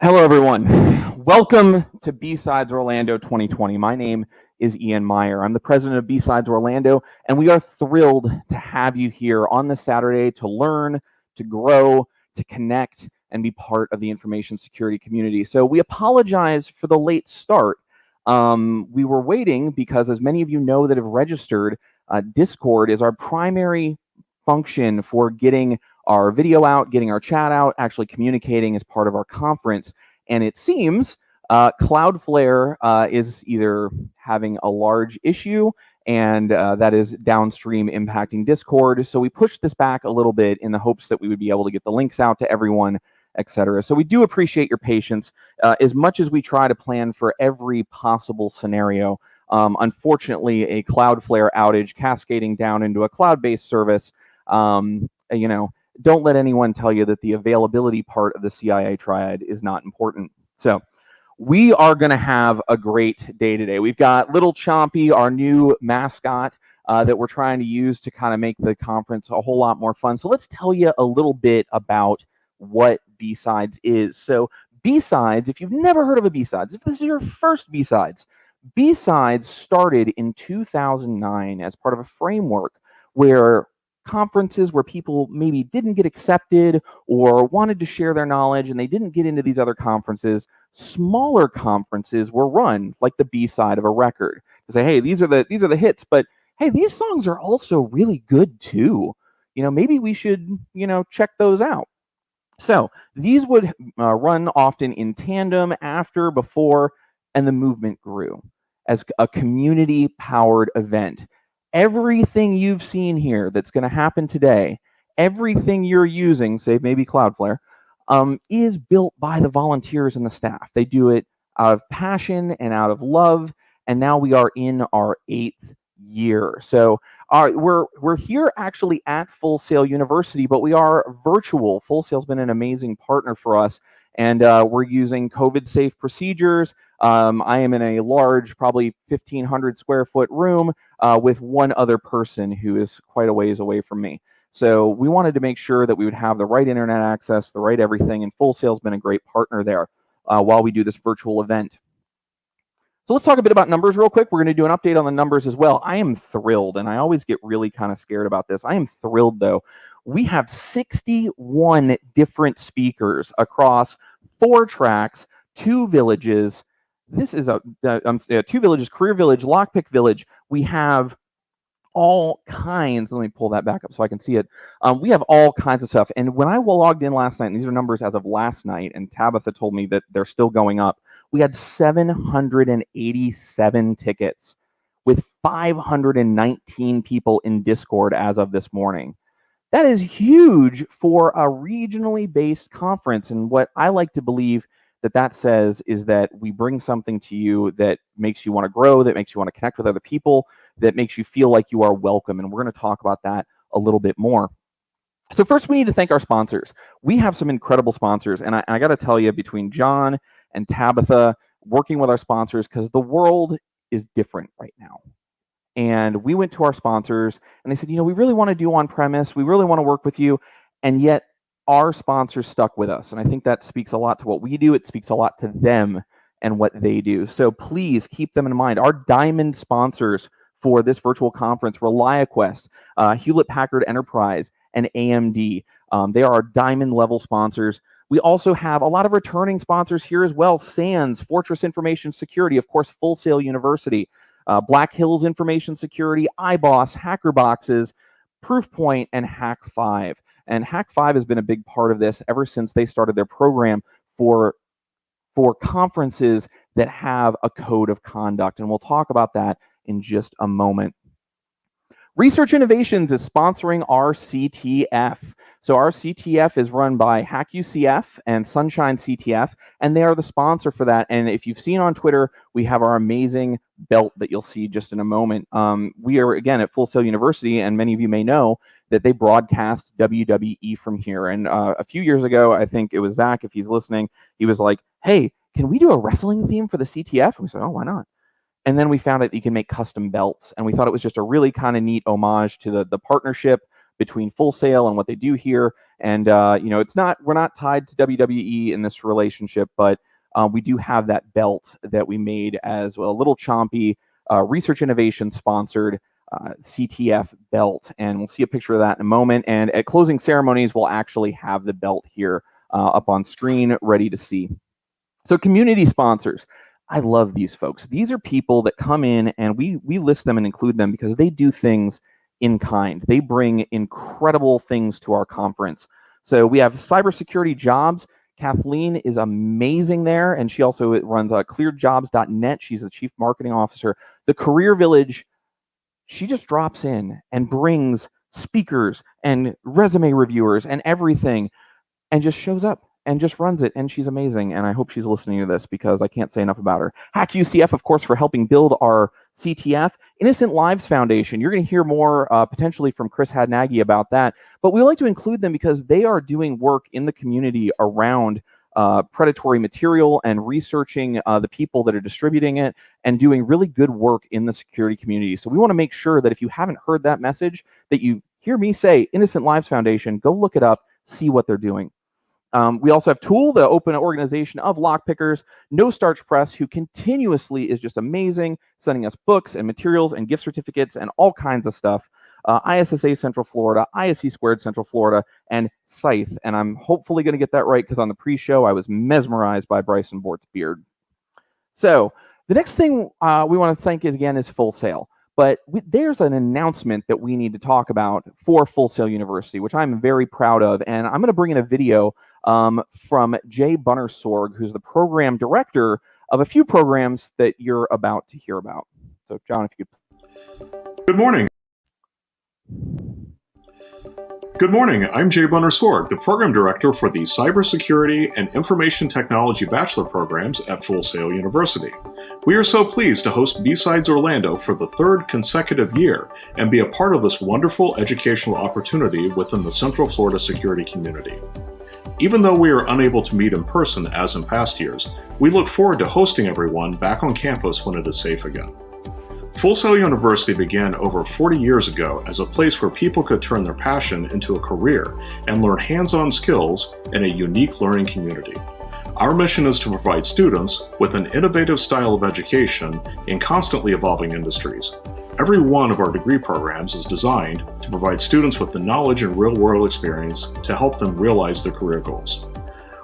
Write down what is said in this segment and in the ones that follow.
Hello, everyone. Welcome to Bsides Orlando 2020. My name is Ian Meyer. I'm the president of Bsides Orlando, and we are thrilled to have you here on this Saturday to learn, to grow, to connect, and be part of the information security community. So we apologize for the late start. We were waiting because, as many of you know that have registered, Discord is our primary function for getting our video out, getting our chat out, actually communicating as part of our conference. And it seems Cloudflare is either having a large issue and that is downstream impacting Discord. So we pushed this back a little bit in the hopes that we would be able to get the links out to everyone, etc. So we do appreciate your patience as much as we try to plan for every possible scenario. Unfortunately, a Cloudflare outage cascading down into a cloud-based service, don't let anyone tell you that the availability part of the CIA triad is not important. So we are going to have a great day today. We've got Little Chompy, our new mascot, that we're trying to use to kind of make the conference a whole lot more fun. So let's tell you a little bit about what Bsides is. So Bsides, if you've never heard of a Bsides, if this is your first Bsides started in 2009 as part of a framework where conferences where people maybe didn't get accepted or wanted to share their knowledge and they didn't get into these other conferences, smaller conferences were run like the B-side of a record to say, hey, these are the hits, but hey, these songs are also really good too. Maybe we should, check those out. So these would run often in tandem, after, before, and the movement grew as a community-powered event. Everything you've seen here that's going to happen today, everything you're using, save maybe Cloudflare, is built by the volunteers and the staff. They do it out of passion and out of love, and now we are in our 8th year. So we're here actually at Full Sail University, but we are virtual. Full Sail's been an amazing partner for us, and we're using COVID-safe procedures. I am in a large, probably 1,500 square foot room with one other person who is quite a ways away from me. So we wanted to make sure that we would have the right internet access, the right everything, and Full Sail's been a great partner there while we do this virtual event. So let's talk a bit about numbers real quick. We're going to do an update on the numbers as well. I am thrilled, and I always get really kind of scared about this. I am thrilled, though. We have 61 different speakers across 4 tracks, 2 villages. This is 2 villages, Career Village, Lockpick Village. We have all kinds. Let me pull that back up so I can see it. We have all kinds of stuff. And when I logged in last night, and these are numbers as of last night, and Tabitha told me that they're still going up, we had 787 tickets with 519 people in Discord as of this morning. That is huge for a regionally based conference. And what I like to believe that says is that we bring something to you that makes you want to grow, that makes you want to connect with other people, that makes you feel like you are welcome. And we're going to talk about that a little bit more. So first, we need to thank our sponsors. We have some incredible sponsors. And I got to tell you, between John and Tabitha working with our sponsors, because the world is different right now. And we went to our sponsors and they said, we really want to do on-premise. We really want to work with you. And yet our sponsors stuck with us. And I think that speaks a lot to what we do. It speaks a lot to them and what they do. So please keep them in mind. Our diamond sponsors for this virtual conference, ReliaQuest, Hewlett-Packard Enterprise, and AMD. They are our diamond level sponsors. We also have a lot of returning sponsors here as well. SANS, Fortress Information Security, of course, Full Sail University, Black Hills Information Security, iBoss, HackerBoxes, Proofpoint, and Hack5. And Hack5 has been a big part of this ever since they started their program for conferences that have a code of conduct. And we'll talk about that in just a moment. Research Innovations is sponsoring our CTF. So our CTF is run by HackUCF and Sunshine CTF, and they are the sponsor for that. And if you've seen on Twitter, we have our amazing belt that you'll see just in a moment. We are, again, at Full Sail University, and many of you may know that they broadcast WWE from here. And a few years ago, I think it was Zach, if he's listening, he was like, hey, can we do a wrestling theme for the CTF? And we said, oh, why not? And then we found out that you can make custom belts. And we thought it was just a really kind of neat homage to the partnership between Full Sail and what they do here. And we're not tied to WWE in this relationship, but we do have that belt that we made as a little chompy research innovation sponsored CTF belt, and we'll see a picture of that in a moment. And at closing ceremonies, we'll actually have the belt here up on screen, ready to see. So community sponsors. I love these folks. These are people that come in, and we list them and include them because they do things in kind. They bring incredible things to our conference. So we have cybersecurity jobs. Kathleen is amazing there, and she also runs clearedjobs.net. She's the chief marketing officer. The Career Village, she just drops in and brings speakers and resume reviewers and everything and just shows up and just runs it, and she's amazing, and I hope she's listening to this because I can't say enough about her. Hack UCF, of course, for helping build our CTF. Innocent Lives Foundation, you're going to hear more potentially from Chris Hadnagy about that, but we like to include them because they are doing work in the community around predatory material and researching the people that are distributing it and doing really good work in the security community. So we want to make sure that if you haven't heard that message, that you hear me say Innocent Lives Foundation, go look it up, see what they're doing. We also have Tool, the open organization of lockpickers, No Starch Press, who continuously is just amazing, sending us books and materials and gift certificates and all kinds of stuff. ISSA Central Florida, ISC Squared Central Florida, and Scythe. And I'm hopefully going to get that right because on the pre-show, I was mesmerized by Bryson Bort's beard. So the next thing we want to thank is Full Sail. But there's an announcement that we need to talk about for Full Sail University, which I'm very proud of. And I'm going to bring in a video from Jay Bunnersorg, who's the program director of a few programs that you're about to hear about. So, John, if you could. Good morning. Good morning. I'm Jay Bunnersorg, the program director for the Cybersecurity and Information Technology Bachelor programs at Full Sail University. We are so pleased to host Bsides Orlando for the third consecutive year and be a part of this wonderful educational opportunity within the Central Florida security community. Even though we are unable to meet in person as in past years, we look forward to hosting everyone back on campus when it is safe again. Full Sail University began over 40 years ago as a place where people could turn their passion into a career and learn hands-on skills in a unique learning community. Our mission is to provide students with an innovative style of education in constantly evolving industries. Every one of our degree programs is designed to provide students with the knowledge and real-world experience to help them realize their career goals.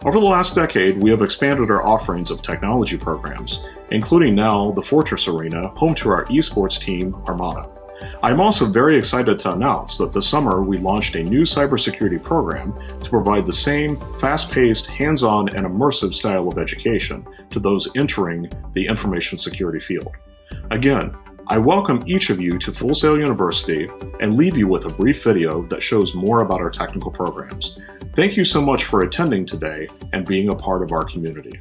Over the last decade, we have expanded our offerings of technology programs, including now the Fortress Arena, home to our esports team, Armada. I'm also very excited to announce that this summer we launched a new cybersecurity program to provide the same fast-paced, hands-on, and immersive style of education to those entering the information security field. Again, I welcome each of you to Full Sail University and leave you with a brief video that shows more about our technical programs. Thank you so much for attending today and being a part of our community.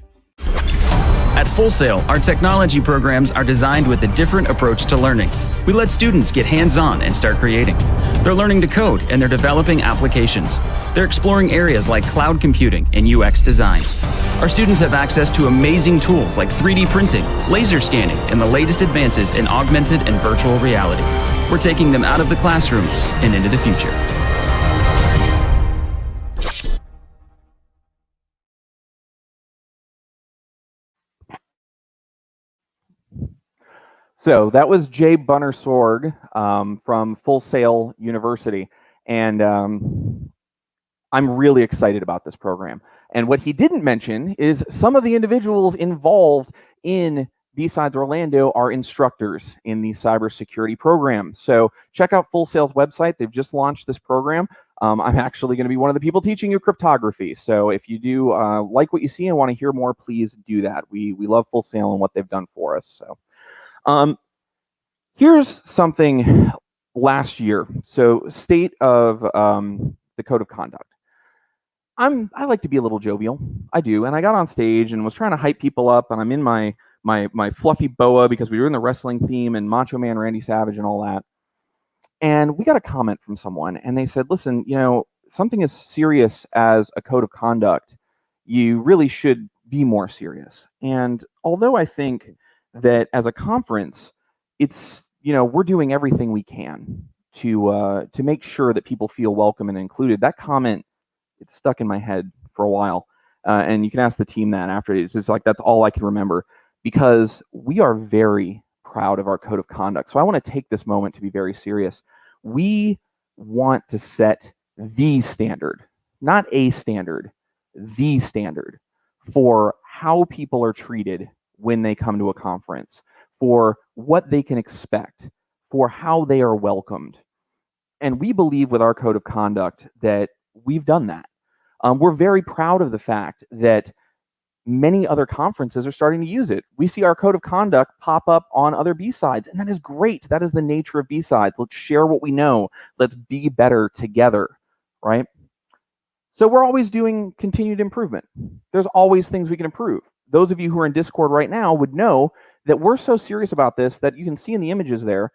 At Full Sail, our technology programs are designed with a different approach to learning. We let students get hands-on and start creating. They're learning to code and they're developing applications. They're exploring areas like cloud computing and UX design. Our students have access to amazing tools like 3D printing, laser scanning, and the latest advances in augmented and virtual reality. We're taking them out of the classroom and into the future. So that was Jay Bunnersorg from Full Sail University, and I'm really excited about this program. And what he didn't mention is some of the individuals involved in Bsides Orlando are instructors in the cybersecurity program. So check out Full Sail's website. They've just launched this program. I'm actually going to be one of the people teaching you cryptography. So if you do like what you see and want to hear more, please do that. We love Full Sail and what they've done for us. So. Here's something last year. So state of the code of conduct. I like to be a little jovial. I do. And I got on stage and was trying to hype people up, and I'm in my fluffy boa because we were in the wrestling theme and Macho Man Randy Savage and all that. And we got a comment from someone and they said, listen, something as serious as a code of conduct, you really should be more serious. And although I think that as a conference, it's, we're doing everything we can to make sure that people feel welcome and included. That comment It's stuck in my head for a while. And you can ask the team that after. It's just like, that's all I can remember, because we are very proud of our code of conduct. So I want to take this moment to be very serious. We want to set the standard, not a standard, the standard for how people are treated when they come to a conference, for what they can expect, for how they are welcomed. And we believe with our code of conduct that we've done that. We're very proud of the fact that many other conferences are starting to use it. We see our code of conduct pop up on other Bsides, and that is great. That is the nature of Bsides. Let's share what we know. Let's be better together, right? So we're always doing continued improvement. There's always things we can improve. Those of you who are in Discord right now would know that we're so serious about this that you can see in the images there,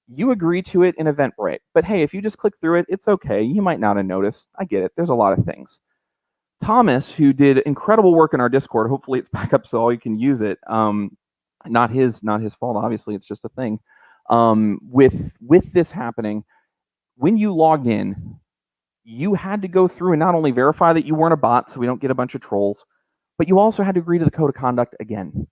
you agree to it in Eventbrite. But hey, if you just click through it, it's okay. You might not have noticed. I get it. There's a lot of things. Thomas, who did incredible work in our Discord, hopefully it's back up so all you can use it. Not his fault, obviously, it's just a thing. With this happening, when you logged in, you had to go through and not only verify that you weren't a bot so we don't get a bunch of trolls, but you also had to agree to the code of conduct again.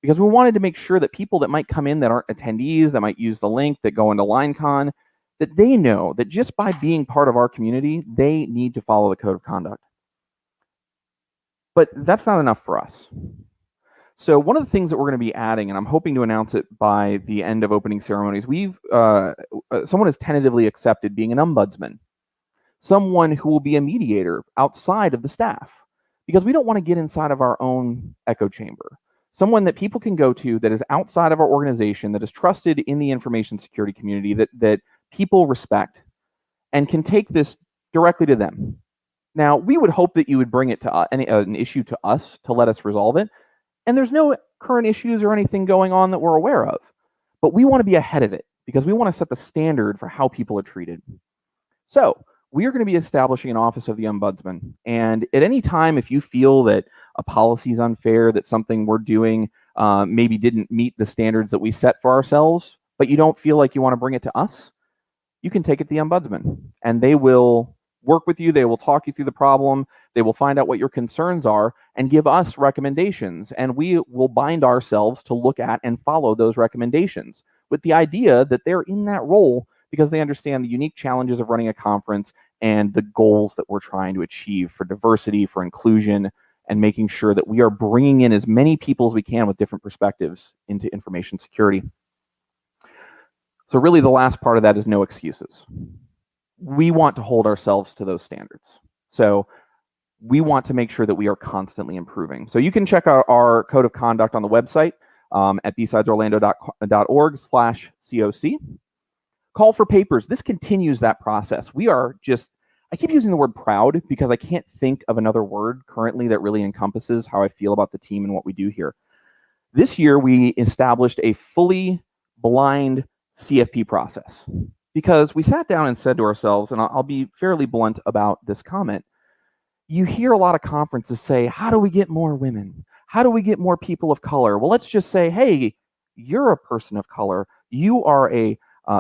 Because we wanted to make sure that people that might come in that aren't attendees, that might use the link, that go into LineCon, that they know that just by being part of our community, they need to follow the code of conduct. But that's not enough for us. So one of the things that we're going to be adding, and I'm hoping to announce it by the end of opening ceremonies, someone has tentatively accepted being an ombudsman, someone who will be a mediator outside of the staff, because we don't want to get inside of our own echo chamber. Someone that people can go to that is outside of our organization, that is trusted in the information security community, that people respect, and can take this directly to them. Now, we would hope that you would bring it to an issue to us to let us resolve it. And there's no current issues or anything going on that we're aware of. But we want to be ahead of it because we want to set the standard for how people are treated. So we are going to be establishing an office of the ombudsman. And at any time, if you feel that a policy is unfair, that something we're doing maybe didn't meet the standards that we set for ourselves, but you don't feel like you want to bring it to us, you can take it to the ombudsman. And they will work with you. They will talk you through the problem. They will find out what your concerns are and give us recommendations. And we will bind ourselves to look at and follow those recommendations with the idea that they're in that role because they understand the unique challenges of running a conference and the goals that we're trying to achieve for diversity, for inclusion, and making sure that we are bringing in as many people as we can with different perspectives into information security. So really the last part of that is no excuses. We want to hold ourselves to those standards. So we want to make sure that we are constantly improving. So you can check out our code of conduct on the website at bsidesorlando.org/COC. Call for papers. This continues that process. We are just, I keep using the word proud because I can't think of another word currently that really encompasses how I feel about the team and what we do here. This year, we established a fully blind CFP process. Because we sat down and said to ourselves, and I'll be fairly blunt about this comment, you hear a lot of conferences say, how do we get more women? How do we get more people of color? Well, let's just say, hey, you're a person of color. You are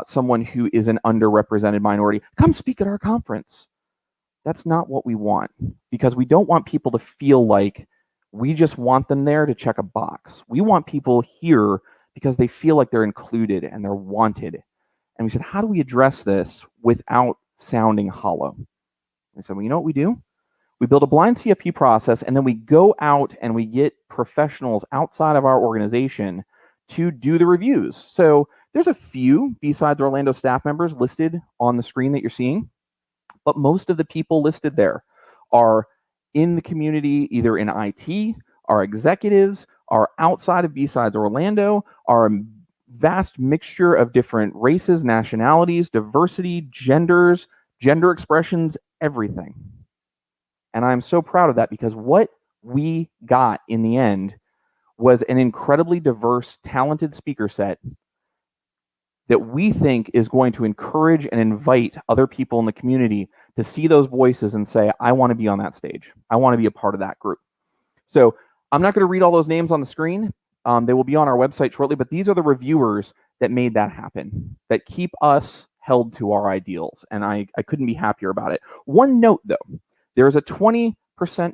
someone who is an underrepresented minority. Come speak at our conference. That's not what we want, because we don't want people to feel like we just want them there to check a box. We want people here because they feel like they're included and they're wanted. And we said, how do we address this without sounding hollow? And so, well, you know what we do? We build a blind CFP process, and then we go out and we get professionals outside of our organization to do the reviews. So there's a few Bsides Orlando staff members listed on the screen that you're seeing, but most of the people listed there are in the community, either in IT, are executives, are outside of Bsides Orlando, are vast mixture of different races, nationalities, diversity, genders, gender expressions, everything. And I'm so proud of that because what we got in the end was an incredibly diverse, talented speaker set that we think is going to encourage and invite other people in the community to see those voices and say, I want to be on that stage. I want to be a part of that group. So I'm not going to read all those names on the screen. They will be on our website shortly, but these are the reviewers that made that happen, that keep us held to our ideals, and I couldn't be happier about it. One note, though, there's a 20%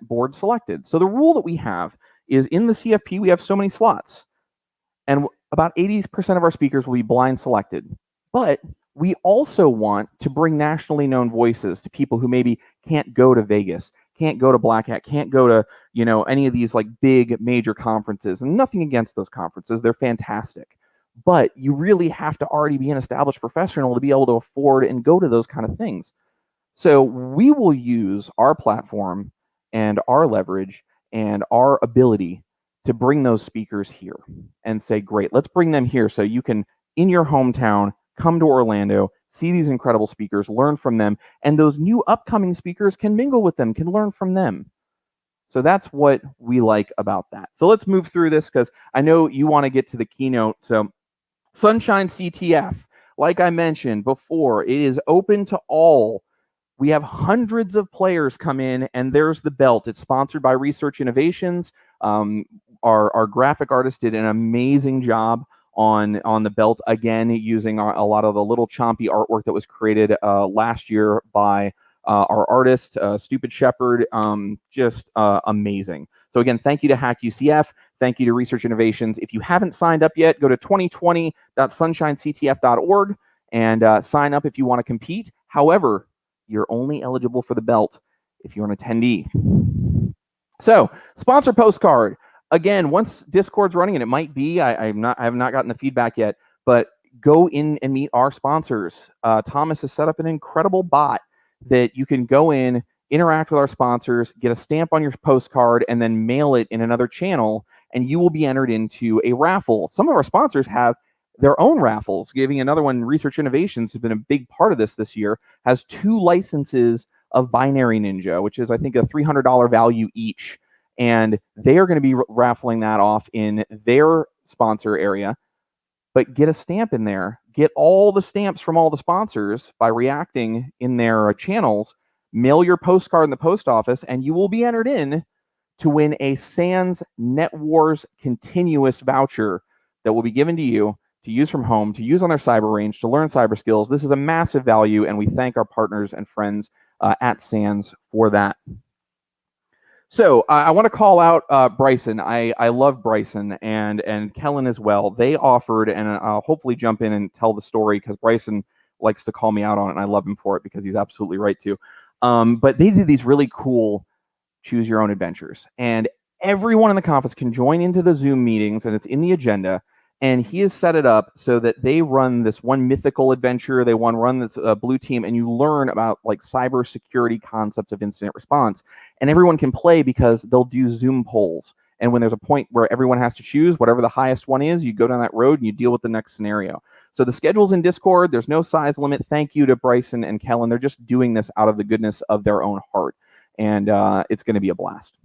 board selected. So the rule that we have is in the CFP, we have so many slots, and about 80% of our speakers will be blind selected. But we also want to bring nationally known voices to people who maybe can't go to Vegas, can't go to Black Hat, can't go to, you know, any of these like big major conferences. And nothing against those conferences, they're fantastic. But you really have to already be an established professional to be able to afford and go to those kind of things. So we will use our platform and our leverage and our ability to bring those speakers here and say, great, let's bring them here so you can, in your hometown, come to Orlando, see these incredible speakers, learn from them, and those new upcoming speakers can mingle with them, can learn from them. So that's what we like about that. So let's move through this because I know you want to get to the keynote. So Sunshine CTF, like I mentioned before, it is open to all. We have hundreds of players come in, and there's the belt. It's sponsored by Research Innovations. Our graphic artist did an amazing job on the belt, again, using a lot of the little chompy artwork that was created last year by our artist, Stupid Shepherd. Just amazing. So again, thank you to Hack UCF. Thank you to Research Innovations. If you haven't signed up yet, go to 2020.sunshinectf.org and sign up if you want to compete. However, you're only eligible for the belt if you're an attendee. So, sponsor postcard. Again, once Discord's running, and it might be, I have not gotten the feedback yet, but go in and meet our sponsors. Thomas has set up an incredible bot that you can go in, interact with our sponsors, get a stamp on your postcard, and then mail it in another channel, and you will be entered into a raffle. Some of our sponsors have their own raffles, giving another one, Research Innovations, who's been a big part of this year, has 2 licenses of Binary Ninja, which is, I think, a $300 value each. And they are going to be raffling that off in their sponsor area. But get a stamp in there. Get all the stamps from all the sponsors by reacting in their channels. Mail your postcard in the post office, and you will be entered in to win a SANS Net Wars continuous voucher that will be given to you to use from home, to use on their cyber range, to learn cyber skills. This is a massive value, and we thank our partners and friends at SANS for that. So I want to call out Bryson. I love Bryson and Kellen as well. They offered, and I'll hopefully jump in and tell the story because Bryson likes to call me out on it, and I love him for it because he's absolutely right too. But they did these really cool choose your own adventures, and everyone in the conference can join into the Zoom meetings, and it's in the agenda. And he has set it up so that they run this one mythical adventure. They want to run this blue team, and you learn about like cybersecurity concepts of incident response. And everyone can play because they'll do Zoom polls. And when there's a point where everyone has to choose, whatever the highest one is, you go down that road and you deal with the next scenario. So the schedule's in Discord. There's no size limit. Thank you to Bryson and Kellen. They're just doing this out of the goodness of their own heart. And it's going to be a blast.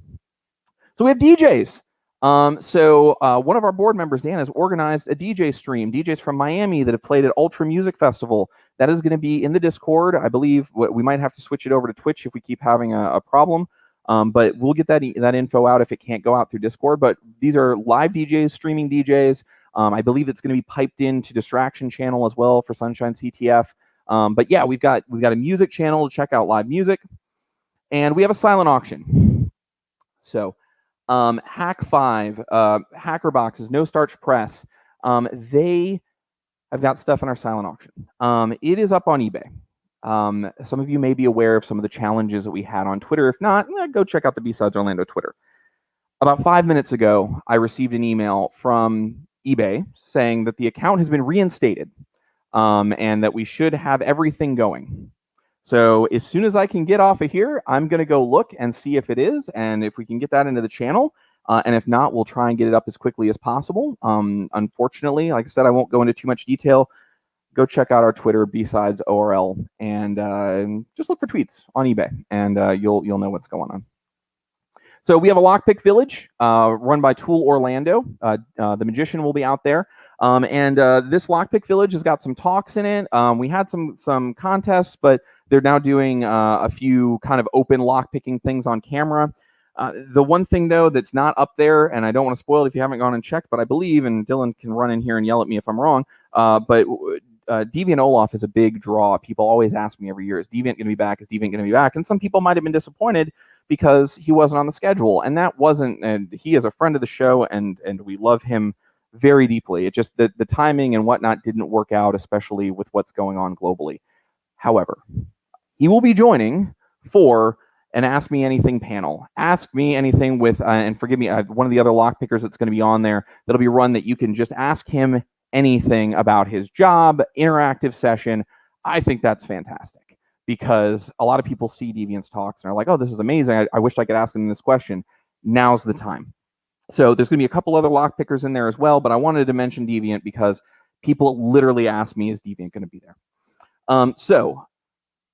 So we have DJs. So one of our board members, Dan, has organized a DJ stream. DJs from Miami that have played at Ultra Music Festival. That is going to be in the Discord. I believe we might have to switch it over to Twitch if we keep having a problem. But we'll get that info out if it can't go out through Discord. But these are live DJs, streaming DJs. I believe it's going to be piped into Distraction Channel as well for Sunshine CTF. But yeah, we've got a music channel to check out live music, and we have a silent auction. So. Hack 5, Hacker Boxes, No Starch Press, they have got stuff in our silent auction. It is up on eBay. Some of you may be aware of some of the challenges that we had on Twitter. If not, go check out the Bsides Orlando Twitter. About 5 minutes ago, I received an email from eBay saying that the account has been reinstated and that we should have everything going. So as soon as I can get off of here, I'm going to go look and see if it is, and if we can get that into the channel. And if not, we'll try and get it up as quickly as possible. Unfortunately, like I said, I won't go into too much detail. Go check out our Twitter, Bsides ORL, and just look for tweets on eBay, and you'll know what's going on. So we have a Lockpick Village run by Tool Orlando. The Magician will be out there. And this Lockpick Village has got some talks in it. We had some contests, but they're now doing a few kind of open lockpicking things on camera. The one thing, though, that's not up there, and I don't want to spoil it if you haven't gone and checked, but I believe, and Dylan can run in here and yell at me if I'm wrong, but Deviant Olaf is a big draw. People always ask me every year, is Deviant going to be back? Is Deviant going to be back? And some people might have been disappointed because he wasn't on the schedule. And that wasn't, and he is a friend of the show, and we love him very deeply. It just, the timing and whatnot didn't work out, especially with what's going on globally. However, he will be joining for an Ask Me Anything panel. Ask Me Anything with, and forgive me, one of the other lock pickers that's going to be on there, that'll be run that you can just ask him anything about his job, interactive session. I think that's fantastic because a lot of people see Deviant's talks and are like, oh, this is amazing. I wish I could ask him this question. Now's the time. So there's going to be a couple other lock pickers in there as well, but I wanted to mention Deviant because people literally ask me, is Deviant going to be there? So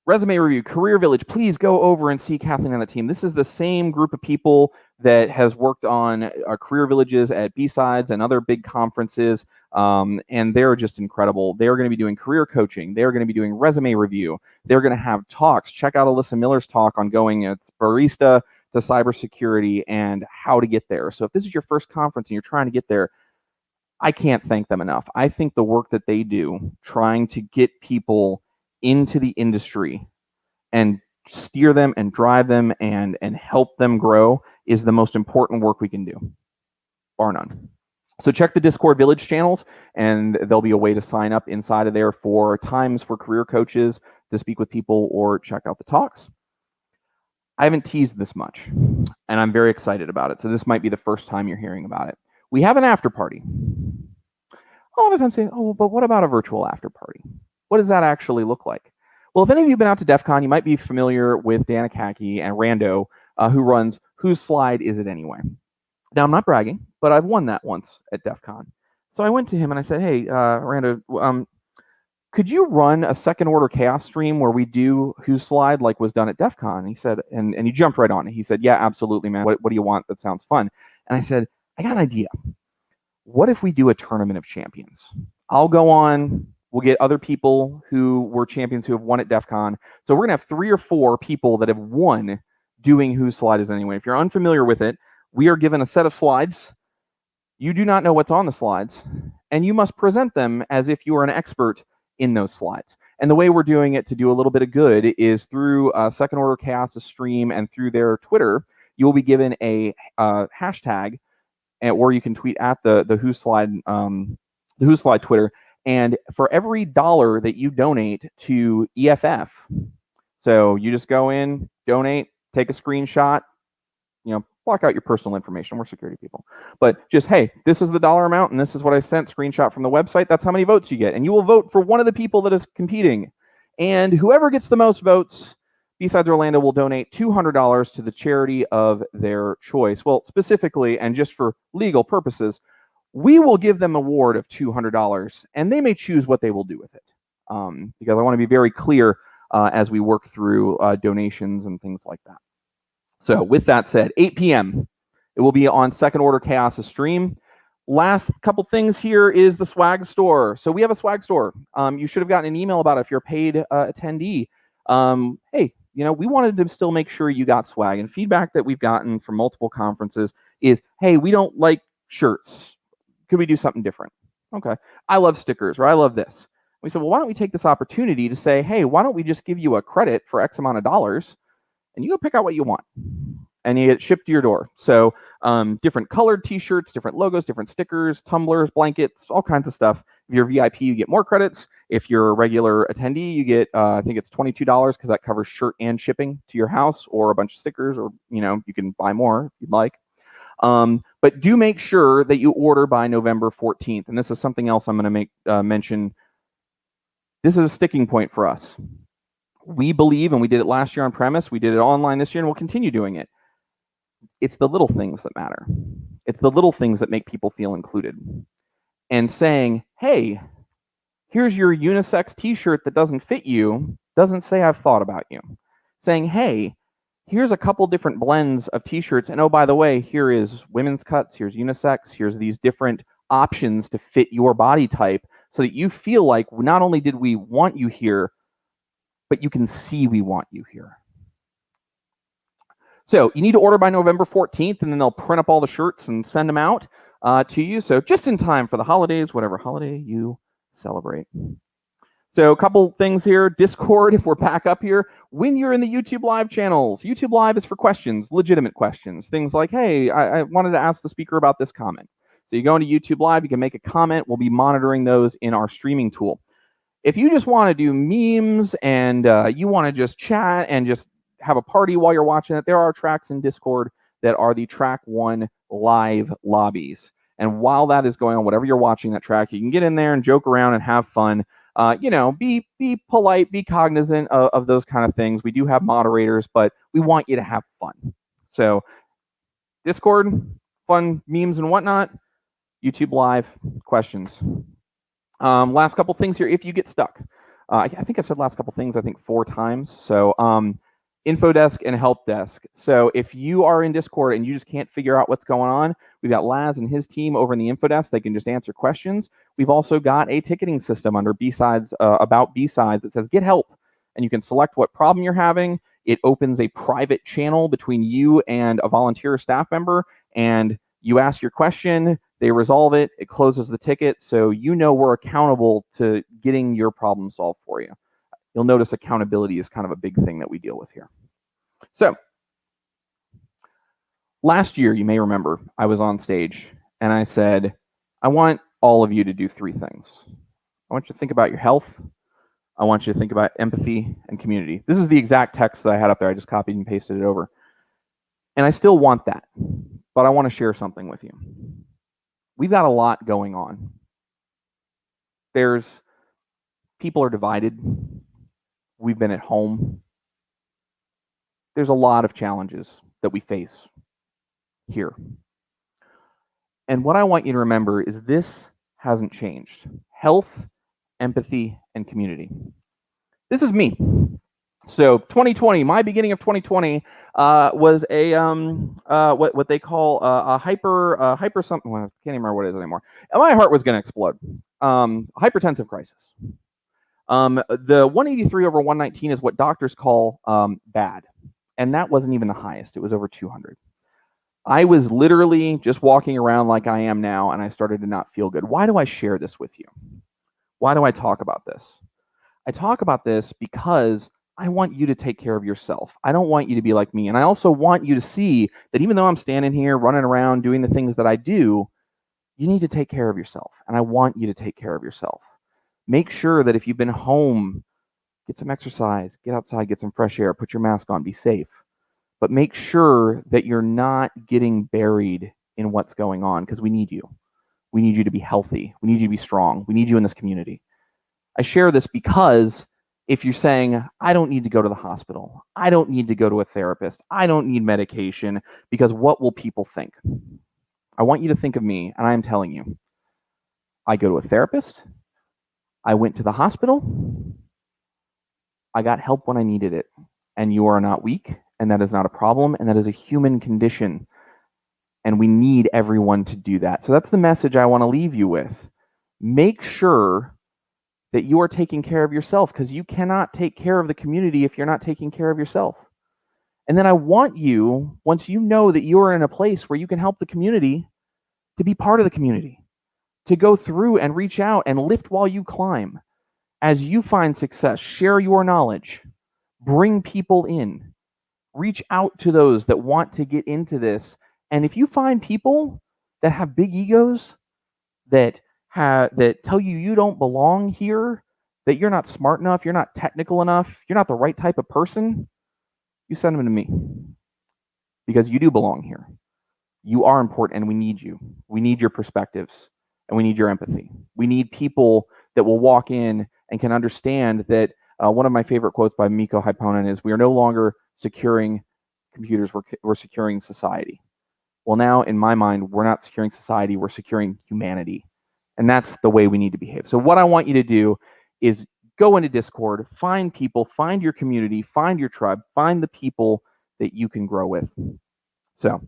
resume review, Career Village, please go over and see Kathleen and the team. This is the same group of people that has worked on career villages at Bsides and other big conferences, and they're just incredible. They're going to be doing career coaching. They're going to be doing resume review. They're going to have talks. Check out Alyssa Miller's talk on going barista to cybersecurity and how to get there. So if this is your first conference and you're trying to get there, I can't thank them enough. I think the work that they do trying to get people into the industry and steer them and drive them and help them grow is the most important work we can do, bar none. So check the Discord Village channels, and there'll be a way to sign up inside of there for times for career coaches to speak with people or check out the talks. I haven't teased this much, and I'm very excited about it. So this might be the first time you're hearing about it. We have an after party. A lot of times saying, oh, but what about a virtual after party? What does that actually look like? Well, if any of you have been out to DEF CON, you might be familiar with Dana Kaki and Rando, who runs Whose Slide Is It Anyway? Now, I'm not bragging, but I've won that once at DEF CON. So I went to him and I said, hey, Rando, could you run a second order chaos stream where we do Whose Slide like was done at DEF CON? And he said, and he jumped right on it. He said, yeah, absolutely, man. What do you want? That sounds fun. And I said, I got an idea. What if we do a tournament of champions? I'll go on. We'll get other people who were champions who have won at DEF CON. So we're going to have 3 or 4 people that have won doing Whose Slide Is Anyway. If you're unfamiliar with it, we are given a set of slides. You do not know what's on the slides, and you must present them as if you are an expert in those slides. And the way we're doing it to do a little bit of good is through Second Order Chaos' stream and through their Twitter. You will be given a hashtag, or you can tweet at the Whose Slide Twitter. And for every $1 that you donate to EFF, so you just go in, donate, take a screenshot, block out your personal information. We're security people. But just, hey, this is the dollar amount, and this is what I sent, screenshot from the website. That's how many votes you get. And you will vote for one of the people that is competing. And whoever gets the most votes, Bsides Orlando will donate $200 to the charity of their choice. Well, specifically, and just for legal purposes, we will give them an award of $200, and they may choose what they will do with it. Because I want to be very clear as we work through donations and things like that. So with that said, 8 p.m., it will be on Second Order Chaos' stream. Last couple things here is the swag store. So we have a swag store. You should have gotten an email about it if you're a paid attendee. Hey, we wanted to still make sure you got swag. And feedback that we've gotten from multiple conferences is, hey, we don't like shirts. Could we do something different? Okay. I love stickers, or I love this. We said, well, why don't we take this opportunity to say, hey, why don't we just give you a credit for X amount of dollars, and you go pick out what you want, and you get it shipped to your door. So different colored T-shirts, different logos, different stickers, tumblers, blankets, all kinds of stuff. If you're VIP, you get more credits. If you're a regular attendee, you get, I think it's $22 because that covers shirt and shipping to your house, or a bunch of stickers, or you can buy more if you'd like. But do make sure that you order by November 14th. And this is something else I'm going to mention. This is a sticking point for us. We believe, and we did it last year on premise, we did it online this year, and we'll continue doing it. It's the little things that matter. It's the little things that make people feel included. And saying, hey, here's your unisex t-shirt that doesn't fit you, doesn't say I've thought about you. Saying, hey, here's a couple different blends of t-shirts, and oh, by the way, here is women's cuts, here's unisex, here's these different options to fit your body type, so that you feel like not only did we want you here, but you can see we want you here. So you need to order by November 14th, and then they'll print up all the shirts and send them out to you. So just in time for the holidays, whatever holiday you celebrate. So a couple things here. Discord, if we're back up here, when you're in the YouTube Live channels, YouTube Live is for questions, legitimate questions. Things like, hey, I wanted to ask the speaker about this comment. So you go into YouTube Live, you can make a comment. We'll be monitoring those in our streaming tool. If you just want to do memes and you want to just chat and just have a party while you're watching it, there are tracks in Discord that are the track 1 live lobbies. And while that is going on, whatever you're watching that track, you can get in there and joke around and have fun. Be polite, be cognizant of those kind of things. We do have moderators, but we want you to have fun. So Discord, fun memes and whatnot. YouTube Live, questions. Last couple things here. If you get stuck, I think I've said last couple things, I think 4 times. So info desk and help desk. So if you are in Discord and you just can't figure out what's going on, we've got Laz and his team over in the info desk. They can just answer questions. We've also got a ticketing system under Bsides, about Bsides, that says get help. And you can select what problem you're having. It opens a private channel between you and a volunteer or staff member, and you ask your question, they resolve it, it closes the ticket, so you know we're accountable to getting your problem solved for you. You'll notice accountability is kind of a big thing that we deal with here. So, last year, you may remember, I was on stage and I said, I want all of you to do 3 things. I want you to think about your health. I want you to think about empathy and community. This is the exact text that I had up there. I just copied and pasted it over. And I still want that, but I want to share something with you. We've got a lot going on. People are divided. We've been at home. There's a lot of challenges that we face here. And what I want you to remember is this hasn't changed. Health, empathy, and community. This is me. So 2020, my beginning of 2020 was a what they call a hyper something. Well, I can't even remember what it is anymore. And my heart was going to explode. Hypertensive crisis. The 183 over 119 is what doctors call bad, and that wasn't even the highest. It was over 200. I was literally just walking around like I am now, and I started to not feel good. Why do I share this with you? Why do I talk about this? I talk about this because I want you to take care of yourself. I don't want you to be like me. And I also want you to see that even though I'm standing here running around doing the things that I do, you need to take care of yourself. And I want you to take care of yourself. Make sure that if you've been home, get some exercise, get outside, get some fresh air, put your mask on, be safe. But make sure that you're not getting buried in what's going on, because we need you. We need you to be healthy. We need you to be strong. We need you in this community. I share this because if you're saying, I don't need to go to the hospital, I don't need to go to a therapist, I don't need medication, because what will people think? I want you to think of me, and I'm telling you, I go to a therapist, I went to the hospital, I got help when I needed it, and you are not weak, and that is not a problem, and that is a human condition, and we need everyone to do that. So that's the message I want to leave you with. Make sure that you are taking care of yourself, because you cannot take care of the community if you're not taking care of yourself. And then I want you, once you know that you are in a place where you can help the community, to be part of the community, to go through and reach out and lift while you climb. As you find success, share your knowledge, bring people in, reach out to those that want to get into this. And if you find people that have big egos, that tell you you don't belong here, that you're not smart enough, you're not technical enough, you're not the right type of person, you send them to me. Because you do belong here. You are important, and we need you. We need your perspectives, and we need your empathy. We need people that will walk in and can understand that one of my favorite quotes by Mikko Hyppönen is, we are no longer securing computers, we're securing society. Well, now, in my mind, we're not securing society, we're securing humanity. And that's the way we need to behave. So what I want you to do is go into Discord, find people, find your community, find your tribe, find the people that you can grow with. So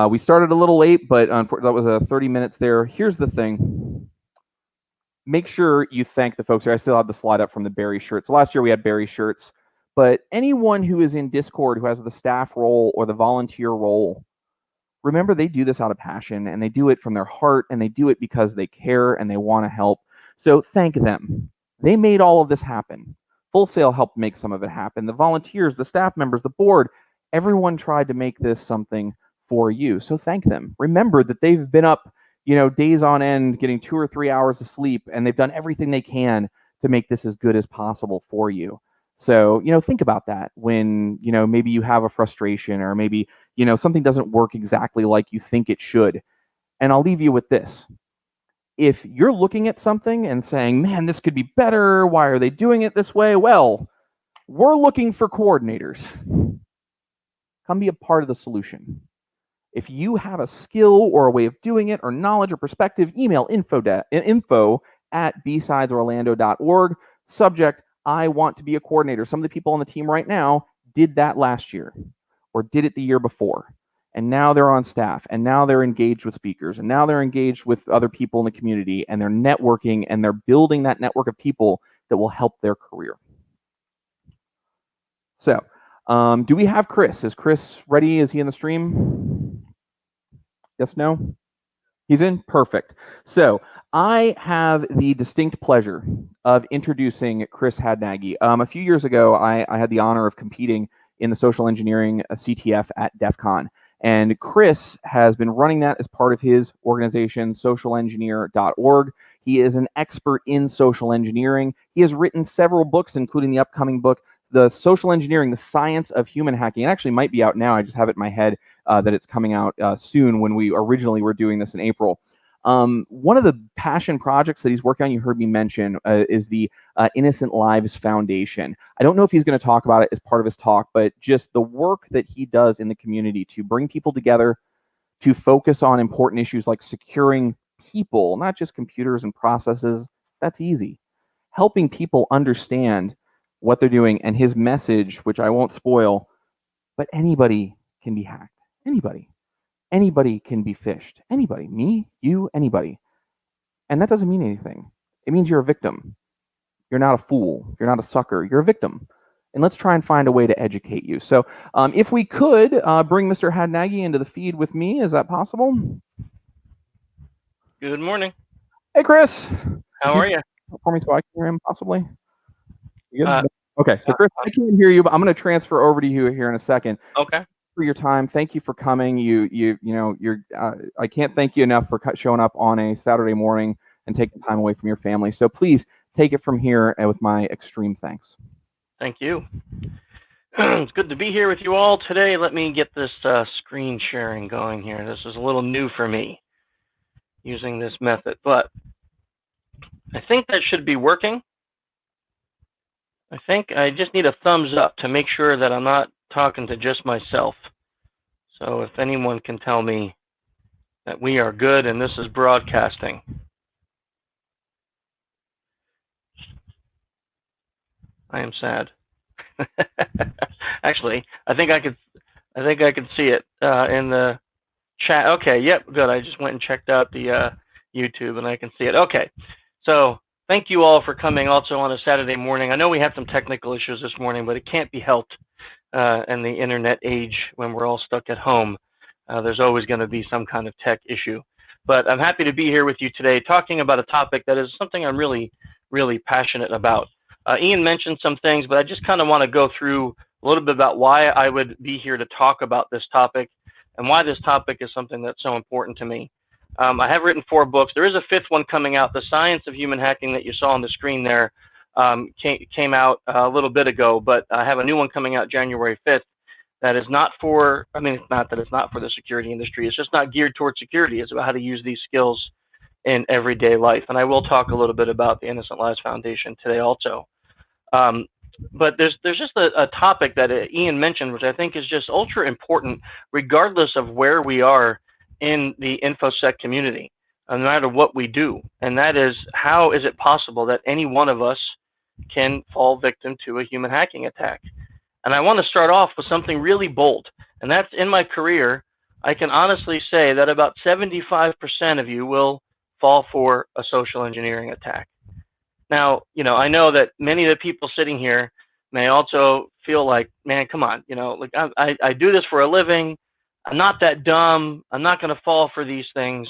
we started a little late, but that was 30 minutes there. Here's the thing. Make sure you thank the folks here. I still have the slide up from the Barry shirts. So last year we had Barry shirts, but anyone who is in Discord who has the staff role or the volunteer role, remember, they do this out of passion, and they do it from their heart, and they do it because they care and they want to help. So thank them. They made all of this happen. Full Sail helped make some of it happen. The volunteers, the staff members, the board, everyone tried to make this something for you. So thank them. Remember that they've been up, days on end, getting 2 or 3 hours of sleep, and they've done everything they can to make this as good as possible for you. So, think about that when, maybe you have a frustration, or maybe, something doesn't work exactly like you think it should. And I'll leave you with this. If you're looking at something and saying, man, this could be better, why are they doing it this way? Well, we're looking for coordinators. Come be a part of the solution. If you have a skill or a way of doing it, or knowledge or perspective, email info@bsidesorlando.org. Subject, I want to be a coordinator. Some of the people on the team right now did that last year, or did it the year before. And now they're on staff, and now they're engaged with speakers, and now they're engaged with other people in the community, and they're networking, and they're building that network of people that will help their career. So, do we have Chris? Is Chris ready? Is he in the stream? Yes, no? He's in? Perfect. So, I have the distinct pleasure of introducing Chris Hadnagy. A few years ago, I had the honor of competing in the social engineering CTF at DEF CON. And Chris has been running that as part of his organization, socialengineer.org. He is an expert in social engineering. He has written several books, including the upcoming book, The Social Engineering, The Science of Human Hacking. It actually might be out now. I just have it in my head that it's coming out soon, when we originally were doing this in April. One of the passion projects that he's working on, you heard me mention, is the Innocent Lives Foundation. I don't know if he's going to talk about it as part of his talk, but just the work that he does in the community to bring people together, to focus on important issues like securing people, not just computers and processes. That's easy. Helping people understand what they're doing, and his message, which I won't spoil, but anybody can be hacked. Anybody. Anybody can be phished. Anybody. Me, you, anybody. And that doesn't mean anything. It means you're a victim. You're not a fool. You're not a sucker. You're a victim. And let's try and find a way to educate you. So if we could bring Mr. Hadnagy into the feed with me, is that possible? Good morning. Hey, Chris. How are you? For me so I can hear him, possibly? You good? Okay, so Chris, I can't hear you, but I'm going to transfer over to you here in a second. Okay. For your time, thank you for coming. I can't thank you enough for showing up on a Saturday morning and taking time away from your family. So please take it from here, and with my extreme thanks. Thank you. It's good to be here with you all today. Let me get this screen sharing going here. This is a little new for me, using this method, but I think that should be working. I think I just need a thumbs up to make sure that I'm not talking to just myself. So if anyone can tell me that we are good and this is broadcasting. I am sad. Actually, I think I could see it in the chat. Okay, yep, good. I just went and checked out the YouTube, and I can see it. Okay, so thank you all for coming also on a Saturday morning. I know we had some technical issues this morning, but it can't be helped in the internet age when we're all stuck at home. There's always going to be some kind of tech issue. But I'm happy to be here with you today talking about a topic that is something I'm really, really passionate about. Ian mentioned some things, but I just kind of want to go through a little bit about why I would be here to talk about this topic and why this topic is something that's so important to me. I have written 4 books. There is a 5th one coming out. The Science of Human Hacking that you saw on the screen there came out a little bit ago, but I have a new one coming out January 5th that is not for, I mean, it's not that it's not for the security industry. It's just not geared towards security. It's about how to use these skills in everyday life. And I will talk a little bit about the Innocent Lives Foundation today also. But there's just a topic that Ian mentioned, which I think is just ultra important, regardless of where we are in the InfoSec community, no matter what we do. And that is, how is it possible that any one of us can fall victim to a human hacking attack? And I want to start off with something really bold. And that's, in my career, I can honestly say that about 75% of you will fall for a social engineering attack. Now, I know that many of the people sitting here may also feel like, man, come on, like I do this for a living. I'm not that dumb. I'm not going to fall for these things.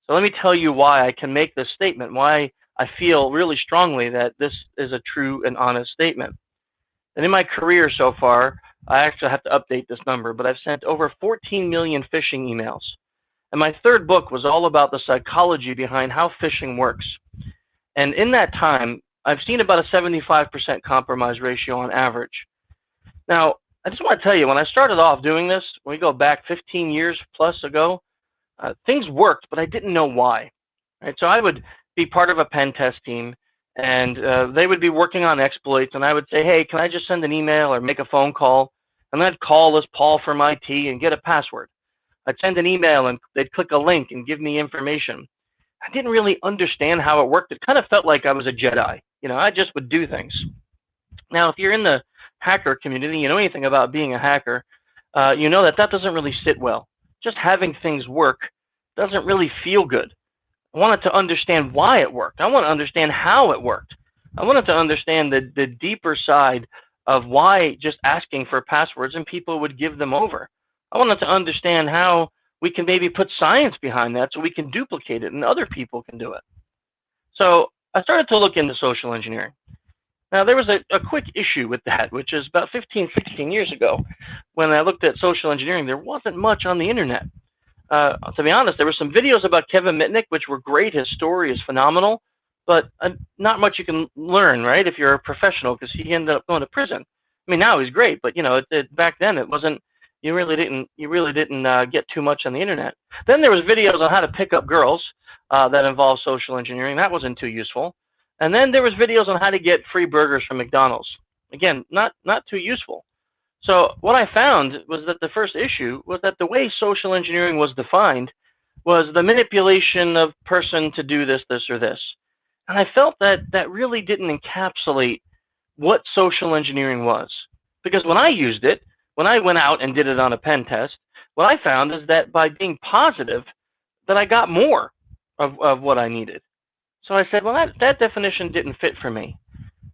So let me tell you why I can make this statement, why I feel really strongly that this is a true and honest statement. And in my career so far, I actually have to update this number, but I've sent over 14 million phishing emails. And my third book was all about the psychology behind how phishing works. And in that time, I've seen about a 75% compromise ratio on average. Now, I just want to tell you, when I started off doing this, when we go back 15 years plus ago, things worked, but I didn't know why. Right? So I would be part of a pen test team, and they would be working on exploits, and I would say, hey, can I just send an email or make a phone call? And I'd call this Paul from IT and get a password. I'd send an email, and they'd click a link and give me information. I didn't really understand how it worked. It kind of felt like I was a Jedi. I just would do things. Now, if you're in the hacker community, you know anything about being a hacker, you know that doesn't really sit well. Just having things work doesn't really feel good. I wanted to understand why it worked. I want to understand how it worked. I wanted to understand the deeper side of why just asking for passwords and people would give them over. I wanted to understand how we can maybe put science behind that so we can duplicate it and other people can do it. So I started to look into social engineering. Now, there was a quick issue with that, which is about 15, 16 years ago. When I looked at social engineering, there wasn't much on the internet. To be honest, there were some videos about Kevin Mitnick, which were great. His story is phenomenal, but not much you can learn, right, if you're a professional, because he ended up going to prison. I mean, now he's great, but back then it wasn't. You really didn't get too much on the internet. Then there was videos on how to pick up girls that involved social engineering. That wasn't too useful. And then there was videos on how to get free burgers from McDonald's. Again, not too useful. So what I found was that the first issue was that the way social engineering was defined was the manipulation of person to do this, this, or this. And I felt that that really didn't encapsulate what social engineering was. Because when I used it, when I went out and did it on a pen test, what I found is that by being positive, that I got more of what I needed. So I said, well, that definition didn't fit for me.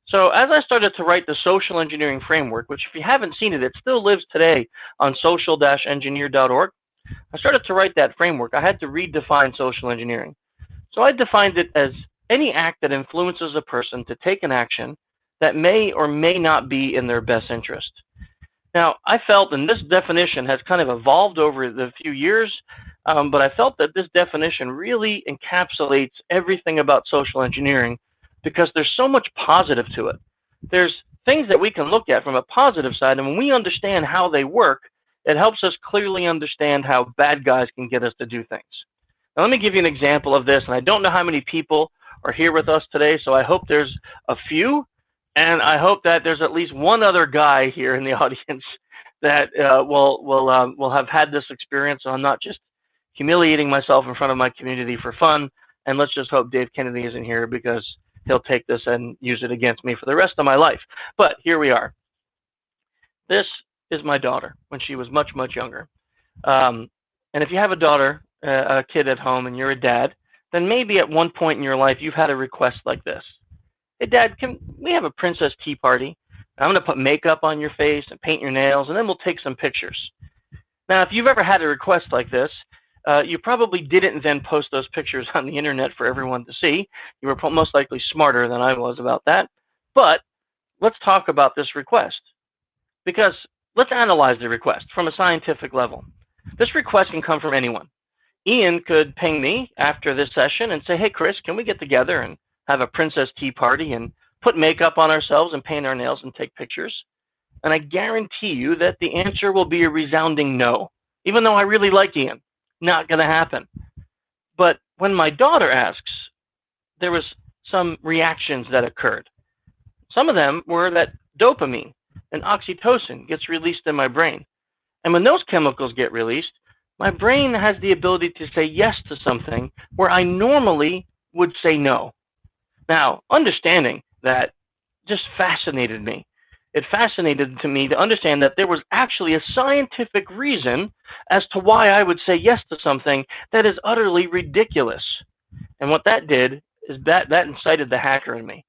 So as I started to write the social engineering framework, which if you haven't seen it, it still lives today on social-engineer.org. I started to write that framework. I had to redefine social engineering. So I defined it as any act that influences a person to take an action that may or may not be in their best interest. Now, I felt, and this definition has kind of evolved over the few years, but I felt that this definition really encapsulates everything about social engineering because there's so much positive to it. There's things that we can look at from a positive side, and when we understand how they work, it helps us clearly understand how bad guys can get us to do things. Now, let me give you an example of this, and I don't know how many people are here with us today, so I hope there's a few, and I hope that there's at least one other guy here in the audience that will have had this experience, so I'm not just humiliating myself in front of my community for fun. And let's just hope Dave Kennedy isn't here because he'll take this and use it against me for the rest of my life. But here we are. This is my daughter when she was much, much younger. And if you have a daughter, a kid at home, and you're a dad, then maybe at one point in your life you've had a request like this. Hey, Dad, can we have a princess tea party? I'm going to put makeup on your face and paint your nails, and then we'll take some pictures. Now, if you've ever had a request like this, you probably didn't then post those pictures on the internet for everyone to see. You were most likely smarter than I was about that. But let's talk about this request, because let's analyze the request from a scientific level. This request can come from anyone. Ian could ping me after this session and say, hey, Chris, can we get together and have a princess tea party and put makeup on ourselves and paint our nails and take pictures? And I guarantee you that the answer will be a resounding no, even though I really like Ian. Not going to happen. But when my daughter asks, there was some reactions that occurred. Some of them were that dopamine and oxytocin gets released in my brain. And when those chemicals get released, my brain has the ability to say yes to something where I normally would say no. Now, understanding that just fascinated me. It fascinated to me to understand that there was actually a scientific reason as to why I would say yes to something that is utterly ridiculous. And what that did is that incited the hacker in me.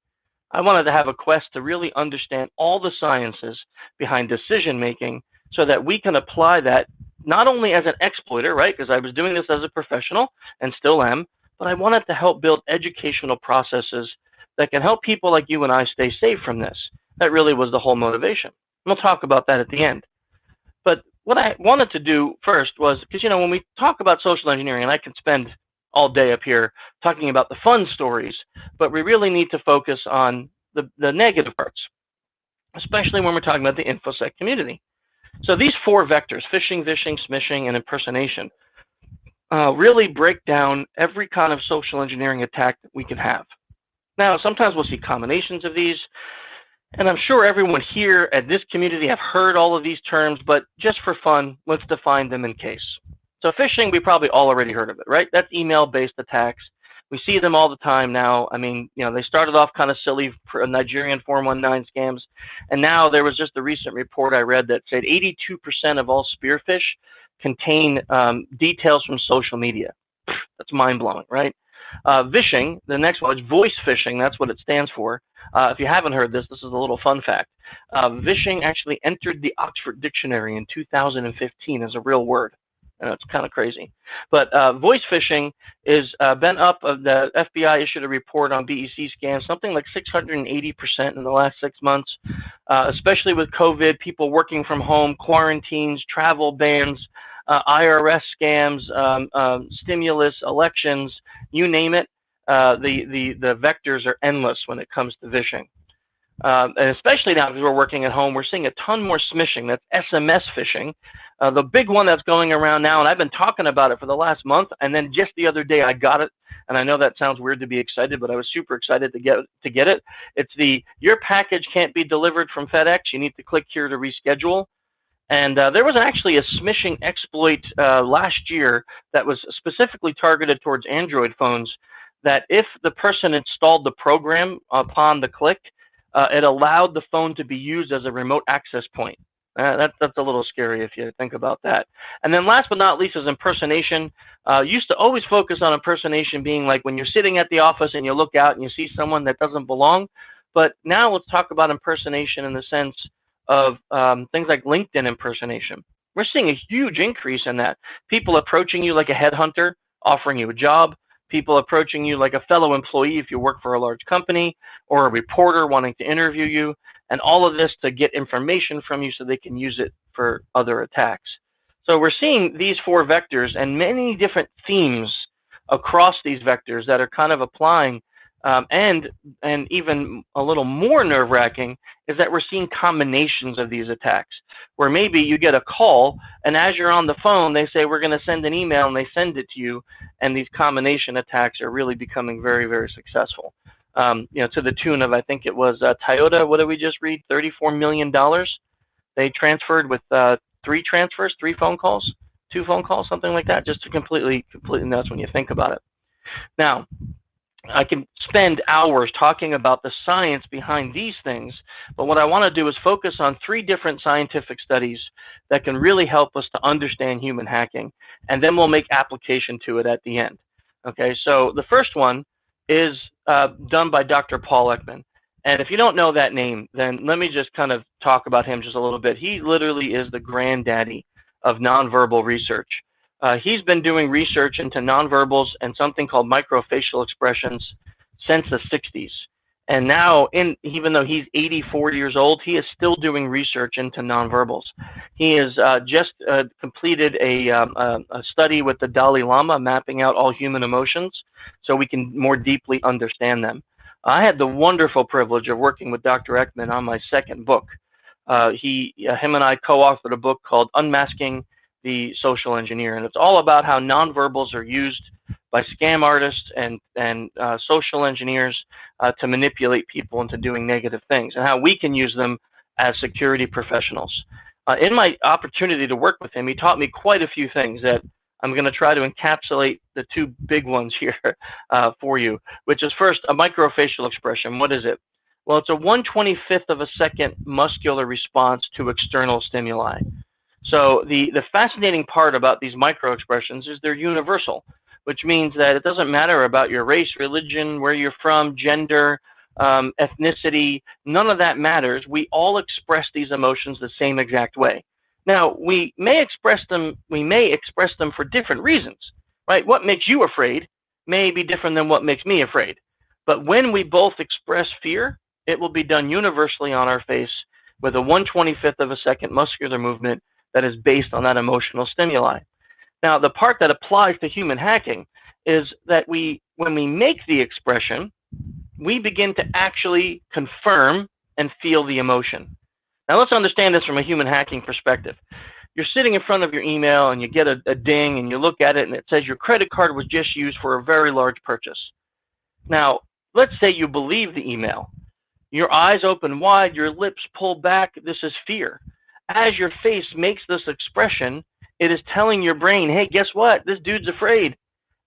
I wanted to have a quest to really understand all the sciences behind decision making so that we can apply that not only as an exploiter, right, because I was doing this as a professional and still am, but I wanted to help build educational processes that can help people like you and I stay safe from this. That really was the whole motivation. We'll talk about that at the end. But what I wanted to do first was, because when we talk about social engineering, and I can spend all day up here talking about the fun stories, but we really need to focus on the negative parts, especially when we're talking about the InfoSec community. So these 4 vectors, phishing, vishing, smishing, and impersonation, really break down every kind of social engineering attack that we can have. Now, sometimes we'll see combinations of these, and I'm sure everyone here at this community have heard all of these terms, but just for fun, let's define them in case. So phishing, we probably all already heard of it, right? That's email-based attacks. We see them all the time now. I mean, they started off kind of silly for Nigerian 419 scams, and now there was just a recent report I read that said 82% of all spearfish contain details from social media. That's mind-blowing, right? Vishing, the next one, is voice phishing. That's what it stands for. If you haven't heard this, this is a little fun fact. Vishing actually entered the Oxford Dictionary in 2015 as a real word. It's kind of crazy. But voice phishing is been up. The FBI issued a report on BEC scams, something like 680% in the last 6 months, especially with COVID, people working from home, quarantines, travel bans, IRS scams, stimulus, elections, you name it. The vectors are endless when it comes to vishing. And especially now because we're working at home, we're seeing a ton more smishing. That's SMS phishing. The big one that's going around now, and I've been talking about it for the last month, and then just the other day I got it, and I know that sounds weird to be excited, but I was super excited to get it. It's your package can't be delivered from FedEx. You need to click here to reschedule. And there was actually a smishing exploit last year that was specifically targeted towards Android phones, that if the person installed the program upon the click, it allowed the phone to be used as a remote access point. That's a little scary if you think about that. And then last but not least is impersonation. Used to always focus on impersonation being like when you're sitting at the office and you look out and you see someone that doesn't belong. But now let's talk about impersonation in the sense of things like LinkedIn impersonation. We're seeing a huge increase in that. People approaching you like a headhunter, offering you a job. People approaching you like a fellow employee if you work for a large company, or a reporter wanting to interview you, and all of this to get information from you so they can use it for other attacks. So we're seeing these 4 vectors and many different themes across these vectors that are kind of applying, and even a little more nerve-wracking is that we're seeing combinations of these attacks, where maybe you get a call, and as you're on the phone, they say, we're going to send an email, and they send it to you, and these combination attacks are really becoming very, very successful. To the tune of, I think it was Toyota, what did we just read, $34 million? They transferred with 3 transfers, 3 phone calls, 2 phone calls, something like that, just to completely nuts when you think about it. Now, I can spend hours talking about the science behind these things, but what I want to do is focus on 3 different scientific studies that can really help us to understand human hacking, and then we'll make application to it at the end. Okay, so the first one is done by Dr. Paul Ekman. And if you don't know that name, then let me just kind of talk about him just a little bit. He literally is the granddaddy of nonverbal research. He's been doing research into nonverbals and something called microfacial expressions since the 60s. And now, even though he's 84 years old, he is still doing research into nonverbals. He has just completed a study with the Dalai Lama, mapping out all human emotions so we can more deeply understand them. I had the wonderful privilege of working with Dr. Ekman on my 2nd book. Him and I co-authored a book called Unmasking the Social Engineer, and it's all about how nonverbals are used by scam artists and social engineers to manipulate people into doing negative things, and how we can use them as security professionals. In my opportunity to work with him, he taught me quite a few things that I'm going to try to encapsulate the 2 big ones here for you, which is first a microfacial expression. What is it? Well, it's a 1/25th of a second muscular response to external stimuli. So the fascinating part about these micro expressions is they're universal, which means that it doesn't matter about your race, religion, where you're from, gender, ethnicity, none of that matters. We all express these emotions the same exact way. Now, we may express them for different reasons, right? What makes you afraid may be different than what makes me afraid. But when we both express fear, it will be done universally on our face with a 1/25th of a second muscular movement that is based on that emotional stimuli. Now, the part that applies to human hacking is that when we make the expression, we begin to actually confirm and feel the emotion. Now, let's understand this from a human hacking perspective. You're sitting in front of your email and you get a ding and you look at it and it says your credit card was just used for a very large purchase. Now, let's say you believe the email. Your eyes open wide, your lips pull back. This is fear. As your face makes this expression, it is telling your brain, hey, guess what? This dude's afraid.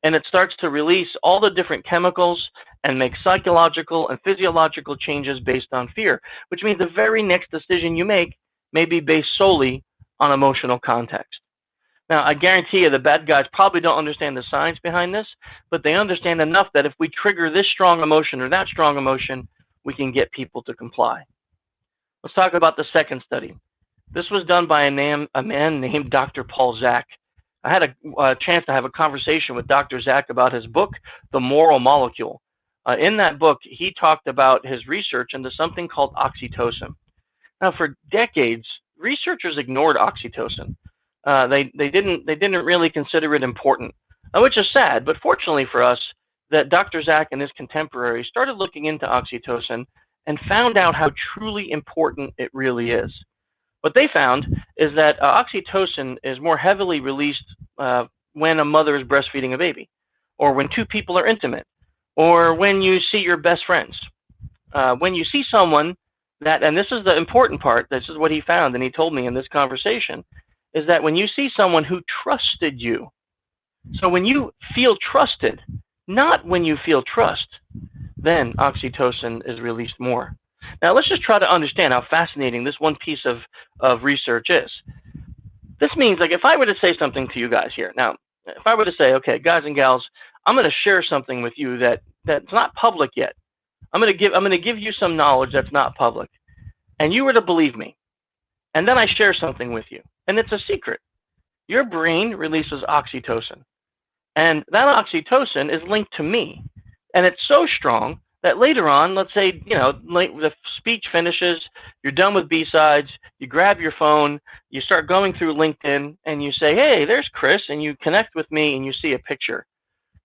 And it starts to release all the different chemicals and make psychological and physiological changes based on fear, which means the very next decision you make may be based solely on emotional context. Now, I guarantee you the bad guys probably don't understand the science behind this, but they understand enough that if we trigger this strong emotion or that strong emotion, we can get people to comply. Let's talk about the second study. This was done by a man named Dr. Paul Zak. I had a chance to have a conversation with Dr. Zak about his book, The Moral Molecule. In that book, he talked about his research into something called oxytocin. Now, for decades, researchers ignored oxytocin. They didn't really consider it important, which is sad. But fortunately for us, that Dr. Zak and his contemporaries started looking into oxytocin and found out how truly important it really is. What they found is that oxytocin is more heavily released when a mother is breastfeeding a baby, or when two people are intimate, or when you see your best friends. When you see someone that, and this is the important part, this is what he found, and he told me in this conversation, is that when you see someone who trusted you, so when you feel trusted, not when you feel trust, then oxytocin is released more. Now, let's just try to understand how fascinating this one piece of research is. This means, like, if I were to say something to you guys here, now, if I were to say, okay, guys and gals, I'm going to share something with you that's not public yet. I'm going to give you some knowledge that's not public, and you were to believe me, and then I share something with you, and it's a secret. Your brain releases oxytocin, and that oxytocin is linked to me, and it's so strong that later on, let's say, the speech finishes, you're done with Bsides, you grab your phone, you start going through LinkedIn, and you say, hey, there's Chris, and you connect with me, and you see a picture.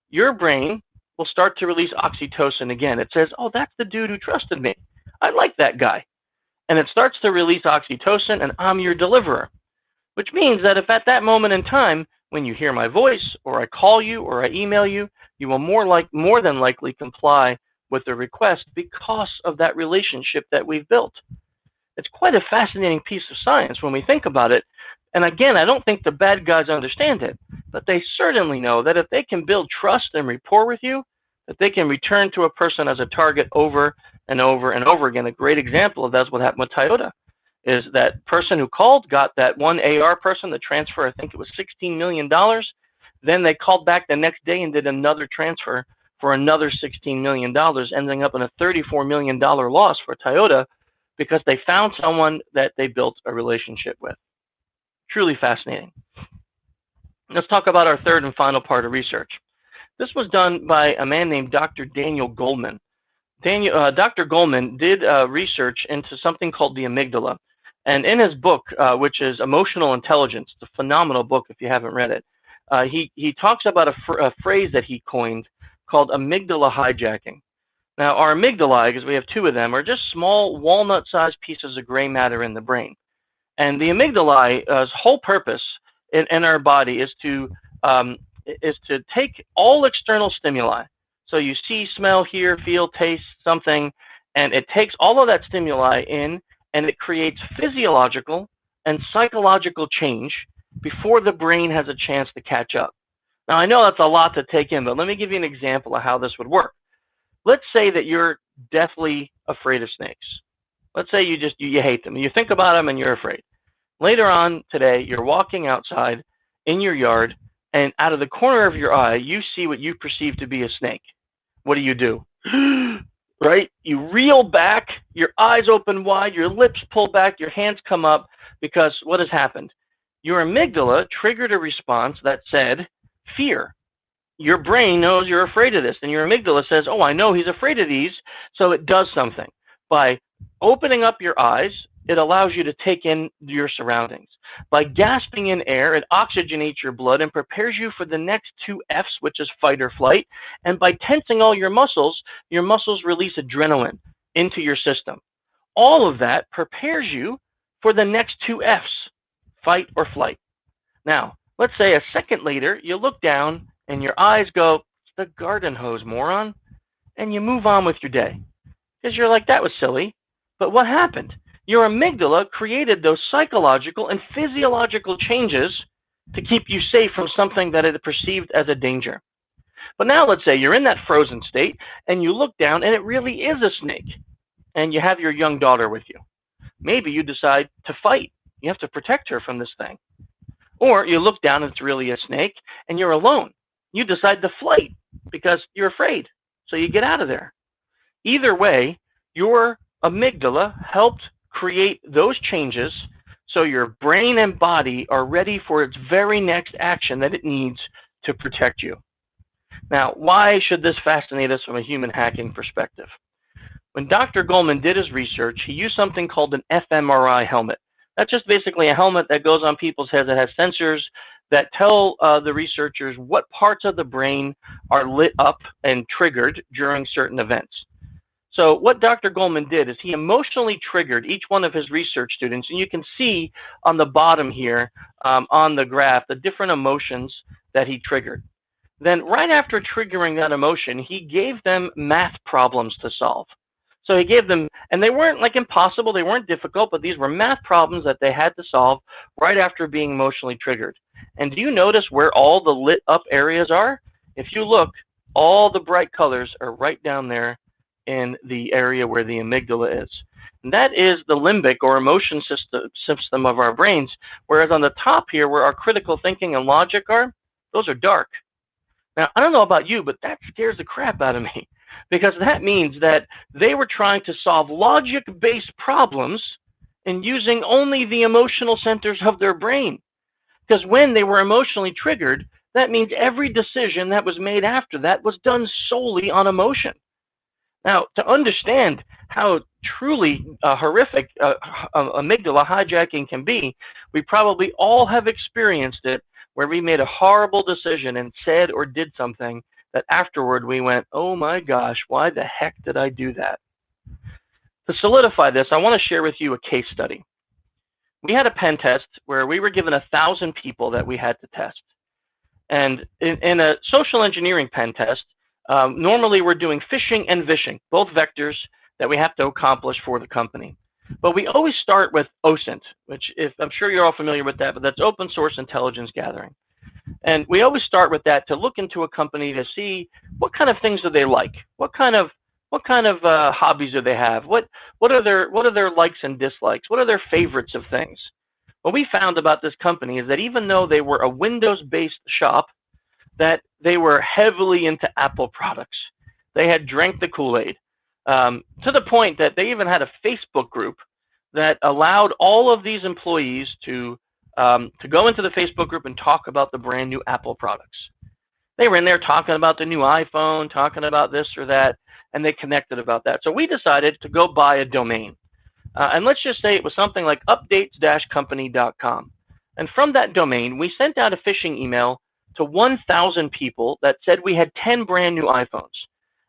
Your brain will start to release oxytocin again. It says, oh, that's the dude who trusted me. I like that guy. And it starts to release oxytocin, and I'm your deliverer, which means that if at that moment in time, when you hear my voice, or I call you, or I email you, you will more than likely comply with the request because of that relationship that we've built. It's quite a fascinating piece of science when we think about it. And again, I don't think the bad guys understand it, but they certainly know that if they can build trust and rapport with you, that they can return to a person as a target over and over and over again. A great example of that's what happened with Toyota, is that person who called got that one AR person, the transfer, I think it was $16 million. Then they called back the next day and did another transfer for another $16 million, ending up in a $34 million loss for Toyota because they found someone that they built a relationship with. Truly fascinating. Let's talk about our third and final part of research. This was done by a man named Dr. Daniel Goleman. Dr. Goleman did research into something called the amygdala. And in his book, which is Emotional Intelligence, it's a phenomenal book if you haven't read it, he talks about a phrase that he coined called amygdala hijacking. Now, our amygdala, because we have two of them, are just small walnut-sized pieces of gray matter in the brain. And the amygdala's whole purpose in our body is to take all external stimuli. So you see, smell, hear, feel, taste something, and it takes all of that stimuli in, and it creates physiological and psychological change before the brain has a chance to catch up. Now, I know that's a lot to take in, but let me give you an example of how this would work. Let's say that you're deathly afraid of snakes. Let's say you hate them. You think about them and you're afraid. Later on today, you're walking outside in your yard, and out of the corner of your eye, you see what you perceive to be a snake. What do? Right? You reel back, your eyes open wide, your lips pull back, your hands come up, because what has happened? Your amygdala triggered a response that said fear. your brain knows you're afraid of this, and your amygdala says, oh, I know he's afraid of these, so it does something. By opening up your eyes, it allows you to take in your surroundings. By gasping in air, it oxygenates your blood and prepares you for the next two F's, which is fight or flight. And by tensing all your muscles release adrenaline into your system. All of that prepares you for the next two F's, fight or flight. Now, let's say a second later, you look down and your eyes go, it's the garden hose, moron, and you move on with your day. Because you're like, that was silly. But what happened? Your amygdala created those psychological and physiological changes to keep you safe from something that it perceived as a danger. But now let's say you're in that frozen state and you look down and it really is a snake and you have your young daughter with you. Maybe you decide to fight. You have to protect her from this thing. Or you look down and it's really a snake and you're alone. You decide to flight because you're afraid. So you get out of there. Either way, your amygdala helped create those changes so your brain and body are ready for its very next action that it needs to protect you. Now, why should this fascinate us from a human hacking perspective? When Dr. Goleman did his research, he used something called an fMRI helmet. That's just basically a helmet that goes on people's heads that has sensors that tell the researchers what parts of the brain are lit up and triggered during certain events. So what Dr. Goleman did is he emotionally triggered each one of his research students, and you can see on the bottom here on the graph the different emotions that he triggered. Then right after triggering that emotion, he gave them math problems to solve. So he gave them, and they weren't like impossible, they weren't difficult, but these were math problems that they had to solve right after being emotionally triggered. And do you notice where all the lit up areas are? If you look, all the bright colors are right down there in the area where the amygdala is. And that is the limbic or emotion system of our brains, whereas on the top here where our critical thinking and logic are, those are dark. Now, I don't know about you, but that scares the crap out of me because that means that they were trying to solve logic-based problems and using only the emotional centers of their brain. Because when they were emotionally triggered, that means every decision that was made after that was done solely on emotion. Now, to understand how truly horrific amygdala hijacking can be, we probably all have experienced it where we made a horrible decision and said or did something that afterward we went, oh my gosh, why the heck did I do that? To solidify this, I want to share with you a case study. We had a pen test where we were given 1,000 people that we had to test. And in a social engineering pen test, normally we're doing phishing and vishing, both vectors that we have to accomplish for the company. But we always start with OSINT, which I'm sure you're all familiar with that, but that's open source intelligence gathering. And we always start with that to look into a company to see what kind of things do they like, what kind of hobbies do they have, what are their likes and dislikes, what are their favorites of things. What we found about this company is that even though they were a Windows-based shop, that they were heavily into Apple products. They had drank the Kool-Aid to the point that they even had a Facebook group that allowed all of these employees to go into the Facebook group and talk about the brand new Apple products. They were in there talking about the new iPhone, talking about this or that, and they connected about that. So we decided to go buy a domain. And let's just say it was something like updates-company.com. And from that domain, we sent out a phishing email to 1,000 people that said we had 10 brand new iPhones.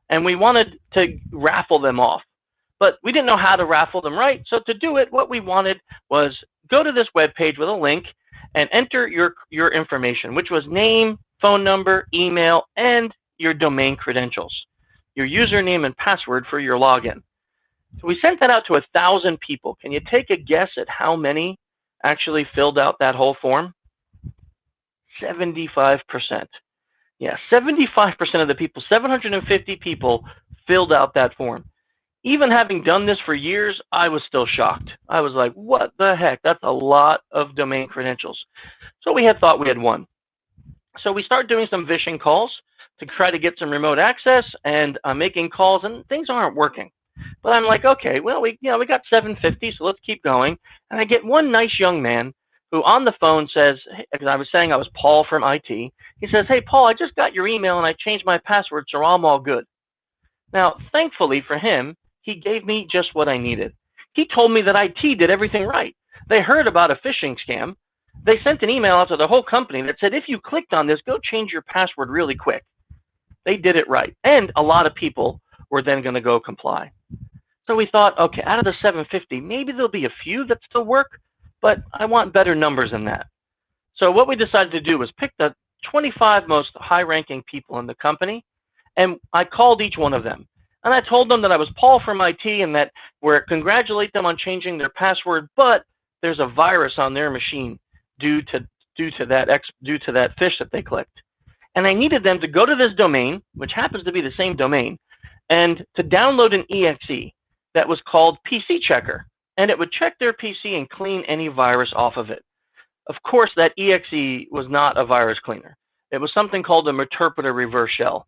And we wanted to raffle them off. But we didn't know how to raffle them right. So to do it, what we wanted was go to this web page with a link and enter your information, which was name, phone number, email, and your domain credentials, your username and password for your login. So we sent that out to 1,000 people. Can you take a guess at how many actually filled out that whole form? 75%. Yeah, 75% of the people, 750 people filled out that form. Even having done this for years, I was still shocked. I was like, what the heck? That's a lot of domain credentials. So we had thought we had won. So we started doing some vishing calls to try to get some remote access, and I'm making calls, and things aren't working. But I'm like, okay, well, we got 750, so let's keep going. And I get one nice young man who on the phone says, because I was saying I was Paul from IT, he says, hey, Paul, I just got your email and I changed my password, so I'm all good. Now, thankfully for him, he gave me just what I needed. He told me that IT did everything right. They heard about a phishing scam. They sent an email out to the whole company that said, if you clicked on this, go change your password really quick. They did it right. And a lot of people were then going to go comply. So we thought, okay, out of the 750, maybe there'll be a few that still work, but I want better numbers than that. So what we decided to do was pick the 25 most high-ranking people in the company, and I called each one of them. And I told them that I was Paul from IT and that we're congratulate them on changing their password, but there's a virus on their machine due to that phish that they clicked. And I needed them to go to this domain, which happens to be the same domain, and to download an exe that was called PC Checker. And it would check their PC and clean any virus off of it. Of course, that exe was not a virus cleaner. It was something called a Meterpreter reverse shell.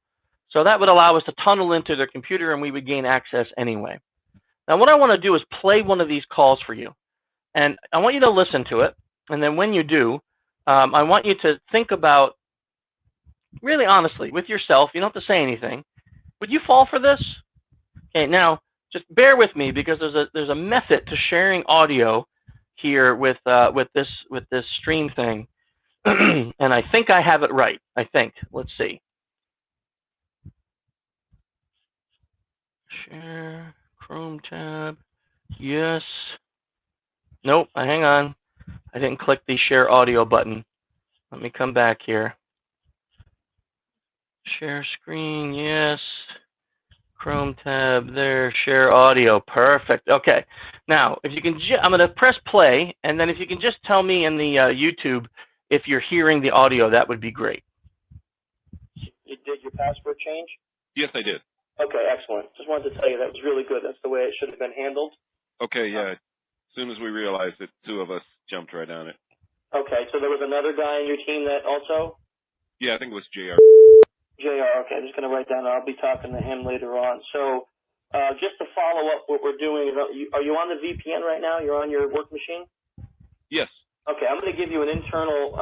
So that would allow us to tunnel into their computer and we would gain access anyway. Now, what I want to do is play one of these calls for you. And I want you to listen to it. And then when you do, I want you to think about, really honestly, with yourself, you don't have to say anything. Would you fall for this? Okay, now, just bear with me because there's a method to sharing audio here with this stream thing. And I think I have it right. I think. Let's see. Share, Chrome tab, yes. Nope, hang on. I didn't click the share audio button. Let me come back here. Share screen, yes. Chrome tab there, share audio, perfect. Okay, now if you can, I'm going to press play, and then if you can just tell me in the YouTube if you're hearing the audio, that would be great. You did your password change? Yes, I did. Okay, excellent. Just wanted to tell you that was really good. That's the way it should have been handled. Okay, yeah. As soon as we realized it, two of us jumped right on it. Okay, so there was another guy in your team that also? Yeah, I think it was JR. JR, okay. I'm just going to write down. I'll be talking to him later on. So just to follow up what we're doing, are you on the VPN right now? You're on your work machine? Yes. Okay, I'm going to give you an internal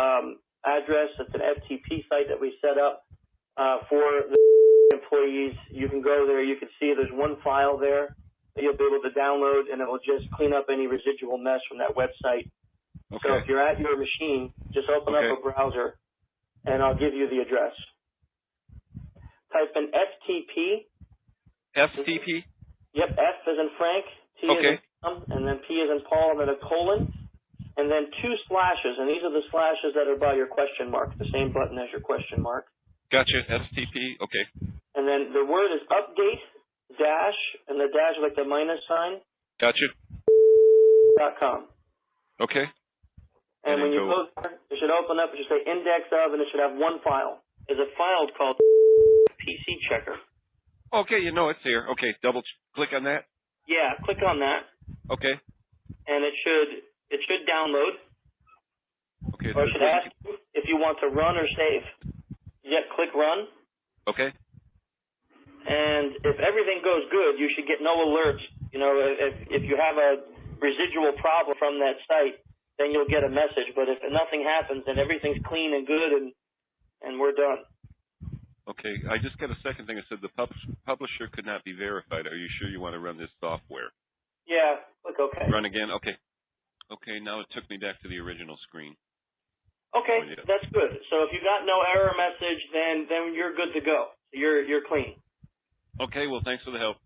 address. It's an FTP site that we set up for the employees. You can go there. You can see there's one file there that you'll be able to download, and it will just clean up any residual mess from that website. Okay. So if you're at your machine, just open up a browser, and I'll give you the address. Type in FTP. FTP? Yep, F as in Frank, T as in Tom, and then P as in Paul, and then a colon, and then 2 slashes, and these are the slashes that are by your question mark, the same button as your question mark. Gotcha, FTP, okay. And then the word is update, dash, and the dash is like the minus sign. Gotcha. .com. Okay. And when you go there, it should open up, it should say index of, and it should have one file. There's a file called PC Checker. Okay, you know it's here. Okay, double click on that. Yeah, click on that. Okay. And it should download. Okay. Or it should ask you if you want to run or save. Yep, click run. Okay. And if everything goes good, you should get no alerts. You know, if you have a residual problem from that site, then you'll get a message. But if nothing happens, then everything's clean and good, and we're done. Okay, I just got a second thing. It said the publisher could not be verified. Are you sure you want to run this software? Yeah, click OK. Run again? Okay. Okay, now it took me back to the original screen. Okay, that's good. So if you got no error message, then you're good to go. You're clean. Okay, well, thanks for the help.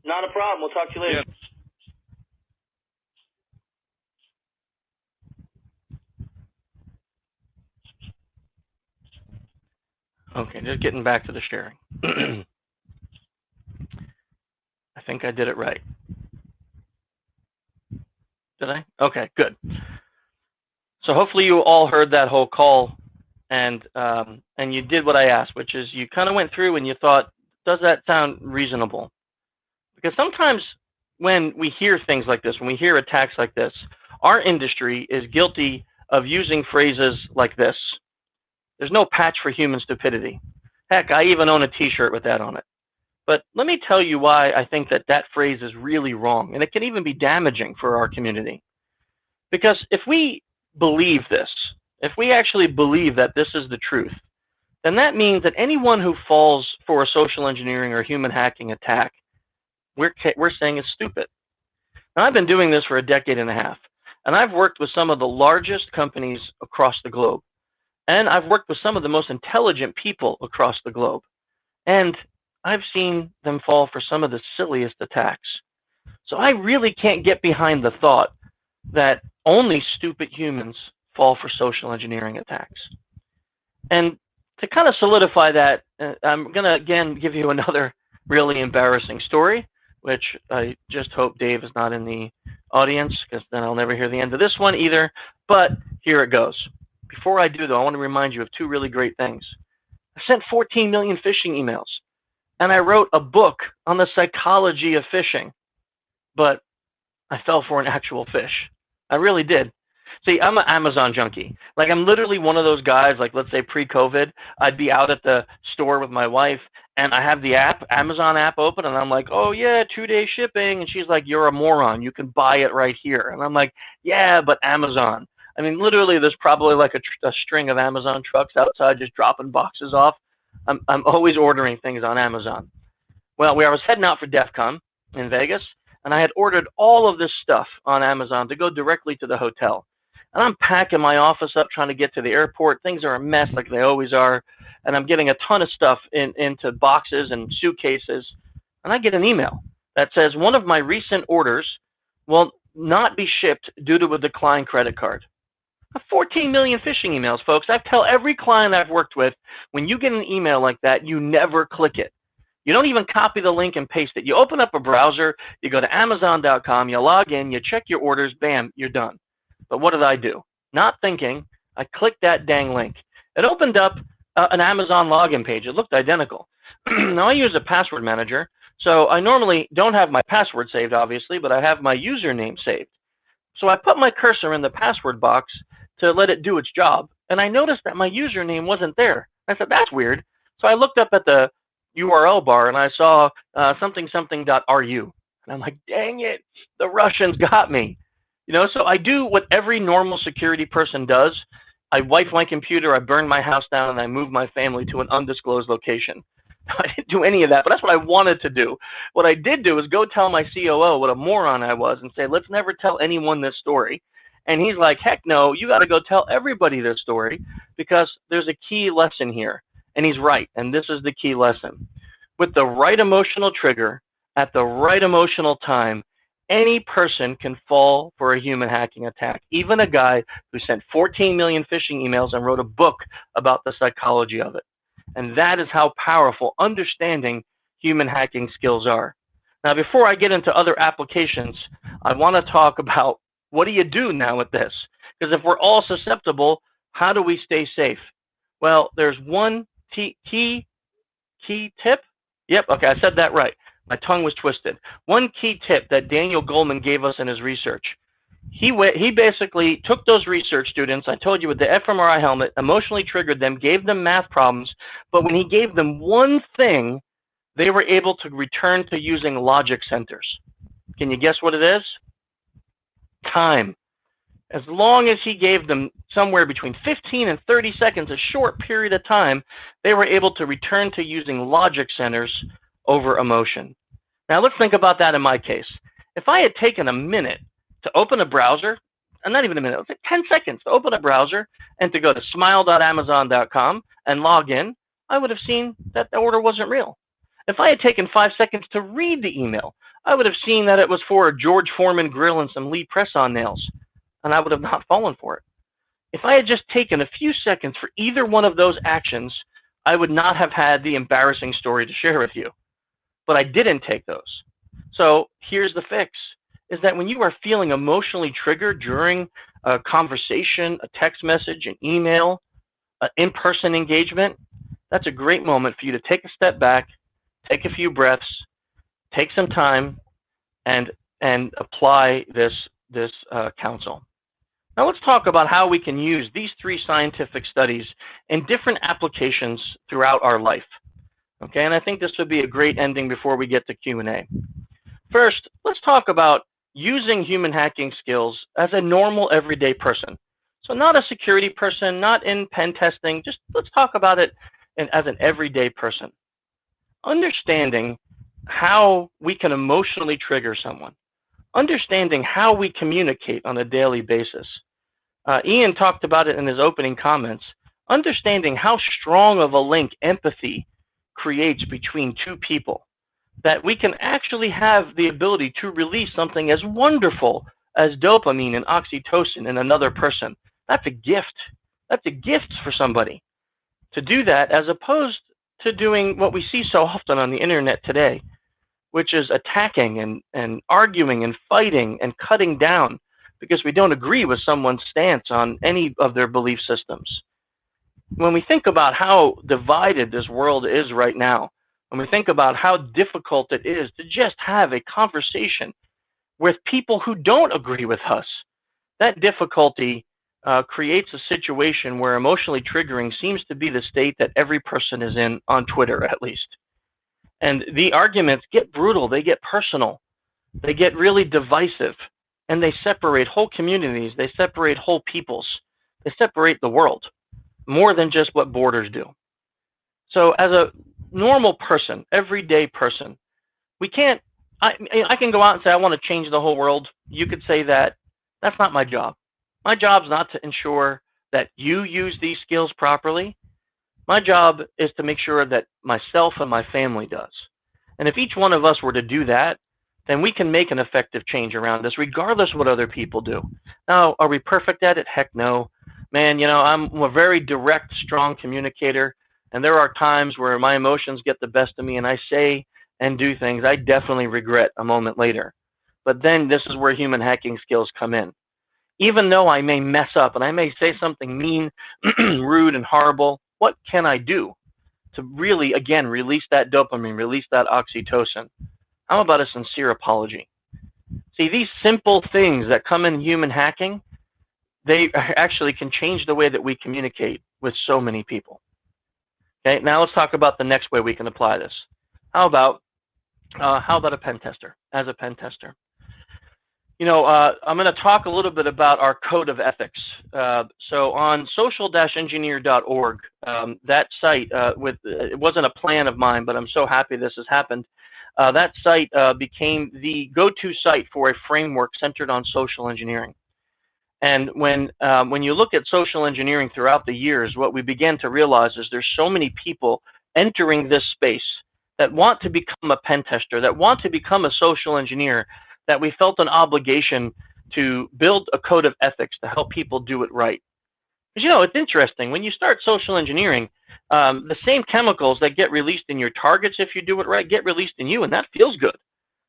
Not a problem. We'll talk to you later. Yeah. Okay, just getting back to the sharing. I think I did it right. Did I? Okay, good. So hopefully you all heard that whole call, and you did what I asked, which is you kind of went through and you thought, does that sound reasonable? Because sometimes when we hear things like this, when we hear attacks like this, our industry is guilty of using phrases like this. There's no patch for human stupidity. Heck, I even own a t-shirt with that on it. But let me tell you why I think that phrase is really wrong, and it can even be damaging for our community. Because if we believe this, if we actually believe that this is the truth, then that means that anyone who falls for a social engineering or human hacking attack, we're saying is stupid. Now, I've been doing this for a decade and a half, and I've worked with some of the largest companies across the globe, and I've worked with some of the most intelligent people across the globe, and I've seen them fall for some of the silliest attacks. So I really can't get behind the thought that only stupid humans fall for social engineering attacks. And to kind of solidify that, I'm going to again give you another really embarrassing story, which I just hope Dave is not in the audience, because then I'll never hear the end of this one either. But here it goes. Before I do, though, I want to remind you of two really great things. I sent 14 million phishing emails, and I wrote a book on the psychology of phishing, but I fell for an actual fish. I really did. See, I'm an Amazon junkie. Like, I'm literally one of those guys, like, let's say pre-COVID, I'd be out at the store with my wife, and I have the app, Amazon app open, and I'm like, oh, yeah, 2-day shipping. And she's like, you're a moron. You can buy it right here. And I'm like, yeah, but Amazon. I mean, literally, there's probably like a string of Amazon trucks outside just dropping boxes off. I'm always ordering things on Amazon. Well, I was heading out for DEF CON in Vegas, and I had ordered all of this stuff on Amazon to go directly to the hotel. And I'm packing my office up, trying to get to the airport. Things are a mess, like they always are. And I'm getting a ton of stuff into boxes and suitcases. And I get an email that says one of my recent orders will not be shipped due to a declined credit card. 14 million phishing emails, folks. I tell every client I've worked with, when you get an email like that, you never click it. You don't even copy the link and paste it. You open up a browser, you go to Amazon.com, you log in, you check your orders, bam, you're done. But what did I do? Not thinking, I clicked that dang link. It opened up an Amazon login page. It looked identical. Now, I use a password manager, so I normally don't have my password saved, obviously, but I have my username saved. So I put my cursor in the password box to let it do its job, and I noticed that my username wasn't there. I said, that's weird. So I looked up at the URL bar, and I saw something.ru. And I'm like, dang it, the Russians got me. You know, so I do what every normal security person does. I wipe my computer, I burn my house down, and I move my family to an undisclosed location. I didn't do any of that, but that's what I wanted to do. What I did do is go tell my COO what a moron I was and say, let's never tell anyone this story. And he's like, heck no, you got to go tell everybody this story, because there's a key lesson here. And he's right, and this is the key lesson. With the right emotional trigger, at the right emotional time, any person can fall for a human hacking attack, even a guy who sent 14 million phishing emails and wrote a book about the psychology of it. And that is how powerful understanding human hacking skills are. Now, before I get into other applications, I want to talk about what do you do now with this? Because if we're all susceptible, how do we stay safe? Well, there's one key tip. Yep, okay, I said that right. My tongue was twisted. One key tip that Daniel Goleman gave us in his research. He basically took those research students, I told you, with the fMRI helmet, emotionally triggered them, gave them math problems, but when he gave them one thing, they were able to return to using logic centers. Can you guess what it is? Time. As long as he gave them somewhere between 15 and 30 seconds, a short period of time, they were able to return to using logic centers over emotion. Now let's think about that in my case. If I had taken a minute to open a browser, and not even a minute, it was like 10 seconds to open a browser and to go to smile.amazon.com and log in, I would have seen that the order wasn't real. If I had taken 5 seconds to read the email, I would have seen that it was for a George Foreman grill and some Lee press-on nails, and I would have not fallen for it. If I had just taken a few seconds for either one of those actions, I would not have had the embarrassing story to share with you. But I didn't take those. So here's the fix, is that when you are feeling emotionally triggered during a conversation, a text message, an email, an in-person engagement, that's a great moment for you to take a step back, take a few breaths, take some time, and apply this counsel. Now let's talk about how we can use these 3 scientific studies in different applications throughout our life. Okay, and I think this would be a great ending before we get to Q&A. First, let's talk about using human hacking skills as a normal everyday person. So not a security person, not in pen testing, just let's talk about it as an everyday person. Understanding how we can emotionally trigger someone. Understanding how we communicate on a daily basis. Ian talked about it in his opening comments. Understanding how strong of a link empathy creates between two people. That we can actually have the ability to release something as wonderful as dopamine and oxytocin in another person. That's a gift. That's a gift for somebody. To do that, as opposed to doing what we see so often on the internet today, which is attacking and arguing and fighting and cutting down because we don't agree with someone's stance on any of their belief systems. When we think about how divided this world is right now, when we think about how difficult it is to just have a conversation with people who don't agree with us, that difficulty creates a situation where emotionally triggering seems to be the state that every person is in, on Twitter at least. And the arguments get brutal, they get personal, they get really divisive, and they separate whole communities, they separate whole peoples, they separate the world more than just what borders do. So as a normal person, everyday person, we can't, I can go out and say, I want to change the whole world. You could say that. That's not my job. My job is not to ensure that you use these skills properly. My job is to make sure that myself and my family does. And if each one of us were to do that, then we can make an effective change around us, regardless of what other people do. Now, are we perfect at it? Heck no. Man, you know, I'm a very direct, strong communicator, and there are times where my emotions get the best of me and I say and do things I definitely regret a moment later. But then this is where human hacking skills come in. Even though I may mess up and I may say something mean, rude, and horrible, what can I do to really, again, release that dopamine, release that oxytocin? How about a sincere apology? See, these simple things that come in human hacking, they actually can change the way that we communicate with so many people. Okay, now let's talk about the next way we can apply this. How about a pen tester, as a pen tester? You know, I'm going to talk a little bit about our code of ethics. So on social-engineer.org, that site, it wasn't a plan of mine, but I'm so happy this has happened. That site became the go-to site for a framework centered on social engineering. And when you look at social engineering throughout the years, what we began to realize is there's so many people entering this space that want to become a pen tester, that want to become a social engineer, that we felt an obligation to build a code of ethics to help people do it right. Because, you know, it's interesting. When you start social engineering, the same chemicals that get released in your targets if you do it right get released in you, and that feels good.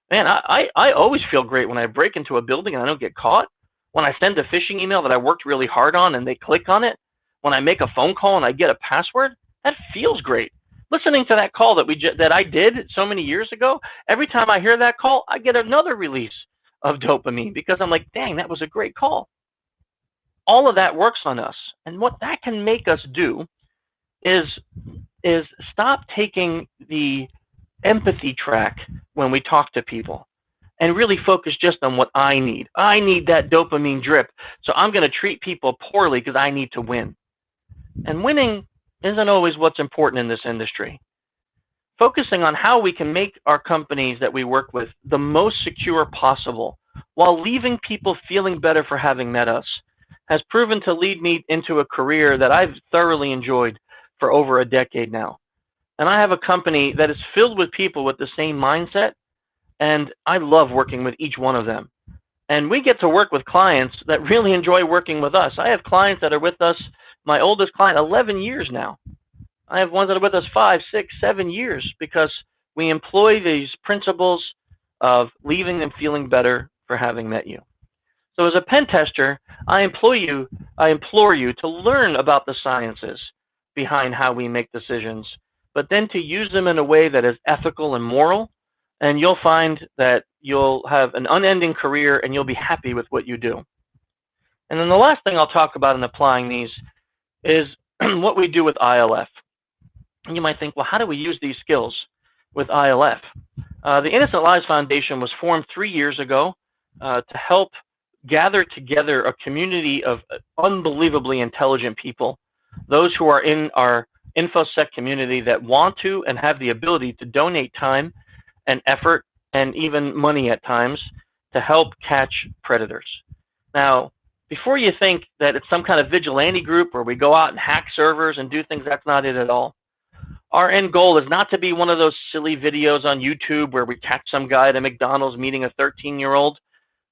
Man, I always feel great when I break into a building and I don't get caught. When I send a phishing email that I worked really hard on and they click on it. When I make a phone call and I get a password, that feels great. Listening to that call that I did so many years ago, every time I hear that call, I get another release of dopamine because I'm like, dang, that was a great call. All of that works on us. And what that can make us do is stop taking the empathy track when we talk to people and really focus just on what I need. I need that dopamine drip, so I'm going to treat people poorly because I need to win. And winning isn't always what's important in this industry. Focusing on how we can make our companies that we work with the most secure possible while leaving people feeling better for having met us has proven to lead me into a career that I've thoroughly enjoyed for over a decade now. And I have a company that is filled with people with the same mindset, and I love working with each one of them. And we get to work with clients that really enjoy working with us. I have clients that are with us, my oldest client, 11 years now. I have ones that are with us 5, 6, 7 years because we employ these principles of leaving them feeling better for having met you. So as a pen tester, I implore you to learn about the sciences behind how we make decisions, but then to use them in a way that is ethical and moral, and you'll find that you'll have an unending career and you'll be happy with what you do. And then the last thing I'll talk about in applying these is what we do with ILF. And you might think, well, how do we use these skills with ILF? The Innocent Lives Foundation was formed 3 years ago to help gather together a community of unbelievably intelligent people, those who are in our InfoSec community that want to and have the ability to donate time and effort and even money at times to help catch predators. Now, before you think that it's some kind of vigilante group where we go out and hack servers and do things, that's not it at all. Our end goal is not to be one of those silly videos on YouTube where we catch some guy at a McDonald's meeting a 13-year-old.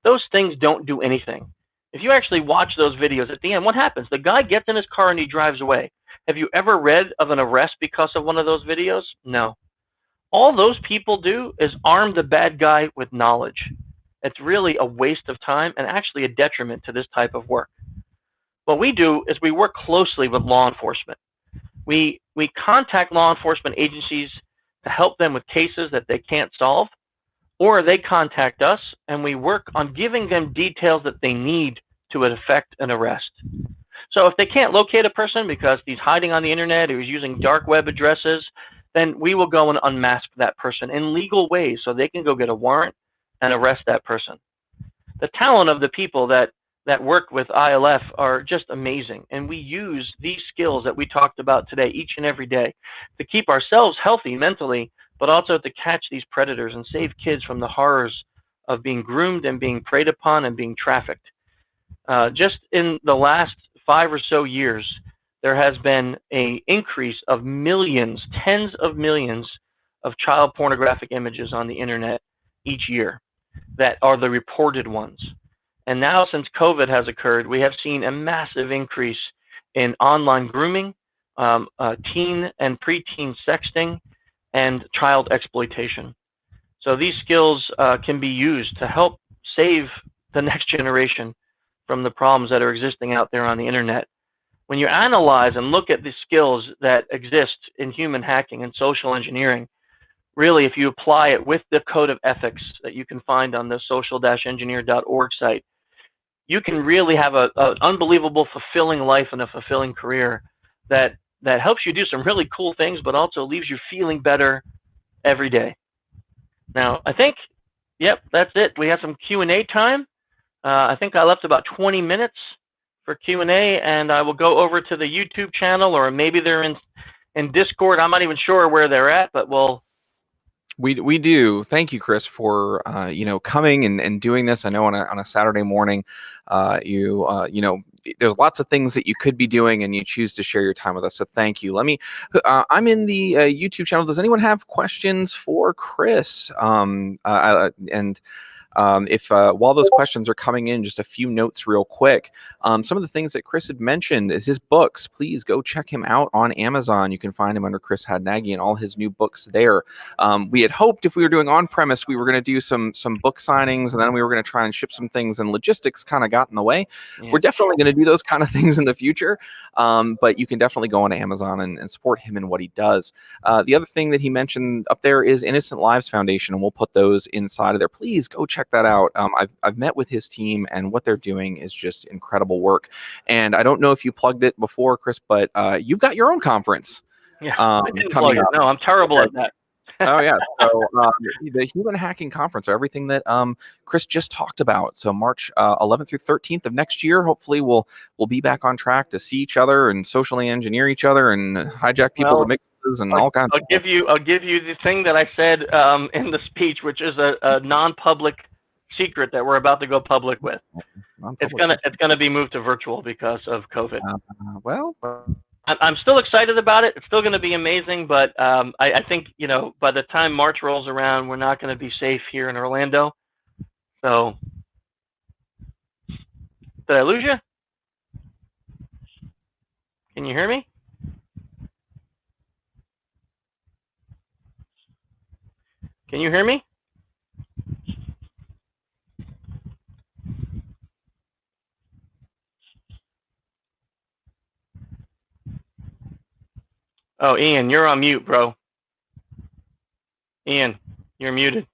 Those things don't do anything. If you actually watch those videos, at the end, what happens? The guy gets in his car and he drives away. Have you ever read of an arrest because of one of those videos? No. All those people do is arm the bad guy with knowledge. It's really a waste of time and actually a detriment to this type of work. What we do is we work closely with law enforcement. We contact law enforcement agencies to help them with cases that they can't solve, or they contact us and we work on giving them details that they need to effect an arrest. So if they can't locate a person because he's hiding on the internet or he's using dark web addresses, then we will go and unmask that person in legal ways so they can go get a warrant and arrest that person. The talent of the people that work with ILF are just amazing, and we use these skills that we talked about today each and every day to keep ourselves healthy mentally, but also to catch these predators and save kids from the horrors of being groomed and being preyed upon and being trafficked. Just in the last 5 or so years, there has been an increase of millions, tens of millions of child pornographic images on the internet each year that are the reported ones. And now, since COVID has occurred, we have seen a massive increase in online grooming, teen and preteen sexting, and child exploitation. So these skills can be used to help save the next generation from the problems that are existing out there on the internet. When you analyze and look at the skills that exist in human hacking and social engineering, really, if you apply it with the code of ethics that you can find on the social-engineer.org site, you can really have an unbelievable, fulfilling life and a fulfilling career that helps you do some really cool things, but also leaves you feeling better every day. Now, I think, yep, that's it. We have some Q&A time. I think I left about 20 minutes for Q&A, and I will go over to the YouTube channel, or maybe they're in Discord. I'm not even sure where they're at, but we'll. We do. Thank you, Chris, for coming and doing this. I know on a Saturday morning, there's lots of things that you could be doing, and you choose to share your time with us. So thank you. I'm in the YouTube channel. Does anyone have questions for Chris? If while those questions are coming in, just a few notes real quick. Some of the things that Chris had mentioned is his books. Please go check him out on Amazon. You can find him under Chris Hadnagy and all his new books there. We had hoped if we were doing on-premise, we were going to do some book signings, and then we were going to try and ship some things, and logistics kind of got in the way. Yeah. We're definitely going to do those kind of things in the future, but you can definitely go on Amazon and support him in what he does. The other thing that he mentioned up there is Innocent Lives Foundation, and we'll put those inside of there. Please go check that out. I've met with his team, and what they're doing is just incredible work. And I don't know if you plugged it before, Chris, but you've got your own conference. Yeah, I didn't plug it. No, I'm terrible at that. Oh yeah, so the Human Hacking Conference, everything that Chris just talked about. So March 11th through 13th of next year. Hopefully, we'll be back on track to see each other and socially engineer each other and hijack people to mixes and all kinds. I'll give you the thing that I said in the speech, which is a non-public secret that we're about to go public with. It's gonna be moved to virtual because of COVID. I'm still excited about it. It's still going to be amazing, but I think by the time March rolls around, we're not going to be safe here in Orlando. So, did I lose you? Can you hear me? Can you hear me? Oh, Ian, you're on mute, bro. Ian, you're muted.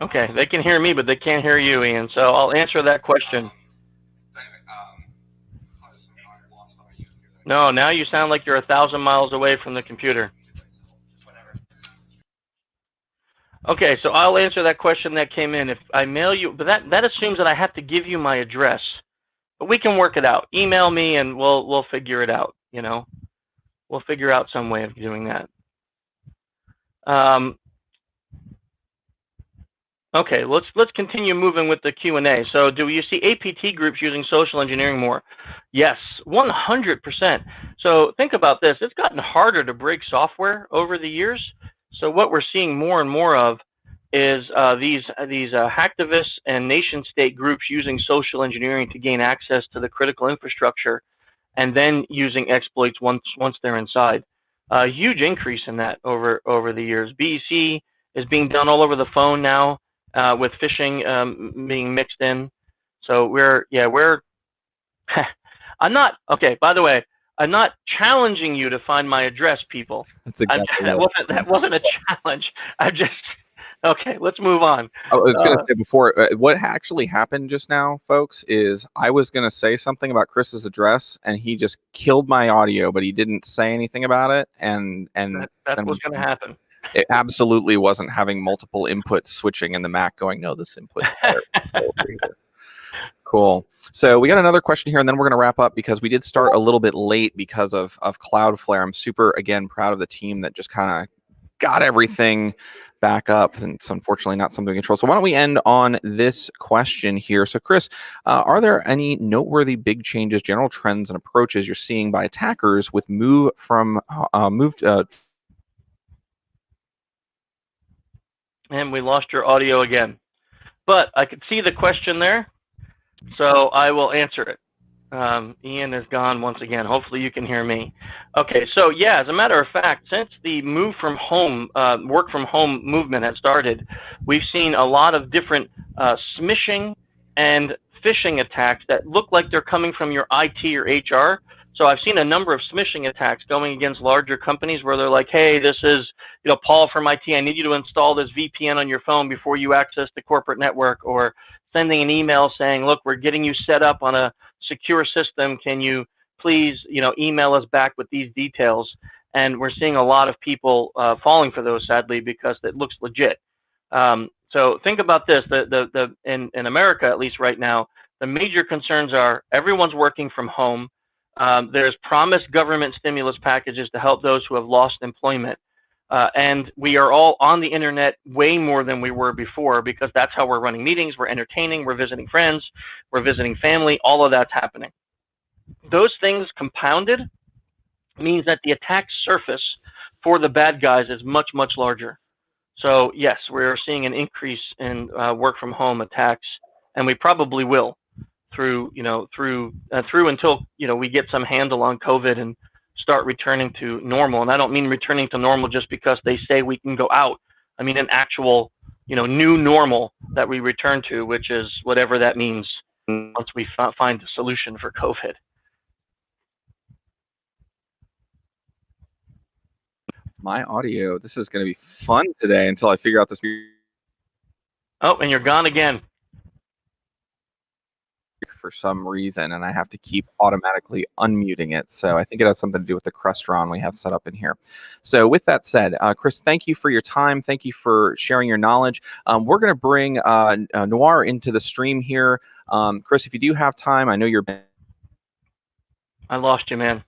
Okay, they can hear me, but they can't hear you, Ian. So I'll answer that question. No, now you sound like you're 1,000 miles away from the computer. Okay, so I'll answer that question that came in. If I mail you, but that assumes that I have to give you my address. But we can work it out. Email me and we'll figure it out, you know. We'll figure out some way of doing that. Okay, let's continue moving with the Q&A. So do you see APT groups using social engineering more? Yes, 100%. So think about this. It's gotten harder to break software over the years. So what we're seeing more and more of is these hacktivists and nation-state groups using social engineering to gain access to the critical infrastructure and then using exploits once they're inside. A huge increase in that over the years. BEC is being done all over the phone now. With phishing being mixed in. So we're I'm not, okay, by the way, I'm not challenging you to find my address, people. That's exactly that wasn't a challenge. I just, okay, let's move on. I was going to say before, what actually happened just now, folks, is I was going to say something about Chris's address, and he just killed my audio, but he didn't say anything about it. And that's what's going to happen. It absolutely wasn't having multiple inputs switching in the Mac going, no, this input's better. Cool. So we got another question here, and then we're going to wrap up because we did start a little bit late because of Cloudflare. I'm super, again, proud of the team that just kind of got everything back up, and it's unfortunately not something we control. So why don't we end on this question here? So Chris, are there any noteworthy big changes, general trends, and approaches you're seeing by attackers with And we lost your audio again. But I could see the question there, so I will answer it. Ian is gone once again. Hopefully you can hear me. Okay, so yeah, as a matter of fact, since the move from home, work from home movement has started, we've seen a lot of different smishing and phishing attacks that look like they're coming from your IT or HR. So I've seen a number of smishing attacks going against larger companies where they're like, hey, this is, you know, Paul from IT. I need you to install this VPN on your phone before you access the corporate network, or sending an email saying, look, we're getting you set up on a secure system. Can you please, you know, email us back with these details? And we're seeing a lot of people falling for those, sadly, because it looks legit. So think about this. In America, at least right now, the major concerns are everyone's working from home. There's promised government stimulus packages to help those who have lost employment. And we are all on the internet way more than we were before, because that's how we're running meetings, we're entertaining, we're visiting friends, we're visiting family, all of that's happening. Those things compounded means that the attack surface for the bad guys is much, much larger. So yes, we're seeing an increase in work from home attacks, and we probably will through until, you know, we get some handle on COVID and start returning to normal. And I don't mean returning to normal just because they say we can go out. I mean an actual, you know, new normal that we return to, which is whatever that means once we find a solution for COVID. My audio, this is going to be fun today until I figure out this. Oh, and you're gone again. For some reason, and I have to keep automatically unmuting it. So I think it has something to do with the Crestron we have set up in here. So with that said, Chris, thank you for your time. Thank you for sharing your knowledge. We're going to bring Newar into the stream here. Chris, if you do have time, I know you're... I lost you, man.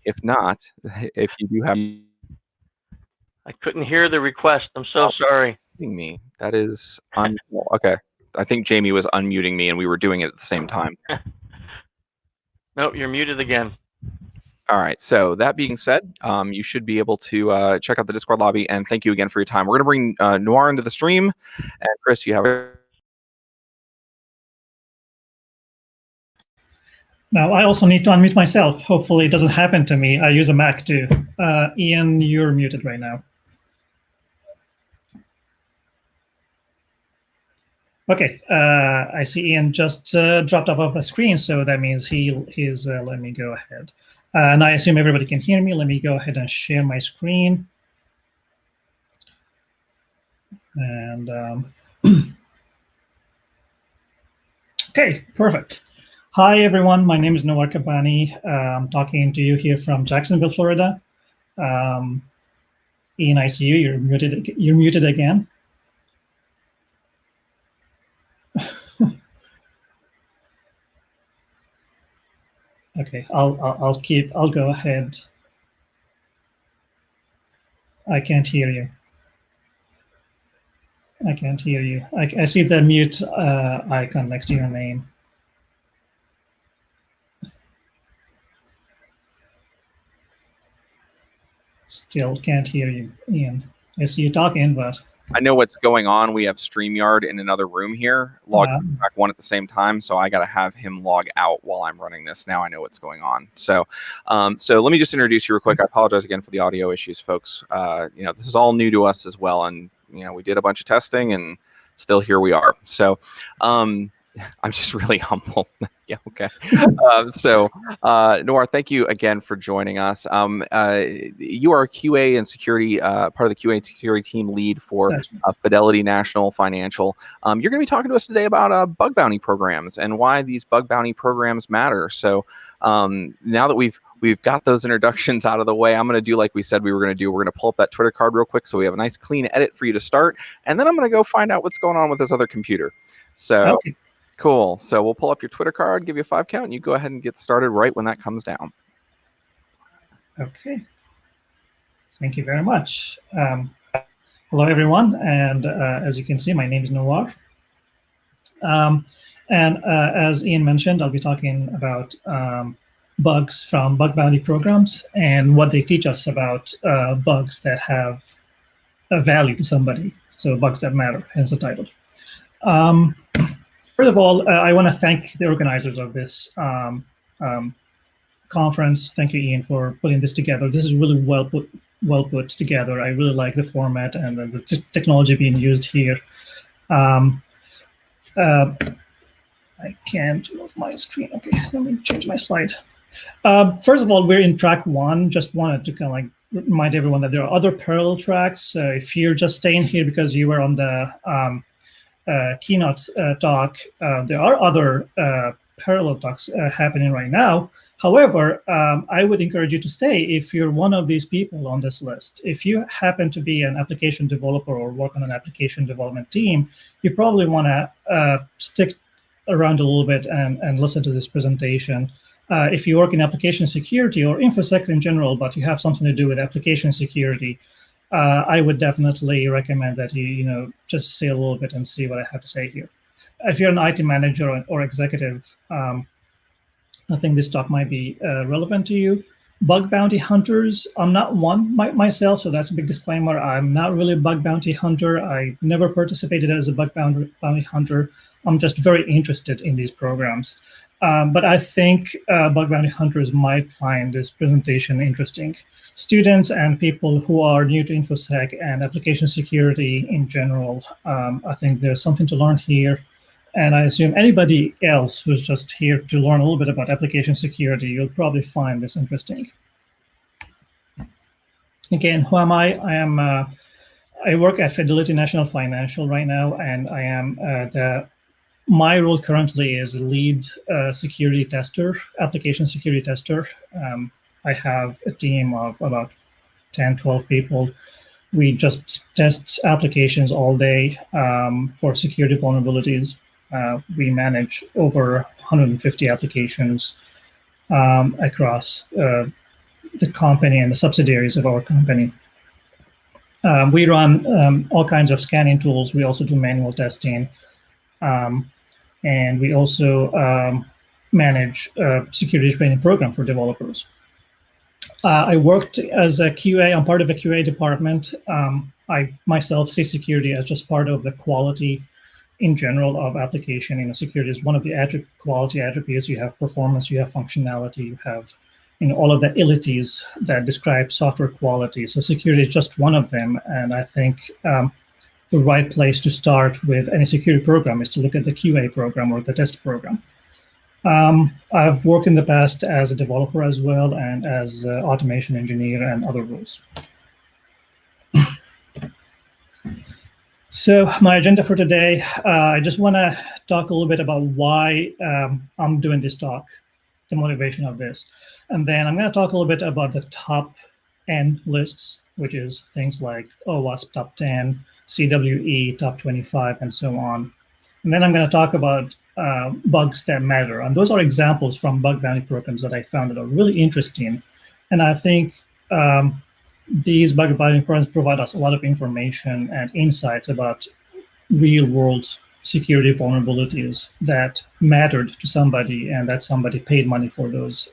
If not, if you do have... I couldn't hear the request. I'm so sorry. Me. That is okay. I think Jamie was unmuting me and we were doing it at the same time. Nope, you're muted again. All right. So that being said, you should be able to check out the Discord lobby, and thank you again for your time. We're going to bring Newar into the stream, and Chris, you have. Now I also need to unmute myself. Hopefully it doesn't happen to me. I use a Mac too. Ian, you're muted right now. Okay, I see Ian just dropped off the screen, so that means he's, let me go ahead. And I assume everybody can hear me. Let me go ahead and share my screen. And okay, perfect. Hi, everyone. My name is Newar Kabbani. I'm talking to you here from Jacksonville, Florida. Ian, I see you. You're muted. You're muted again. Okay, I'll go ahead. I can't hear you. I can't hear you. I see the mute icon next to your name. Still can't hear you, Ian. I see you talking, but I know what's going on. We have StreamYard in another room here, logging back one at the same time. So I got to have him log out while I'm running this. Now I know what's going on. So, so let me just introduce you real quick. I apologize again for the audio issues, folks. You know, this is all new to us as well, and you know, we did a bunch of testing, and still here we are. So, I'm just really humble. Yeah, okay. Newar, thank you again for joining us. You are a QA and security, part of the QA and security team lead for Fidelity National Financial. You're going to be talking to us today about bug bounty programs and why these bug bounty programs matter. So now that we've got those introductions out of the way, I'm going to do like we said we were going to do. We're going to pull up that Twitter card real quick so we have a nice clean edit for you to start. And then I'm going to go find out what's going on with this other computer. So. Okay. Cool. So we'll pull up your Twitter card, give you a 5 count, and you go ahead and get started right when that comes down. Okay. Thank you very much. Hello, everyone. And as you can see, my name is Newar. As Ian mentioned, I'll be talking about bugs from bug bounty programs and what they teach us about bugs that have a value to somebody. So bugs that matter, hence the title. First of all, I want to thank the organizers of this conference. Thank you, Ian, for putting this together. This is really well put together. I really like the format and the technology being used here. I can't move my screen. Okay, let me change my slide. First of all, we're in track 1. Just wanted to kind of like remind everyone that there are other parallel tracks. If you're just staying here because you were on the Keynote talk, there are other parallel talks happening right now. However, I would encourage you to stay if you're one of these people on this list. If you happen to be an application developer or work on an application development team, you probably want to stick around a little bit and listen to this presentation. If you work in application security or InfoSec in general, but you have something to do with application security, I would definitely recommend that you just stay a little bit and see what I have to say here. If you're an IT manager or executive, I think this talk might be relevant to you. Bug bounty hunters, I'm not one myself, so that's a big disclaimer. I'm not really a bug bounty hunter. I never participated as a bug bounty hunter. I'm just very interested in these programs. But I think bug bounty hunters might find this presentation interesting. Students and people who are new to InfoSec and application security in general, I think there's something to learn here. And I assume anybody else who's just here to learn a little bit about application security, you'll probably find this interesting. Again, who am I? I work at Fidelity National Financial right now, and I am my role currently is lead security tester, application security tester. I have a team of about 10, 12 people. We just test applications all day for security vulnerabilities. We manage over 150 applications across the company and the subsidiaries of our company. We run all kinds of scanning tools. We also do manual testing. And we also manage a security training program for developers. I worked as a QA. I'm part of a QA department. I myself see security as just part of the quality in general of application. Security is one of the quality attributes. You have performance, you have functionality, you have all of the ilities that describe software quality. So security is just one of them. And I think the right place to start with any security program is to look at the QA program or the test program. I've worked in the past as a developer as well and as an automation engineer and other roles. So my agenda for today, I just want to talk a little bit about why I'm doing this talk, the motivation of this. And then I'm going to talk a little bit about the top N lists, which is things like OWASP Top 10, CWE Top 25, and so on. And then I'm going to talk about bugs that matter. And those are examples from bug bounty programs that I found that are really interesting. And I think these bug bounty programs provide us a lot of information and insights about real-world security vulnerabilities that mattered to somebody and that somebody paid money for those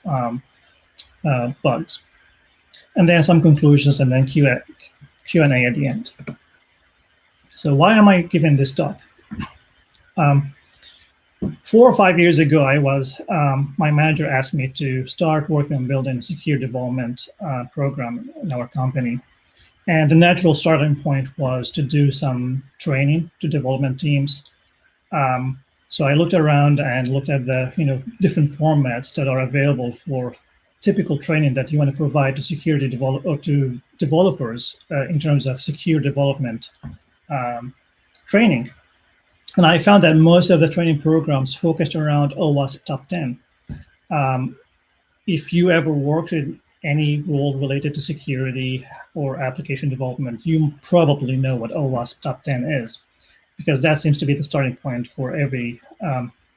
bugs. And then some conclusions and then Q&A at the end. So why am I giving this talk? 4 or 5 years ago, my manager asked me to start working on building a secure development program in our company. And the natural starting point was to do some training to development teams. So I looked around and looked at the different formats that are available for typical training that you want to provide to to developers in terms of secure development training. And I found that most of the training programs focused around OWASP Top 10. If you ever worked in any role related to security or application development, you probably know what OWASP Top 10 is, because that seems to be the starting point for every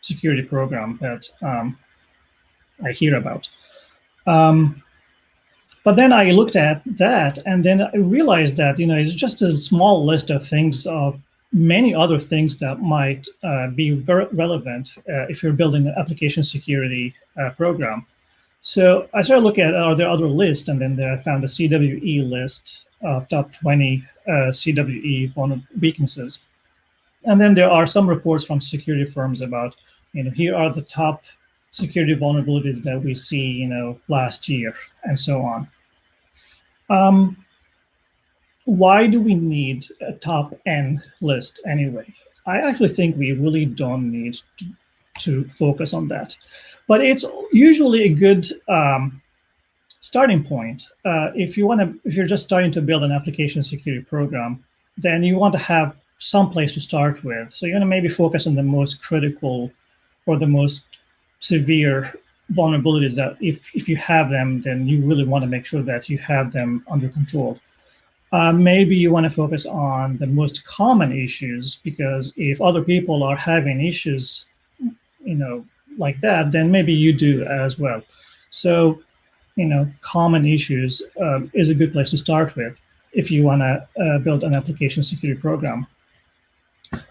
security program that I hear about. But then I looked at that, and then I realized that it's just a small list of things, of many other things that might be very relevant if you're building an application security program. So I started looking at, are there other lists? And then I found a CWE list of top 20 CWE weaknesses. And then there are some reports from security firms about, here are the top security vulnerabilities that we see, last year, and so on. Why do we need a top N list anyway? I actually think we really don't need to focus on that. But it's usually a good starting point. If you're just starting to build an application security program, then you want to have some place to start with. So you're going to maybe focus on the most critical or the most severe vulnerabilities that if you have them, then you really want to make sure that you have them under control. Maybe you want to focus on the most common issues, because if other people are having issues, like that, then maybe you do as well. So, common issues is a good place to start with if you want to build an application security program.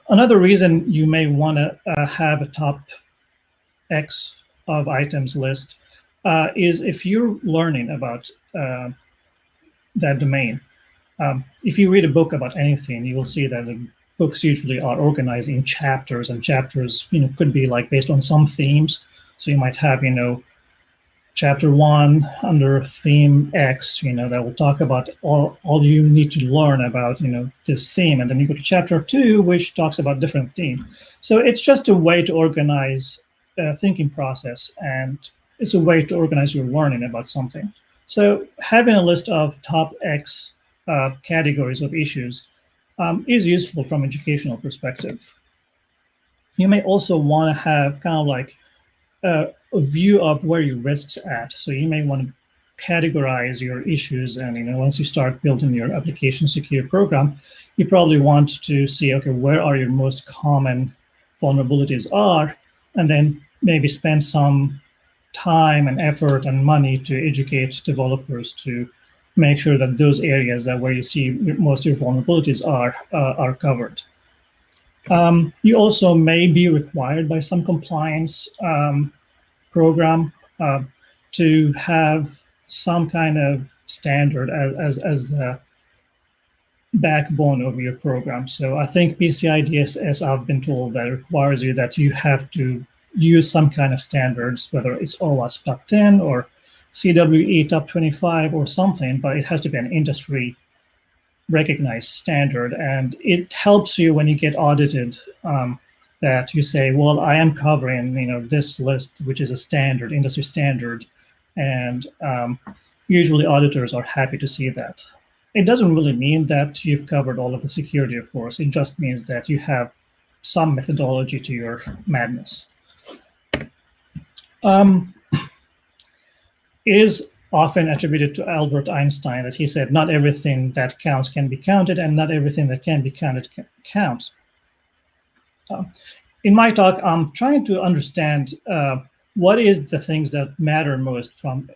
Another reason you may want to have a top X of items list is if you're learning about that domain. If you read a book about anything, you will see that the books usually are organized in chapters, and chapters, could be like based on some themes. So you might have, chapter 1 under theme X, that will talk about all you need to learn about, this theme. And then you go to chapter 2, which talks about different theme. So it's just a way to organize thinking process, and it's a way to organize your learning about something. So having a list of top X categories of issues is useful from an educational perspective. You may also want to have kind of like a view of where your risks at. So you may want to categorize your issues, and once you start building your application security program, you probably want to see, okay, where are your most common vulnerabilities are, and then maybe spend some time and effort and money to educate developers to make sure that those areas where you see most of your vulnerabilities are covered. You also may be required by some compliance program to have some kind of standard as the backbone of your program. So I think PCI DSS, I've been told, that requires you that you have to use some kind of standards, whether it's OWASP Top 10 or CWE Top 25 or something, but it has to be an industry recognized standard. And it helps you when you get audited, that you say, well, I am covering this list, which is a standard, industry standard. And usually auditors are happy to see that. It doesn't really mean that you've covered all of the security, of course. It just means that you have some methodology to your madness. Is often attributed to Albert Einstein, that he said, not everything that counts can be counted, and not everything that can be counted counts. In my talk, I'm trying to understand what is the things that matter most from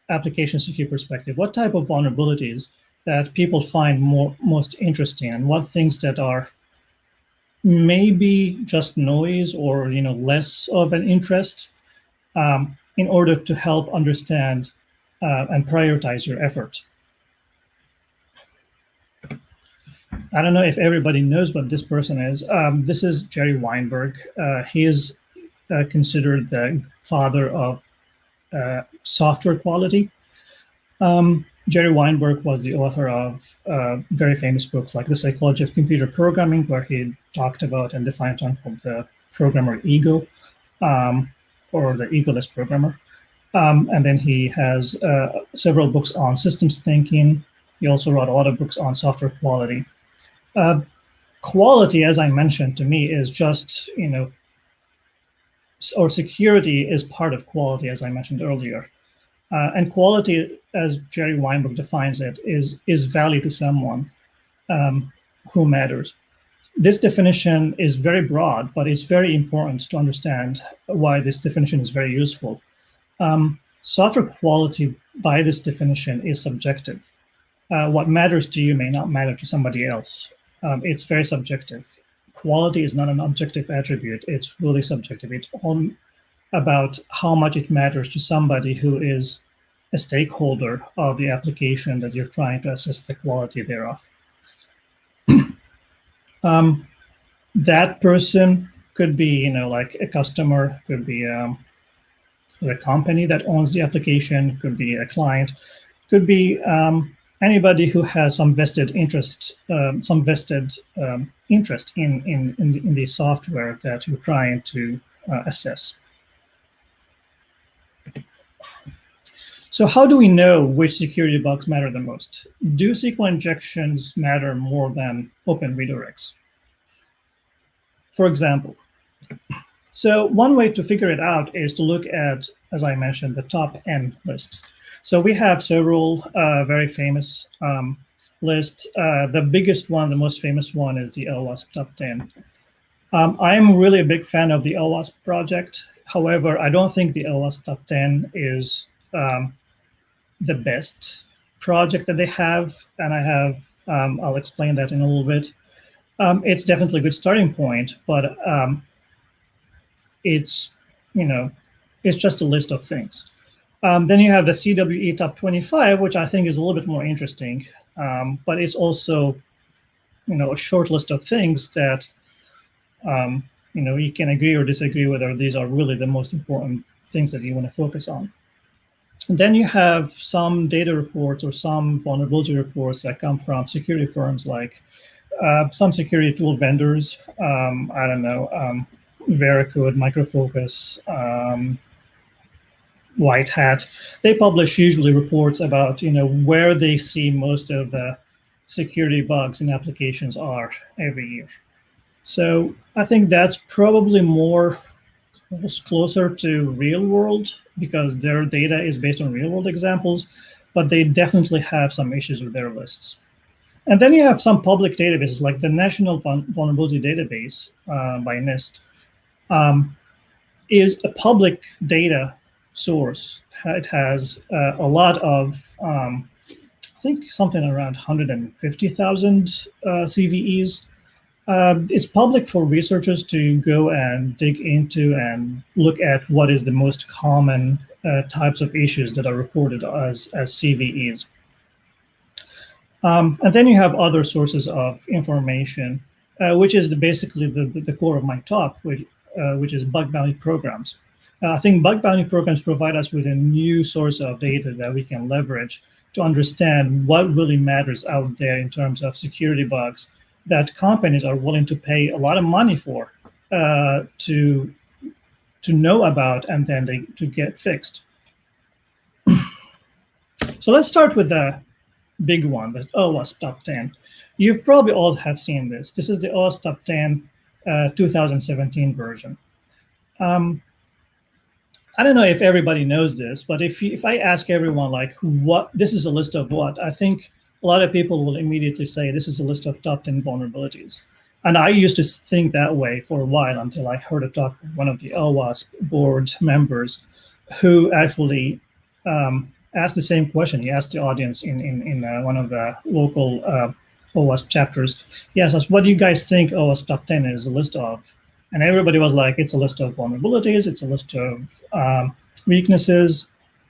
application security perspective. What type of vulnerabilities that people find most interesting, and what things that are maybe just noise or less of an interest, in order to help understand and prioritize your effort. I don't know if everybody knows what this person is. This is Jerry Weinberg. He is considered the father of software quality. Jerry Weinberg was the author of very famous books like The Psychology of Computer Programming, where he talked about and defined something called the programmer ego, or the egoless programmer. And then he has several books on systems thinking. He also wrote a lot of books on software quality. Quality, as I mentioned, to me is just, or security is part of quality, as I mentioned earlier. And quality, as Jerry Weinberg defines it, is value to someone who matters. This definition is very broad, but it's very important to understand why this definition is very useful. Software quality, by this definition, is subjective. What matters to you may not matter to somebody else. It's very subjective. Quality is not an objective attribute. It's really subjective. It's all about how much it matters to somebody who is a stakeholder of the application that you're trying to assess the quality thereof. That person could be, like a customer, could be the company that owns the application, could be a client, could be anybody who has some vested interest, interest in the software that you're trying to assess. So how do we know which security bugs matter the most? Do SQL injections matter more than open redirects? For example, so one way to figure it out is to look at, as I mentioned, the top N lists. So we have several very famous lists. The biggest one, the most famous one, is the LWASP Top 10. I'm really a big fan of the LWASP project. However, I don't think the LWASP Top 10 is the best project that they have, and I'll explain that in a little bit. It's definitely a good starting point, but it's just a list of things. Then you have the CWE Top 25, which I think is a little bit more interesting, but it's also a short list of things that you can agree or disagree whether these are really the most important things that you want to focus on. And then you have some data reports or some vulnerability reports that come from security firms like some security tool vendors, I don't know, Veracode, Micro Focus, White Hat. They publish usually reports about where they see most of the security bugs in applications are every year. So I think that's probably closer to real world because their data is based on real world examples, but they definitely have some issues with their lists. And then you have some public databases like the National Vulnerability Database by NIST is a public data source. It has a lot of, I think something around 150,000 CVEs. It's public for researchers to go and dig into and look at what is the most common types of issues that are reported as CVEs. And then you have other sources of information, which is basically the core of my talk, which is bug bounty programs. I think bug bounty programs provide us with a new source of data that we can leverage to understand what really matters out there in terms of security bugs that companies are willing to pay a lot of money for to know about and then to get fixed. So let's start with the big one, the OWASP Top 10. You've probably all have seen this. This is the OWASP Top 10 2017 version. I don't know if everybody knows this, but if I ask everyone like what this is a list of what, I think a lot of people will immediately say this is a list of top 10 vulnerabilities. And I used to think that way for a while until I heard a talk from one of the OWASP board members who actually asked the same question. He asked the audience in one of the local OWASP chapters. He asked us, what do you guys think OWASP top 10 is a list of? And everybody was like, it's a list of vulnerabilities, it's a list of weaknesses,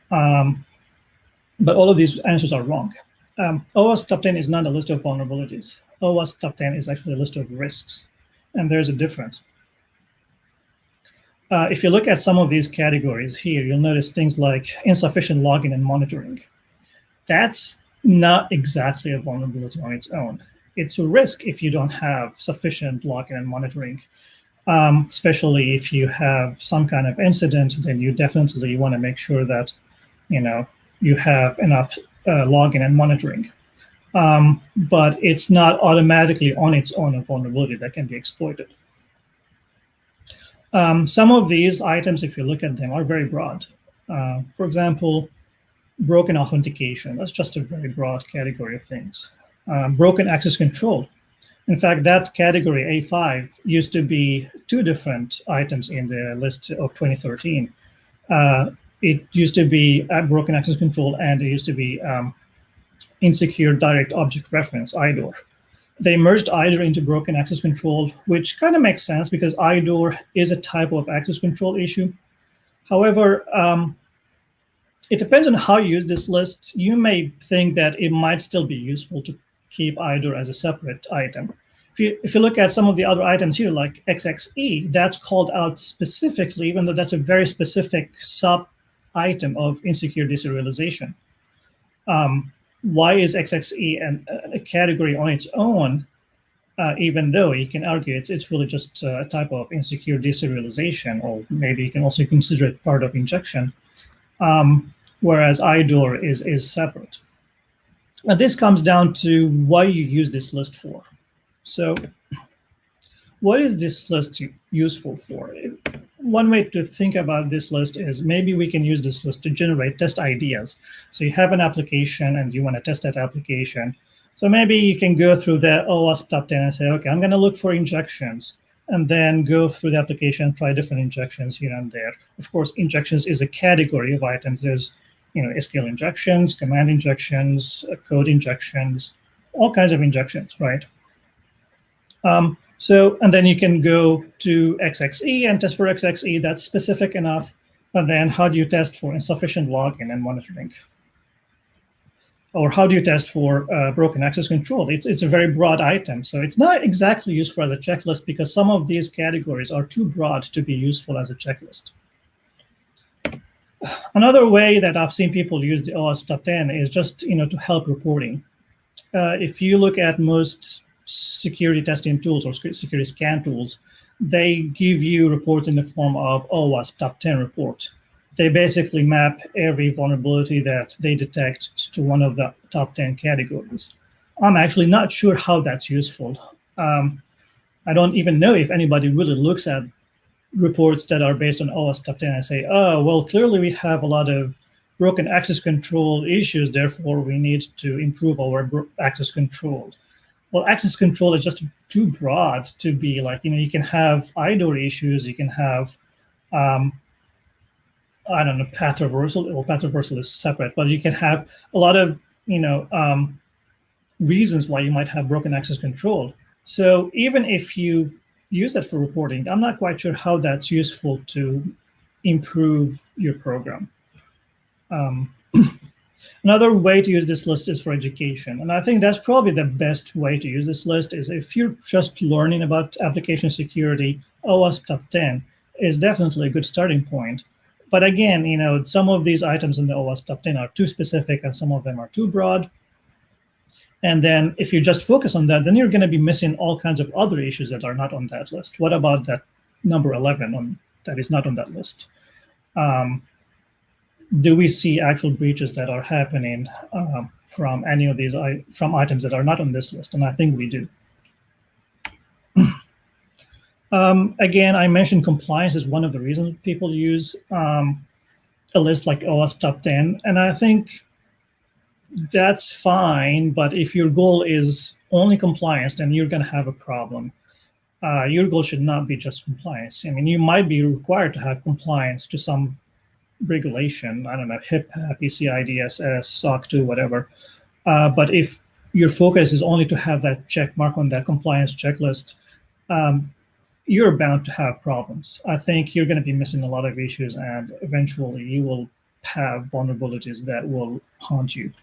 but all of these answers are wrong. OWASP top 10 is not a list of vulnerabilities. OWASP top 10 is actually a list of risks, and there's a difference. If you look at some of these categories here, you'll notice things like insufficient logging and monitoring. That's not exactly a vulnerability on its own. It's a risk if you don't have sufficient logging and monitoring. Especially if you have some kind of incident, then you definitely want to make sure that you have enough logging and monitoring. But it's not automatically on its own a vulnerability that can be exploited. Some of these items, if you look at them, are very broad. For example, broken authentication. That's just a very broad category of things. Broken access control. In fact, that category A5 used to be two different items in the list of 2013. It used to be broken access control, and it used to be insecure direct object reference, IDOR. They merged IDOR into broken access control, which kind of makes sense because IDOR is a type of access control issue. However, it depends on how you use this list. You may think that it might still be useful to keep IDOR as a separate item. If you look at some of the other items here, like XXE, that's called out specifically, even though that's a very specific sub-item of insecure deserialization. Why is XXE a category on its own, even though you can argue it's really just a type of insecure deserialization, or maybe you can also consider it part of injection, whereas IDOR is separate. Now, this comes down to why you use this list for. So what is this list useful for? One way to think about this list is maybe we can use this list to generate test ideas. So you have an application and you want to test that application. So maybe you can go through the OWASP top 10 and say, okay, I'm going to look for injections, and then go through the application, try different injections here and there. Of course, injections is a category of items. There's SQL injections, command injections, code injections, all kinds of injections, right? And then you can go to XXE and test for XXE. That's specific enough. But then how do you test for insufficient logging and monitoring? Or how do you test for broken access control? It's a very broad item. So it's not exactly useful as a checklist because some of these categories are too broad to be useful as a checklist. Another way that I've seen people use the OWASP top 10 is just to help reporting. If you look at most security testing tools or security scan tools, they give you reports in the form of OWASP top 10 report. They basically map every vulnerability that they detect to one of the top 10 categories. I'm actually not sure how that's useful. I don't even know if anybody really looks at reports that are based on OWASP top 10 and say, oh, well, clearly we have a lot of broken access control issues, therefore we need to improve our access control. Well, access control is just too broad to be like, you can have IDOR issues, you can have, I don't know, path reversal. Well, path reversal is separate, but you can have a lot of, reasons why you might have broken access control. So even if you use that for reporting, I'm not quite sure how that's useful to improve your program. Another way to use this list is for education. And I think that's probably the best way to use this list is if you're just learning about application security, OWASP top 10 is definitely a good starting point. But again, some of these items in the OWASP top 10 are too specific and some of them are too broad. And then if you just focus on that, then you're going to be missing all kinds of other issues that are not on that list. What about that number 11 that is not on that list? Do we see actual breaches that are happening from any of these from items that are not on this list? And I think we do. Again, I mentioned compliance is one of the reasons people use a list like OWASP Top 10, and I think that's fine, but if your goal is only compliance, then you're going to have a problem. Your goal should not be just compliance. I mean, you might be required to have compliance to some regulation, I don't know, HIPAA, PCI DSS, SOC 2, whatever. But if your focus is only to have that check mark on that compliance checklist, you're bound to have problems. I think you're going to be missing a lot of issues, and eventually you will have vulnerabilities that will haunt you.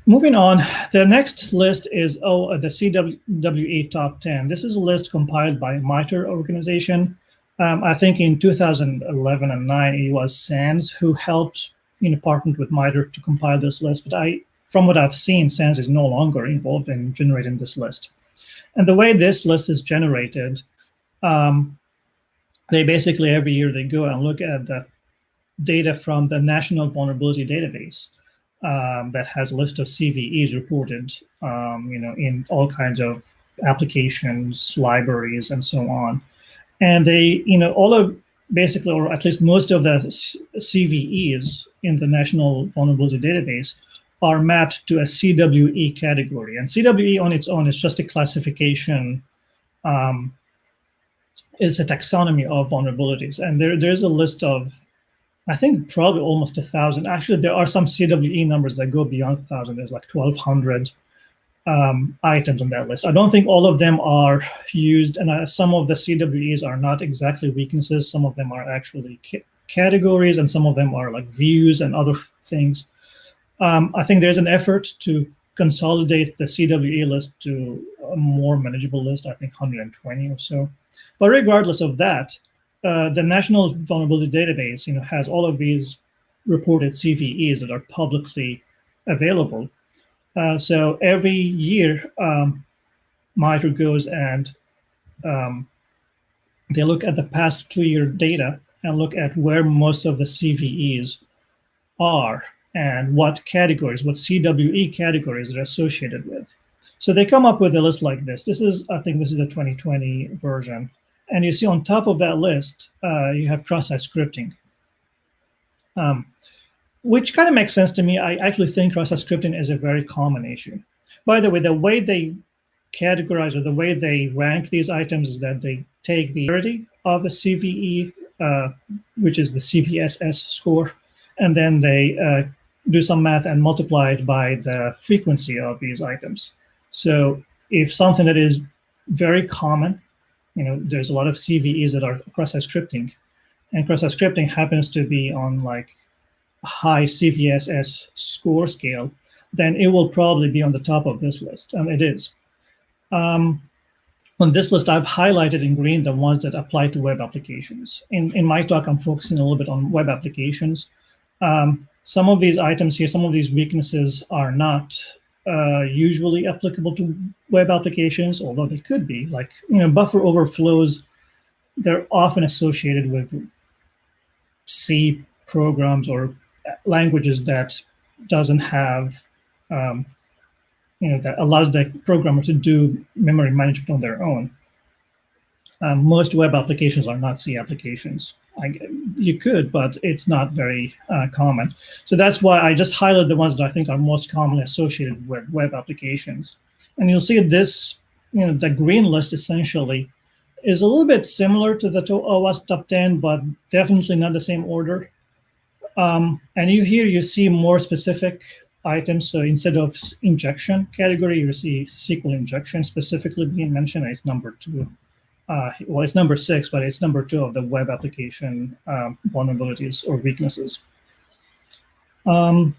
Moving on, the next list is the CWE Top 10. This is a list compiled by MITRE organization. I think in 2011 and 9, it was SANS who helped, partnered with MITRE to compile this list. But from what I've seen, SANS is no longer involved in generating this list. And the way this list is generated, they basically every year they go and look at the data from the National Vulnerability Database that has a list of CVEs reported, in all kinds of applications, libraries, and so on. And they, all of basically, or at least most of the CVEs in the National Vulnerability Database are mapped to a CWE category. And CWE on its own is just a classification, it's a taxonomy of vulnerabilities. And there's a list of, I think, probably almost 1,000. Actually, there are some CWE numbers that go beyond 1,000. There's like 1,200 items on that list. I don't think all of them are used, and some of the CWEs are not exactly weaknesses. Some of them are actually categories, and some of them are like views and other things. I think there's an effort to consolidate the CWE list to a more manageable list, I think 120 or so. But regardless of that, the National Vulnerability Database, has all of these reported CVEs that are publicly available. So every year, MITRE goes and they look at the past 2-year data and look at where most of the CVEs are and what categories, what CWE categories they're associated with. So they come up with a list like this. I think this is the 2020 version. And you see on top of that list, you have cross-site scripting, which kind of makes sense to me. I actually think cross-site scripting is a very common issue. By the way, the way they categorize or the way they rank these items is that they take the severity of the CVE, which is the CVSS score, and then they do some math and multiply it by the frequency of these items. So if something that is very common, there's a lot of CVEs that are cross-site scripting, and cross-site scripting happens to be on like a high CVSS score scale, then it will probably be on the top of this list, and it is. On this list, I've highlighted in green the ones that apply to web applications. In my talk, I'm focusing a little bit on web applications. Some of these items here, some of these weaknesses are not usually applicable to web applications, although they could be. Like, buffer overflows, they're often associated with C programs or languages that doesn't have, that allows the programmer to do memory management on their own. Most web applications are not C applications. You could, but it's not very common. So that's why I just highlighted the ones that I think are most commonly associated with web applications. And you'll see this, the green list essentially is a little bit similar to the OWASP Top 10, but definitely not the same order. And here you see more specific items. So instead of injection category, you see SQL injection specifically being mentioned as number 2. Well, it's number 6, but it's number 2 of the web application vulnerabilities or weaknesses. And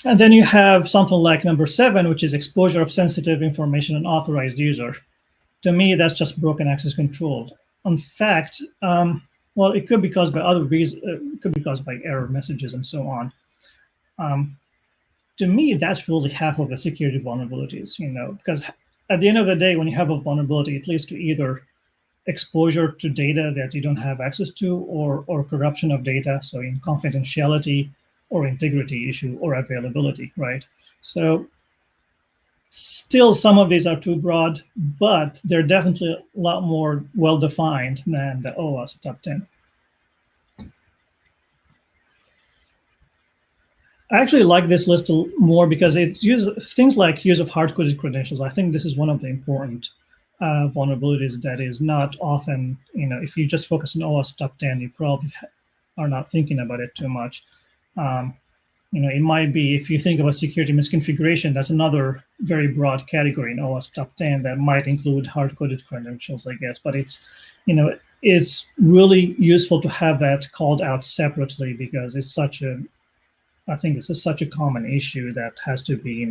then you have something like number 7, which is exposure of sensitive information and authorized user. To me, that's just broken access control. In fact, well, it could be caused by other reasons. It could be caused by error messages and so on. To me, that's really half of the security vulnerabilities, because at the end of the day, when you have a vulnerability, it leads to either exposure to data that you don't have access to, or corruption of data, so in confidentiality or integrity issue or availability, right? So Still, some of these are too broad, but they're definitely a lot more well-defined than the OWASP top 10. I actually like this list more because it uses things like use of hard-coded credentials. I think this is one of the important vulnerabilities that is not often, if you just focus on OWASP top 10, you probably are not thinking about it too much. It might be, if you think about security misconfiguration, that's another very broad category in OWASP top 10 that might include hard-coded credentials, I guess. But it's really useful to have that called out separately because it's such a common issue that has to be,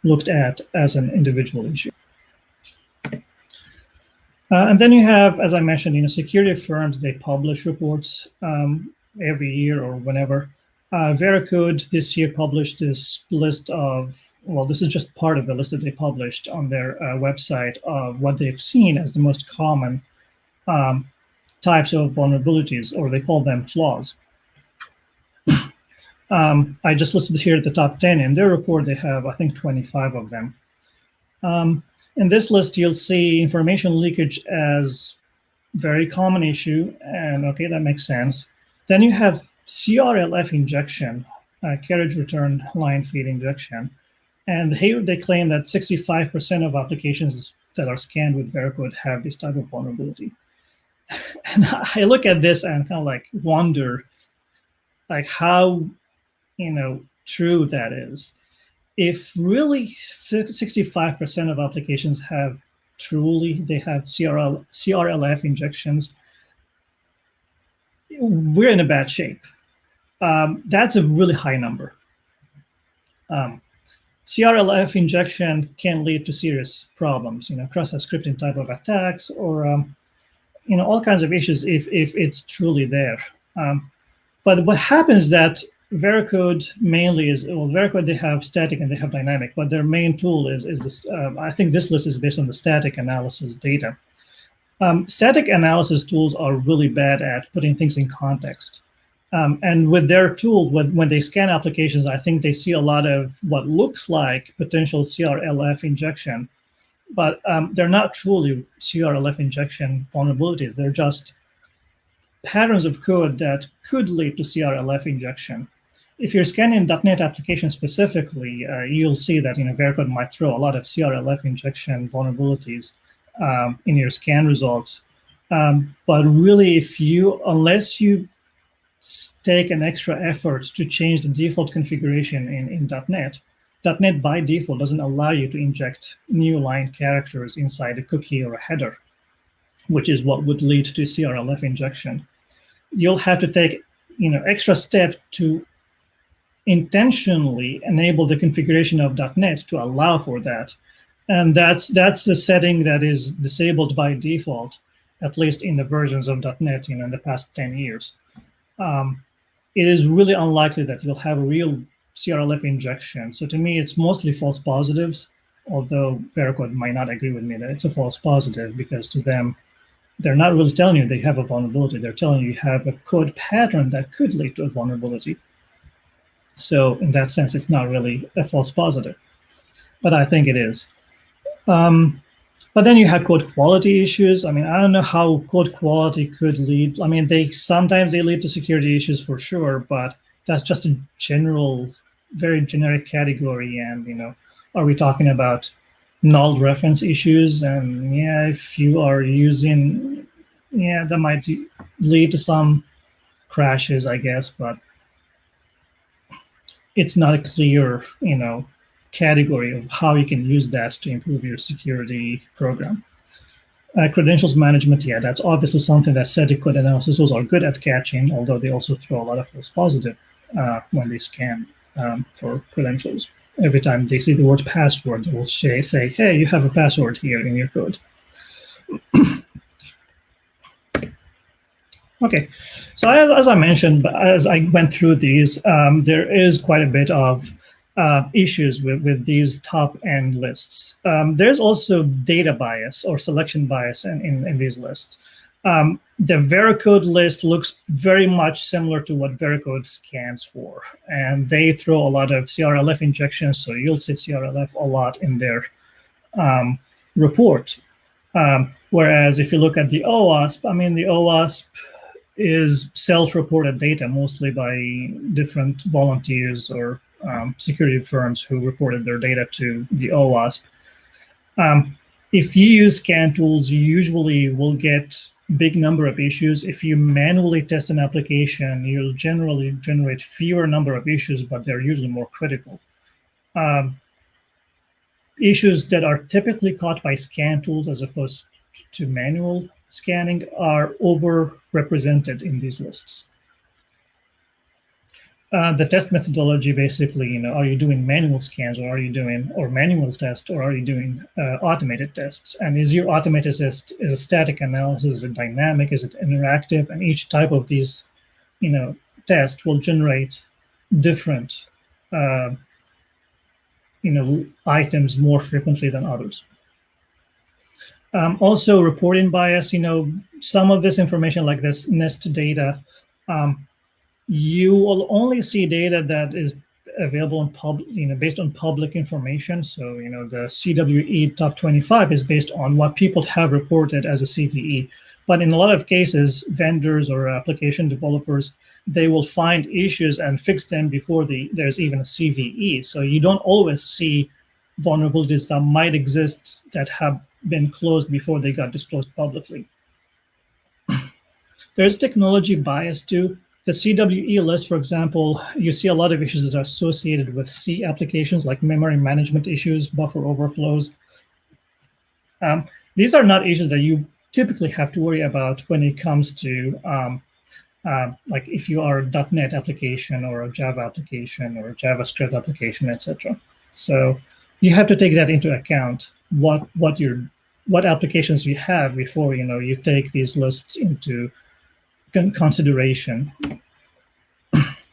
looked at as an individual issue. And then you have, as I mentioned, security firms, they publish reports every year or whenever. Veracode this year published this list of, well, this is just part of the list that they published on their website of what they've seen as the most common types of vulnerabilities, or they call them flaws. I just listed here the top 10. In their report, they have, I think, 25 of them. In this list, you'll see information leakage as very common issue, and okay, that makes sense. Then you have CRLF injection, carriage return line feed injection. And here they claim that 65% of applications that are scanned with Veracode have this type of vulnerability. And I look at this and kind of like wonder how true that is. If really 65% of applications they have CRLF injections, we're in a bad shape. That's a really high number. CRLF injection can lead to serious problems, cross-site scripting type of attacks, or all kinds of issues if it's truly there. But what happens that Veracode mainly is, Veracode, they have static and they have dynamic, but their main tool is this. I think this list is based on the static analysis data. Static analysis tools are really bad at putting things in context. And with their tool, when they scan applications, I think they see a lot of what looks like potential CRLF injection, but they're not truly CRLF injection vulnerabilities. They're just patterns of code that could lead to CRLF injection. If you're scanning .NET applications specifically, you'll see that Veracode might throw a lot of CRLF injection vulnerabilities in your scan results. But really, unless you take an extra effort to change the default configuration in .NET, .NET by default doesn't allow you to inject new line characters inside a cookie or a header, which is what would lead to CRLF injection. You'll have to take extra step to intentionally enable the configuration of .NET to allow for that. And that's the setting that is disabled by default, at least in the versions of .NET in the past 10 years. It is really unlikely that you'll have a real CRLF injection. So to me, it's mostly false positives, although Veracode might not agree with me that it's a false positive, because to them, they're not really telling you they have a vulnerability. They're telling you have a code pattern that could lead to a vulnerability. So in that sense, it's not really a false positive, but I think it is. But then you have code quality issues. I don't know how code quality could lead. Sometimes they lead to security issues for sure, but that's just a very generic category. And, are we talking about null reference issues? And yeah, if you are using, that might lead to some crashes, I guess, but it's not a clear, category of how you can use that to improve your security program. Credentials management, that's obviously something that static code analysis tools are good at catching, although they also throw a lot of false positive when they scan for credentials. Every time they see the word password, they will say, hey, you have a password here in your code. Okay, so as I mentioned, as I went through these, there is quite a bit of issues with these top-end lists. There's also data bias or selection bias in these lists. The Veracode list looks very much similar to what Veracode scans for, and they throw a lot of CRLF injections, so you'll see CRLF a lot in their report. Whereas if you look at the OWASP, I mean, the OWASP is self-reported data, mostly by different volunteers or security firms who reported their data to the OWASP. If you use scan tools, you usually will get big number of issues. If you manually test an application, you'll generally generate fewer number of issues, but they're usually more critical. Issues that are typically caught by scan tools as opposed to manual scanning are overrepresented in these lists. The test methodology basically, are you doing manual scans, or are you doing manual test, or are you doing automated tests? And is your automated test is a static analysis, is it dynamic, is it interactive? And each type of these, test will generate different, items more frequently than others. Also, reporting bias. Some of this information, like this NIST data. You will only see data that is available in public, based on public information. So, the CWE top 25 is based on what people have reported as a CVE. But in a lot of cases, vendors or application developers, they will find issues and fix them before there's even a CVE. So you don't always see vulnerabilities that might exist that have been closed before they got disclosed publicly. There's technology bias too. The CWE list, for example, you see a lot of issues that are associated with C applications, like memory management issues, buffer overflows. These are not issues that you typically have to worry about when it comes to, like if you are a .NET application or a Java application or a JavaScript application, etc. So you have to take that into account, what applications you have before you take these lists into consideration.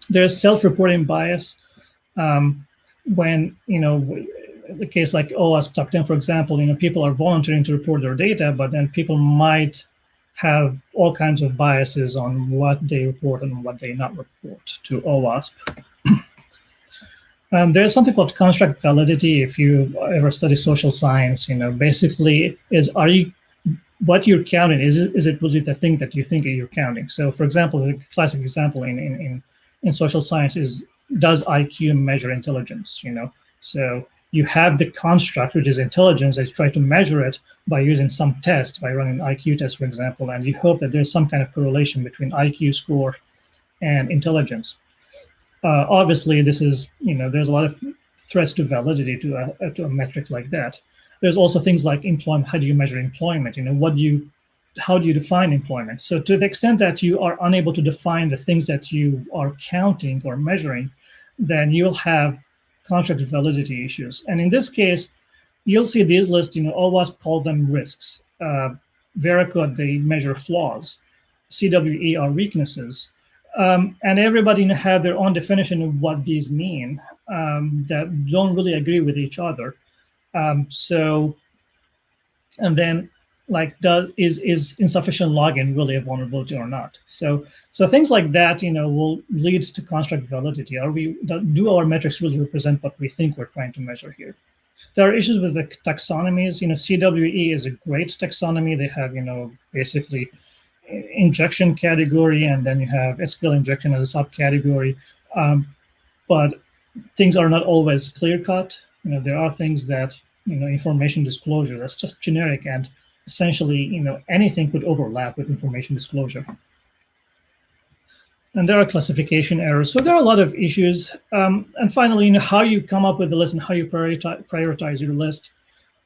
There's self-reporting bias when the case like OWASP top 10, for example, people are volunteering to report their data, but then people might have all kinds of biases on what they report and what they not report to OWASP. There's something called construct validity. If you ever study social science, basically what you're counting, is it really the thing that you think you're counting? So, for example, the classic example in social science is, does IQ measure intelligence? So you have the construct, which is intelligence, and you try to measure it by using some test, by running an IQ test, for example, and you hope that there's some kind of correlation between IQ score and intelligence. Obviously, this is, there's a lot of threats to validity to a metric like that. There's also things like employment. How do you measure employment? How do you define employment? So to the extent that you are unable to define the things that you are counting or measuring, then you'll have construct validity issues. And in this case, you'll see these lists, OWASP call them risks. Veracode, they measure flaws. CWE are weaknesses. And everybody have their own definition of what these mean that don't really agree with each other. And then is insufficient login really a vulnerability or not? So things like that, will lead to construct validity. Do our metrics really represent what we think we're trying to measure here? There are issues with the taxonomies. CWE is a great taxonomy. They have, basically injection category, and then you have SQL injection as a subcategory. But things are not always clear-cut. There are things that, information disclosure, that's just generic, and essentially, anything could overlap with information disclosure. And there are classification errors. So there are a lot of issues. And finally, how you come up with the list and how you prioritize your list.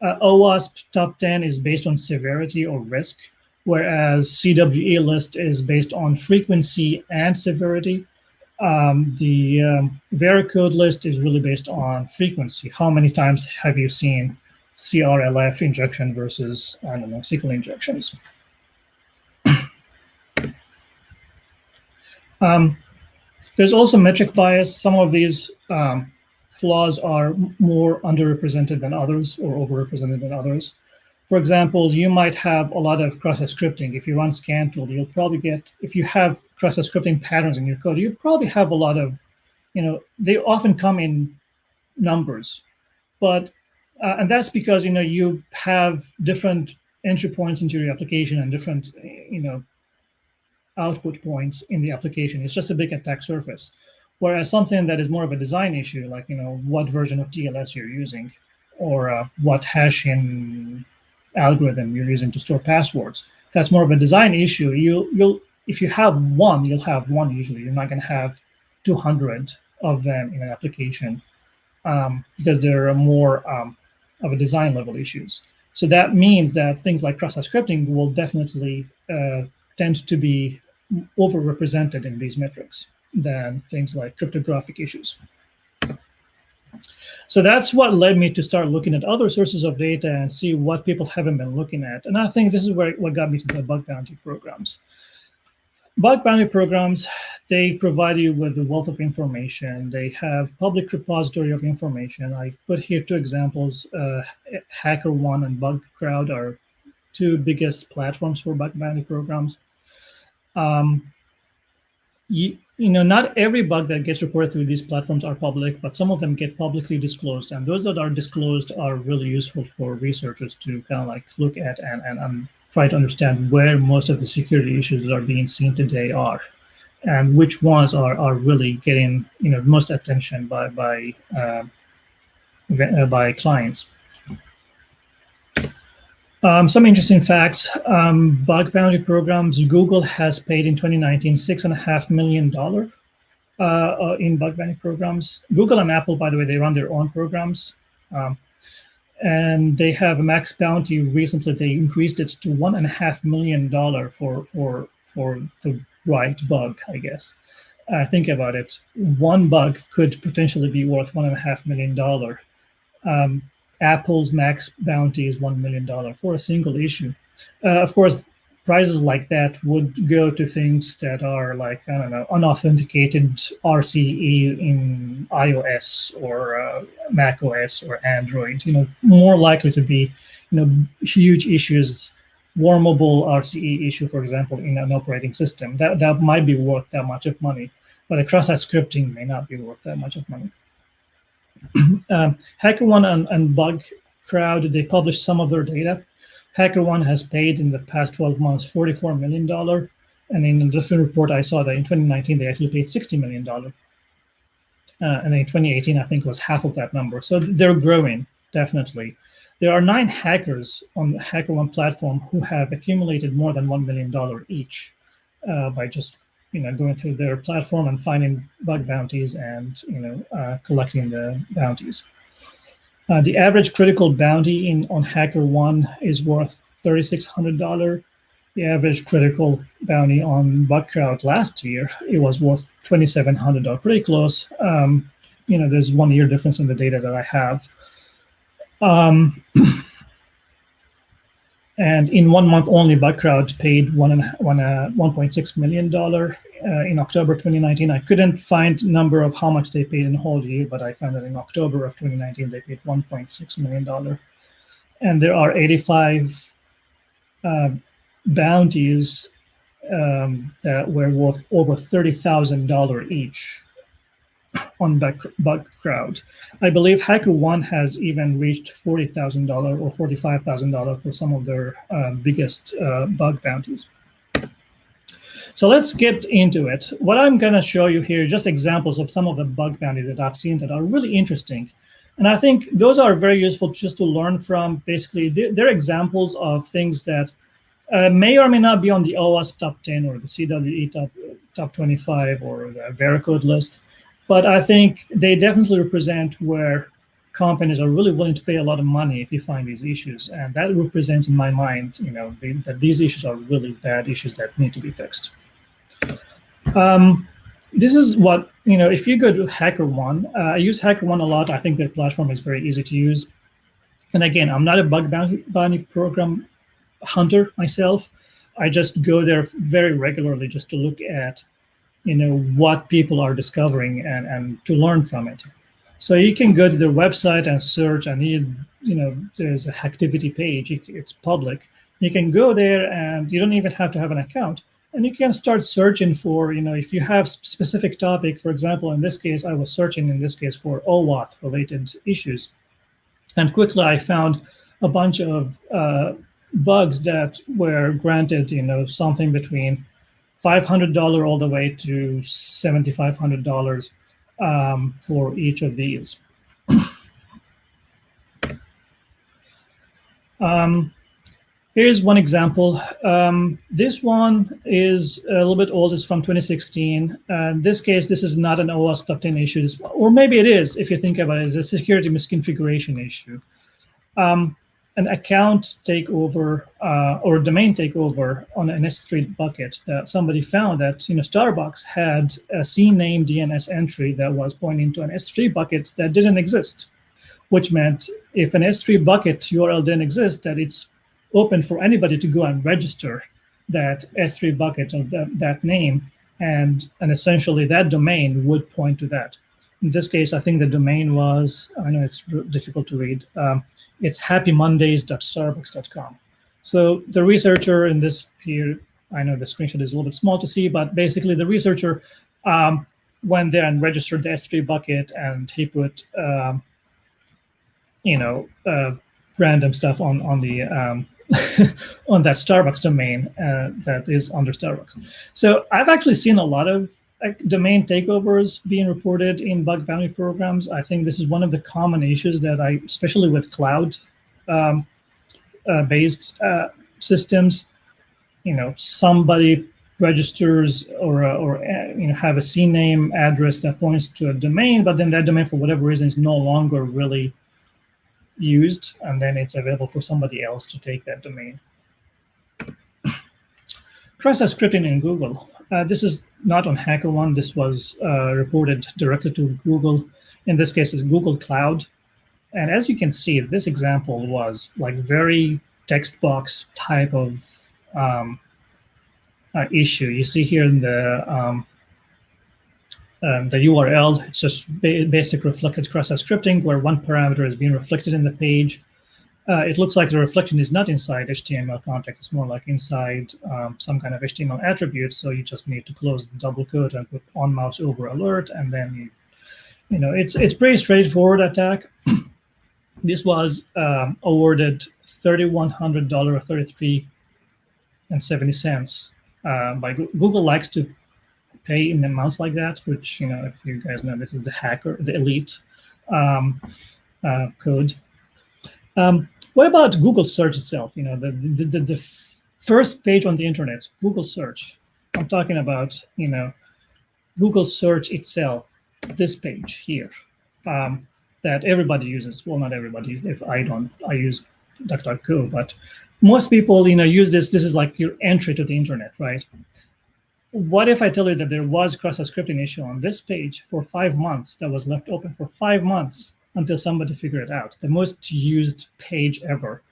OWASP top 10 is based on severity or risk, whereas CWE list is based on frequency and severity. The Veracode list is really based on frequency. How many times have you seen CRLF injection versus, SQL injections? There's also metric bias. Some of these flaws are more underrepresented than others or overrepresented than others. For example, you might have a lot of cross-scripting. If you run scan tool, you'll probably get, if you have cross-scripting patterns in your code, you probably have a lot of, they often come in numbers. But And that's because you have different entry points into your application and different output points in the application. It's just a big attack surface. Whereas something that is more of a design issue, like what version of TLS you're using, or what hashing algorithm you're using to store passwords, that's more of a design issue. You'll if you have one, you'll have one usually. You're not going to have 200 of them in an application because there are more of a design level issues. So that means that things like cross-site scripting will definitely tend to be overrepresented in these metrics than things like cryptographic issues. So that's what led me to start looking at other sources of data and see what people haven't been looking at. And I think this is what got me to the bug bounty programs. Bug bounty programs, they provide you with a wealth of information. They have public repository of information. I put here two examples. HackerOne and BugCrowd are two biggest platforms for bug bounty programs. Not every bug that gets reported through these platforms are public, but some of them get publicly disclosed. And those that are disclosed are really useful for researchers to kind of like look at and try to understand where most of the security issues that are being seen today are, and which ones are really getting most attention by clients. Some interesting facts, bug bounty programs. Google has paid in 2019 $6.5 million in bug bounty programs. Google and Apple, by the way, they run their own programs. And they have a max bounty recently. They increased it to $1.5 million for the right bug, I guess. Think about it. One bug could potentially be worth $1.5 million. Apple's max bounty is $1 million for a single issue. Of course, prizes like that would go to things that are like, I don't know, unauthenticated RCE in iOS or Mac OS or Android, more likely to be, huge issues, wormable RCE issue, for example, in an operating system. That might be worth that much of money, but a cross-site scripting may not be worth that much of money. HackerOne and BugCrowd, they published some of their data. HackerOne has paid in the past 12 months $44 million. And in a different report, I saw that in 2019, they actually paid $60 million. And in 2018, I think it was half of that number. So they're growing, definitely. There are 9 hackers on the HackerOne platform who have accumulated more than $1 million each by just going through their platform and finding bug bounties and collecting the bounties. The average critical bounty on HackerOne is worth $3,600. The average critical bounty on BugCrowd last year, it was worth $2,700, pretty close. There's 1 year difference in the data that I have. And in 1 month only, BugCrowd paid $1.6 million in October 2019. I couldn't find number of how much they paid in the whole year, but I found that in October of 2019, they paid $1.6 million. And there are 85 bounties that were worth over $30,000 each on BugCrowd. I believe HackerOne has even reached $40,000 or $45,000 for some of their biggest bug bounties. So let's get into it. What I'm going to show you here is just examples of some of the bug bounties that I've seen that are really interesting. And I think those are very useful just to learn from. Basically, they're examples of things that may or may not be on the OWASP top 10 or the CWE top 25 or the Veracode list. But I think they definitely represent where companies are really willing to pay a lot of money if you find these issues. And that represents, in my mind, that these issues are really bad issues that need to be fixed. This is what, if you go to HackerOne, I use HackerOne a lot. I think their platform is very easy to use. And again, I'm not a bug bounty program hunter myself. I just go there very regularly just to look at what people are discovering and to learn from it. So you can go to their website and search, and there's a Hacktivity page. It's public. You can go there, and you don't even have to have an account. And you can start searching for, if you have specific topic. For example, in this case, I was searching for OAuth related issues. And quickly I found a bunch of bugs that were granted, something between $500 all the way to $7,500 for each of these. Here's one example. This one is a little bit old. It's from 2016. In this case, this is not an OWASP Top 10 issue, or maybe it is, if you think about it, it's a security misconfiguration issue. An account takeover or domain takeover on an S3 bucket that somebody found that Starbucks had a CNAME DNS entry that was pointing to an S3 bucket that didn't exist, which meant if an S3 bucket URL didn't exist, that it's open for anybody to go and register that S3 bucket of that name, and essentially that domain would point to that. In this case, I think the domain was, I know it's difficult to read, it's happymondays.starbucks.com. So the researcher in this here, I know the screenshot is a little bit small to see, but basically the researcher went there and registered the S3 bucket, and he put, random stuff on the on that Starbucks domain that is under Starbucks. So I've actually seen a lot of domain takeovers being reported in bug bounty programs. I think this is one of the common issues that especially with cloud based systems, somebody registers or have a CNAME address that points to a domain, but then that domain for whatever reason is no longer really used, and then it's available for somebody else to take that domain. Cross-site scripting in Google. This is not on HackerOne. This was reported directly to Google. In this case, it's Google Cloud. And as you can see, this example was like very text box type of issue. You see here in the URL, it's just basic reflected cross-site scripting where one parameter is being reflected in the page. It looks like the reflection is not inside HTML context. It's more like inside some kind of HTML attribute. So you just need to close the double quote and put on mouse over alert, and then it's pretty straightforward attack. This was awarded $3,100, $33.70 by Google. Likes to pay in amounts like that, which if you guys know, this is the elite code. What about Google search itself? The first page on the internet, Google search. I'm talking about Google search itself. This page here that everybody uses. Well, not everybody. If I use DuckDuckGo, but most people use this. This is like your entry to the internet, right? What if I tell you that there was cross-site scripting issue on this page for 5 months that was left open for 5 months until somebody figured it out? The most used page ever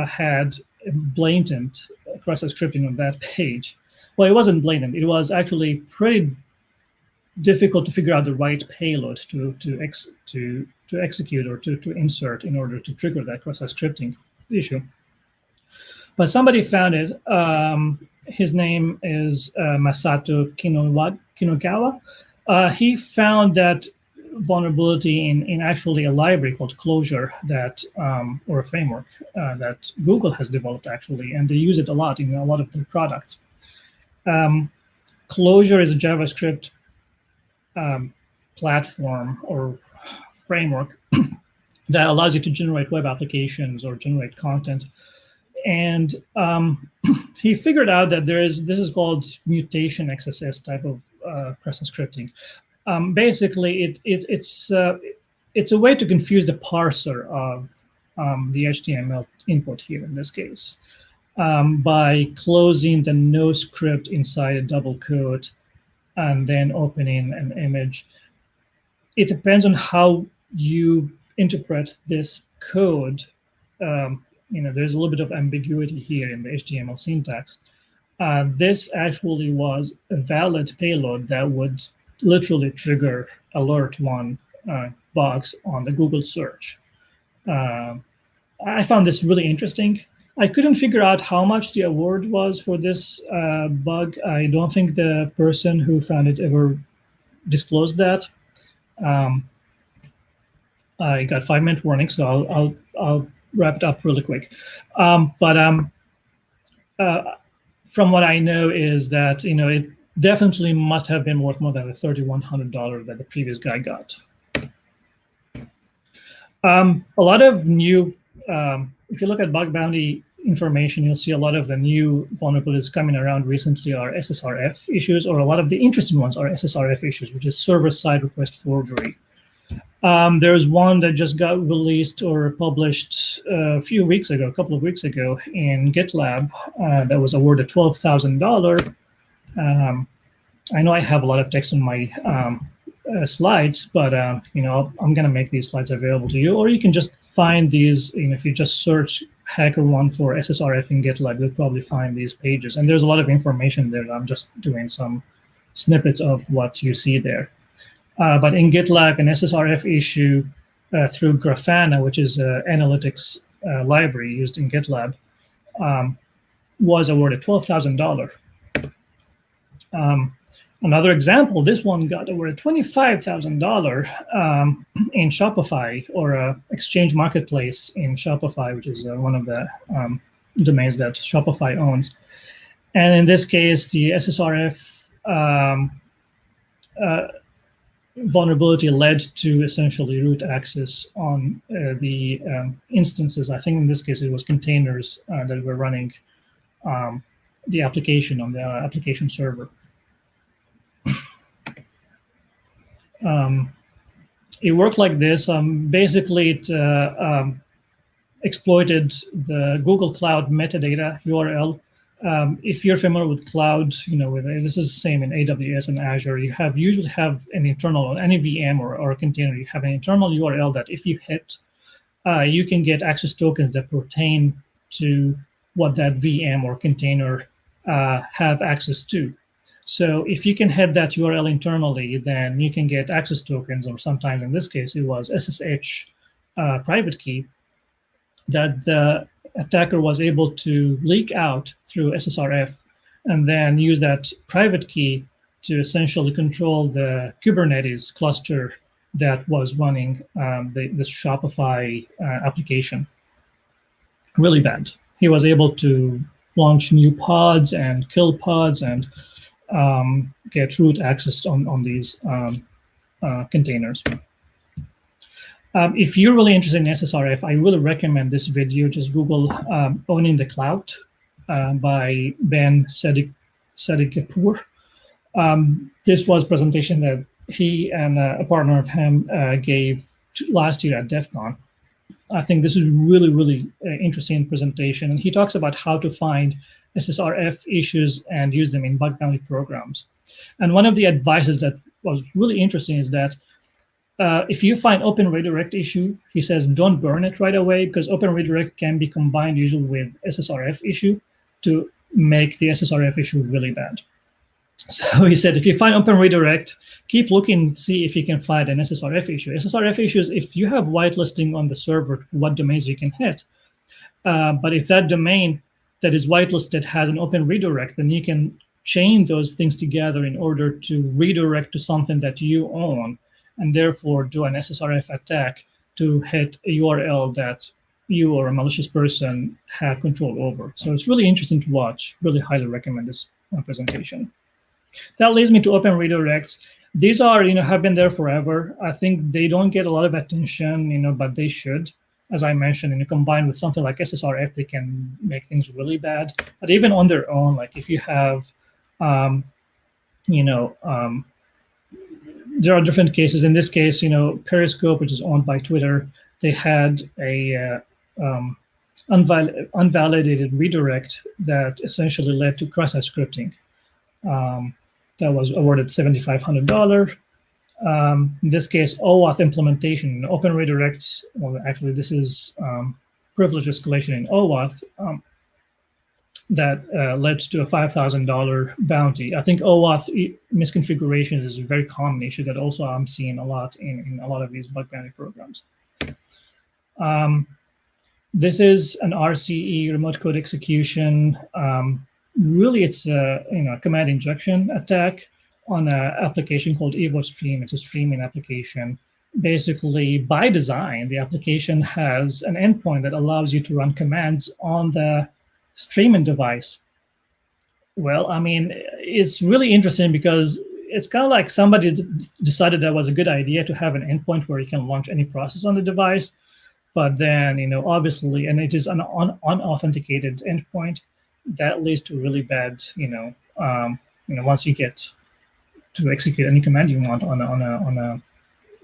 had blatant cross-site scripting on that page. Well, it wasn't blatant. It was actually pretty difficult to figure out the right payload to execute or to insert in order to trigger that cross-site scripting issue. But somebody found it. His name is Masato Kinogawa. He found that vulnerability in actually a library called Closure that, or a framework that Google has developed actually, and they use it a lot in a lot of their products. Closure is a JavaScript platform or framework that allows you to generate web applications or generate content. And he figured out that this is called mutation XSS type of cross-site scripting. Basically, it's a way to confuse the parser of the HTML input here in this case by closing the no script inside a double quote and then opening an image. It depends on how you interpret this code. There's a little bit of ambiguity here in the HTML syntax. This actually was a valid payload that would literally trigger alert one box on the Google search. I found this really interesting. I couldn't figure out how much the award was for this bug. I don't think the person who found it ever disclosed that. I got 5-minute warning, so I'll wrap it up really quick. From what I know is that it definitely must have been worth more than the $3,100 that the previous guy got. A lot of new, if you look at bug bounty information, you'll see a lot of the new vulnerabilities coming around recently are SSRF issues, or a lot of the interesting ones are SSRF issues, which is server-side request forgery. There's one that just got released or published a couple of weeks ago in GitLab that was awarded $12,000. I know I have a lot of text on my slides, but I'm going to make these slides available to you, or you can just find these. If you just search HackerOne for SSRF in GitLab, you'll probably find these pages. And there's a lot of information there. I'm just doing some snippets of what you see there. But in GitLab, an SSRF issue through Grafana, which is an analytics library used in GitLab, was awarded $12,000. Another example, this one got awarded $25,000 in Shopify, or Exchange Marketplace in Shopify, which is one of the domains that Shopify owns. And in this case, the SSRF vulnerability led to essentially root access on the instances. I think in this case it was containers that were running the application on the application server. It worked like this. Basically, it exploited the Google Cloud metadata URL. If you're familiar with cloud, this is the same in AWS and Azure. You usually have an internal, on any VM or container, you have an internal URL that if you hit, you can get access tokens that pertain to what that VM or container have access to. So if you can hit that URL internally, then you can get access tokens, or sometimes in this case, it was SSH private key that the attacker was able to leak out through SSRF and then use that private key to essentially control the Kubernetes cluster that was running this Shopify application. Really bad. He was able to launch new pods and kill pods and get root access on these containers. If you're really interested in SSRF, I really recommend this video. Just Google Owning the Cloud by Ben Sadiqpour. This was a presentation that he and a partner of him gave last year at DEF CON. I think this is really, really interesting presentation. And he talks about how to find SSRF issues and use them in bug bounty programs. And one of the advices that was really interesting is that if you find Open Redirect issue, he says don't burn it right away, because Open Redirect can be combined usually with SSRF issue to make the SSRF issue really bad. So he said, if you find Open Redirect, keep looking, see if you can find an SSRF issue. SSRF issues, if you have whitelisting on the server, what domains you can hit. But if that domain that is whitelisted has an Open Redirect, then you can chain those things together in order to redirect to something that you own, and therefore do an SSRF attack to hit a URL that you or a malicious person have control over. So it's really interesting to watch. Really highly recommend this presentation. That leads me to Open Redirects. These are, have been there forever. I think they don't get a lot of attention, but they should. As I mentioned, combined with something like SSRF, they can make things really bad. But even on their own, like if you have, there are different cases. In this case, Periscope, which is owned by Twitter, they had a unvalidated redirect that essentially led to cross-site scripting. That was awarded $7,500. In this case, OAuth implementation, Open Redirects, well, actually this is privilege escalation in OAuth that led to a $5,000 bounty. I think OAuth misconfiguration is a very common issue that also I'm seeing a lot in a lot of these bug bounty programs. This is an RCE, remote code execution. Really, it's a command injection attack on an application called EvoStream. It's a streaming application basically, by design, the application has an endpoint that allows you to run commands on the streaming device. Well, I mean, it's really interesting because it's kind of like somebody decided that was a good idea to have an endpoint where you can launch any process on the device. But then, obviously, and it is an unauthenticated endpoint, that leads to really bad, once you get to execute any command you want on a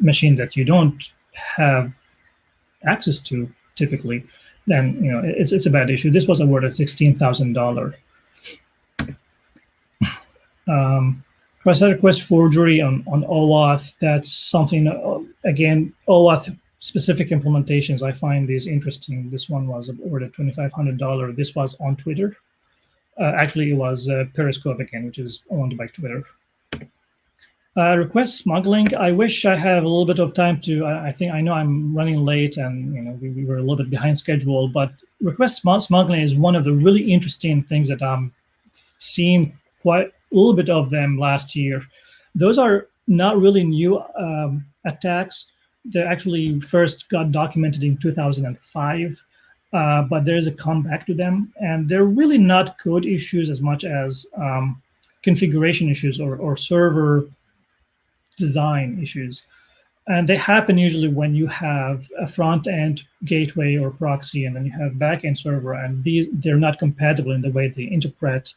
machine that you don't have access to typically, then it's a bad issue. This was awarded $16,000. Cross-site request forgery on OAuth. That's something. Again, OAuth specific implementations. I find these interesting. This one was awarded $2,500. This was on Twitter. Actually, it was Periscope again, which is owned by Twitter. Request smuggling. I wish I have a little bit of time to. I know I'm running late, and we were a little bit behind schedule. But request smuggling is one of the really interesting things that I'm seeing quite a little bit of them last year. Those are not really new attacks. They actually first got documented in 2005, but there's a comeback to them, and they're really not code issues as much as configuration issues or server design issues. And they happen usually when you have a front-end gateway or proxy, and then you have back-end server, and they're not compatible in the way they interpret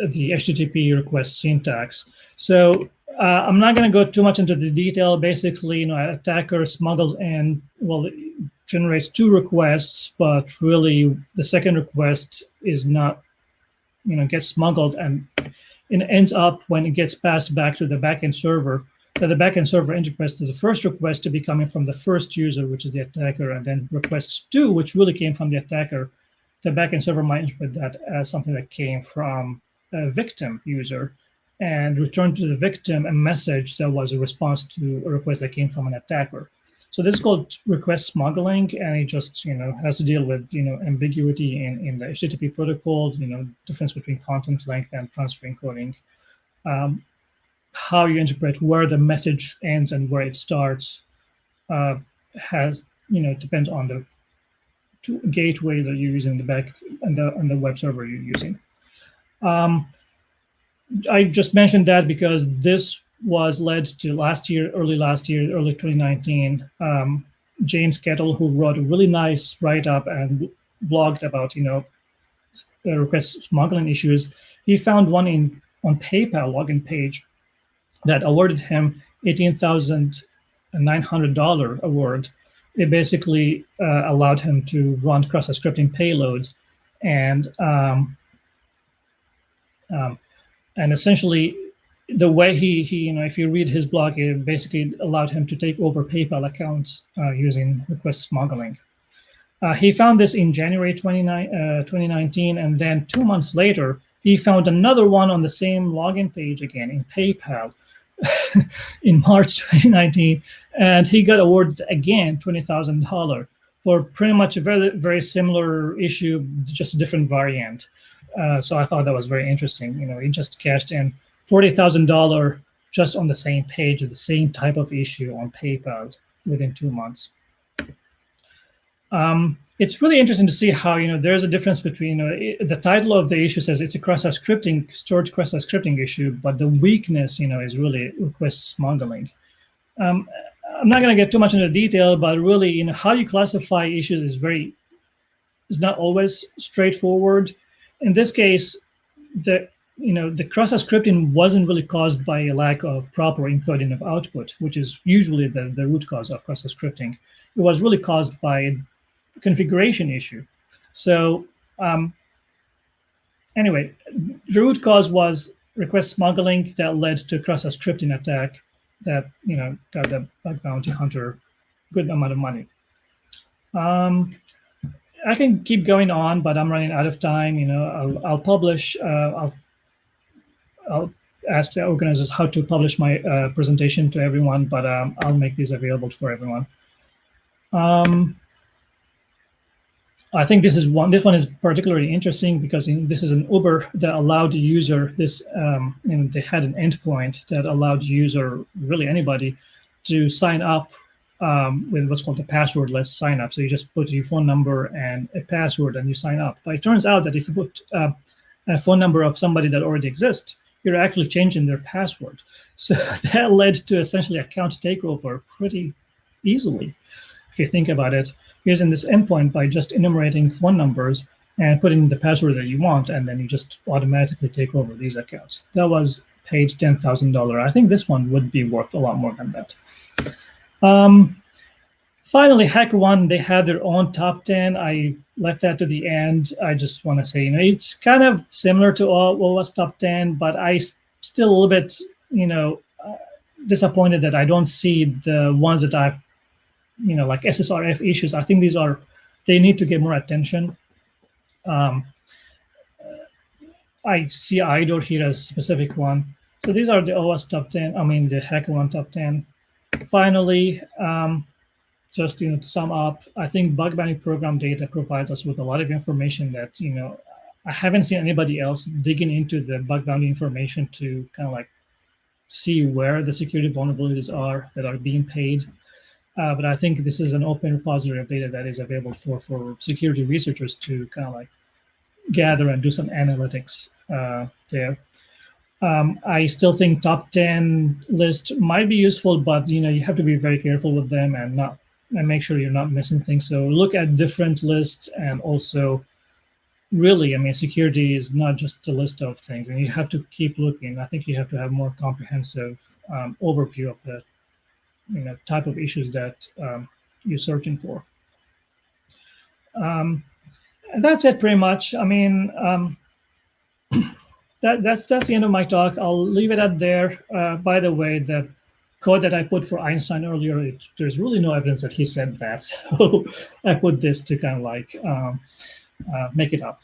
the HTTP request syntax. So I'm not going to go too much into the detail. Basically, an attacker smuggles in, it generates two requests, but really the second request is not, gets smuggled, and it ends up when it gets passed back to the backend server, that the backend server interprets the first request to be coming from the first user, which is the attacker, and then request two, which really came from the attacker. The backend server might interpret that as something that came from a victim user and return to the victim a message that was a response to a request that came from an attacker. So this is called request smuggling, and it just has to deal with ambiguity in the HTTP protocol, difference between content length and transfer encoding, how you interpret where the message ends and where it starts depends on the gateway that you're using, the back and the web server you're using. I just mentioned that because this was led to early 2019, James Kettle, who wrote a really nice write-up and blogged about request smuggling issues. He found one on PayPal login page that awarded him $18,900 award. It basically allowed him to run cross-site scripting payloads, and essentially the way he if you read his blog, it basically allowed him to take over PayPal accounts using request smuggling. He found this in January 2019, and then 2 months later, he found another one on the same login page again in PayPal in March 2019, and he got awarded again $20,000 for pretty much a very, very similar issue, just a different variant. So I thought that was very interesting. He just cashed in $40,000 just on the same page, the same type of issue on PayPal within 2 months. It's really interesting to see how there's a difference between the title of the issue says it's a cross-site scripting, storage cross-site scripting issue, but the weakness is really request smuggling. I'm not going to get too much into detail, but really how you classify issues is not always straightforward. In this case, the cross-site scripting wasn't really caused by a lack of proper encoding of output, which is usually the root cause of cross-site scripting. It was really caused by a configuration issue. So anyway, the root cause was request smuggling that led to cross-site scripting attack that got the bug bounty hunter a good amount of money. I can keep going on, but I'm running out of time. I'll publish. I'll ask the organizers how to publish my presentation to everyone, but I'll make these available for everyone. I think this one is particularly interesting because this is an Uber that allowed the user this, and they had an endpoint that allowed the user, really anybody, to sign up with what's called the passwordless sign up. So you just put your phone number and a password and you sign up. But it turns out that if you put a phone number of somebody that already exists, you're actually changing their password. So that led to essentially account takeover pretty easily, if you think about it, using this endpoint by just enumerating phone numbers and putting the password that you want, and then you just automatically take over these accounts. That was paid $10,000. I think this one would be worth a lot more than that. Finally, HackerOne, they had their own top 10. I left that to the end. I just want to say, it's kind of similar to OWASP top 10, but I still a little bit, disappointed that I don't see the ones that I've, like SSRF issues. I think they need to get more attention. I see IDOR here as a specific one. So these are the OWASP top 10, the HackerOne top 10. Finally, just to sum up, I think bug bounty program data provides us with a lot of information that, I haven't seen anybody else digging into the bug bounty information to kind of like see where the security vulnerabilities are that are being paid. But I think this is an open repository of data that is available for security researchers to kind of like gather and do some analytics there. I still think top 10 list might be useful, but you have to be very careful with them and make sure you're not missing things. So look at different lists, and also really, security is not just a list of things, and you have to keep looking. I think you have to have more comprehensive overview of the type of issues that you're searching for. And that's it pretty much. That's the end of my talk. I'll leave it at there. By the way, the code that I put for Einstein earlier, there's really no evidence that he said that. So I put this to kind of like make it up.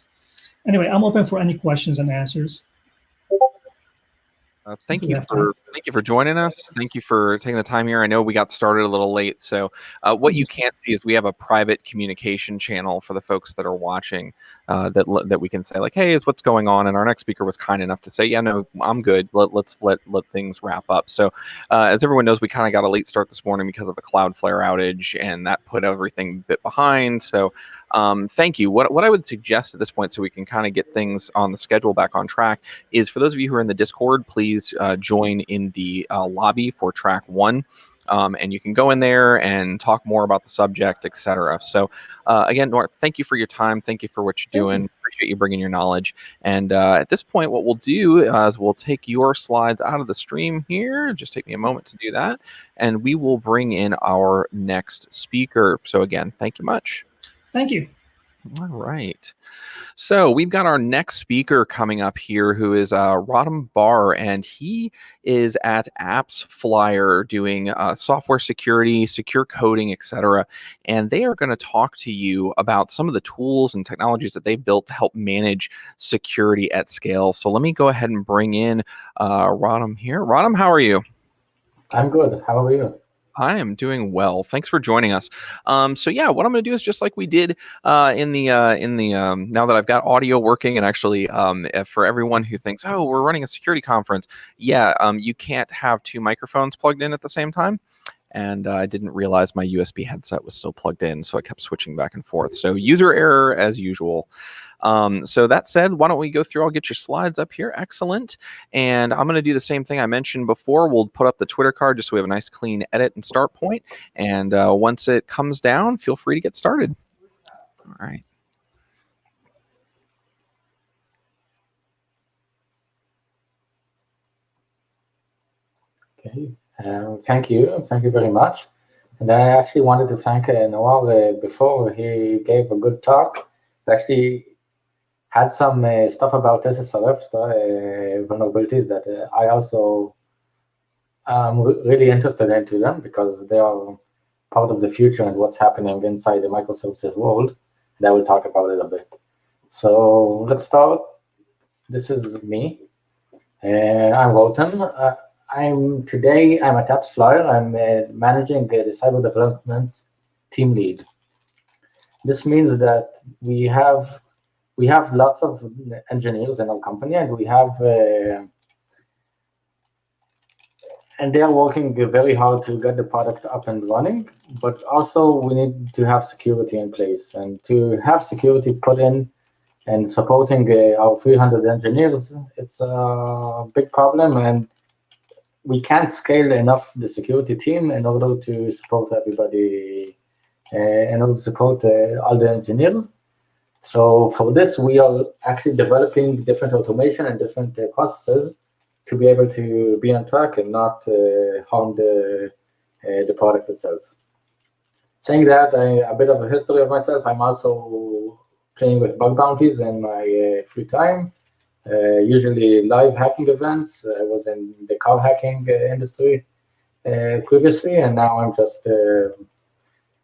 Anyway, I'm open for any questions and answers. Thank you for joining us. Thank you for taking the time here. I know we got started a little late, so what you can't see is we have a private communication channel for the folks that are watching that we can say like, hey, is what's going on? And our next speaker was kind enough to say, yeah, no, I'm good. Let's let things wrap up. So as everyone knows, we kind of got a late start this morning because of a Cloudflare outage, and that put everything a bit behind. So thank you. What I would suggest at this point, so we can kind of get things on the schedule back on track, is for those of you who are in the Discord, please join in the lobby for track 1. And you can go in there and talk more about the subject, etc. So again, Newar, thank you for your time. Thank you for what you're doing. Appreciate you bringing your knowledge. And at this point, what we'll do is we'll take your slides out of the stream here. Just take me a moment to do that. And we will bring in our next speaker. So again, thank you much. Thank you. All right. So we've got our next speaker coming up here, who is Rotem Bar, and he is at Apps Flyer doing software security, secure coding, etc. And they are going to talk to you about some of the tools and technologies that they've built to help manage security at scale. So let me go ahead and bring in Rotem here. Rotem, how are you? I'm good. How are you? I am doing well. Thanks for joining us. So yeah, what I'm going to do is just like we did now that I've got audio working, and actually for everyone who thinks, oh, we're running a security conference, yeah, you can't have 2 microphones plugged in at the same time. And I didn't realize my USB headset was still plugged in, so I kept switching back and forth. So user error as usual. So that said, why don't we go through? I'll get your slides up here. Excellent. And I'm going to do the same thing I mentioned before. We'll put up the Twitter card just so we have a nice clean edit and start point. And once it comes down, feel free to get started. All right. Okay. Thank you. Thank you very much. And I actually wanted to thank Newar before he gave a good talk. He actually had some stuff about SSRF vulnerabilities that I also am really interested into them, because they are part of the future and what's happening inside the microservices world. And I will talk about it a bit. So let's start. This is me. I'm Rotem. Today I'm at Apps Flyer. I'm managing the cyber development team lead. This means that we have lots of engineers in our company, and we have and they are working very hard to get the product up and running. But also we need to have security in place, and to have security put in and supporting our 300 engineers, it's a big problem, and we can't scale enough the security team in order to support everybody, in order to support all the engineers. So for this, we are actually developing different automation and different processes to be able to be on track and not harm the product itself. Saying that, a bit of a history of myself, I'm also playing with bug bounties in my free time, usually live hacking events. I was in the car hacking industry previously, and now I'm just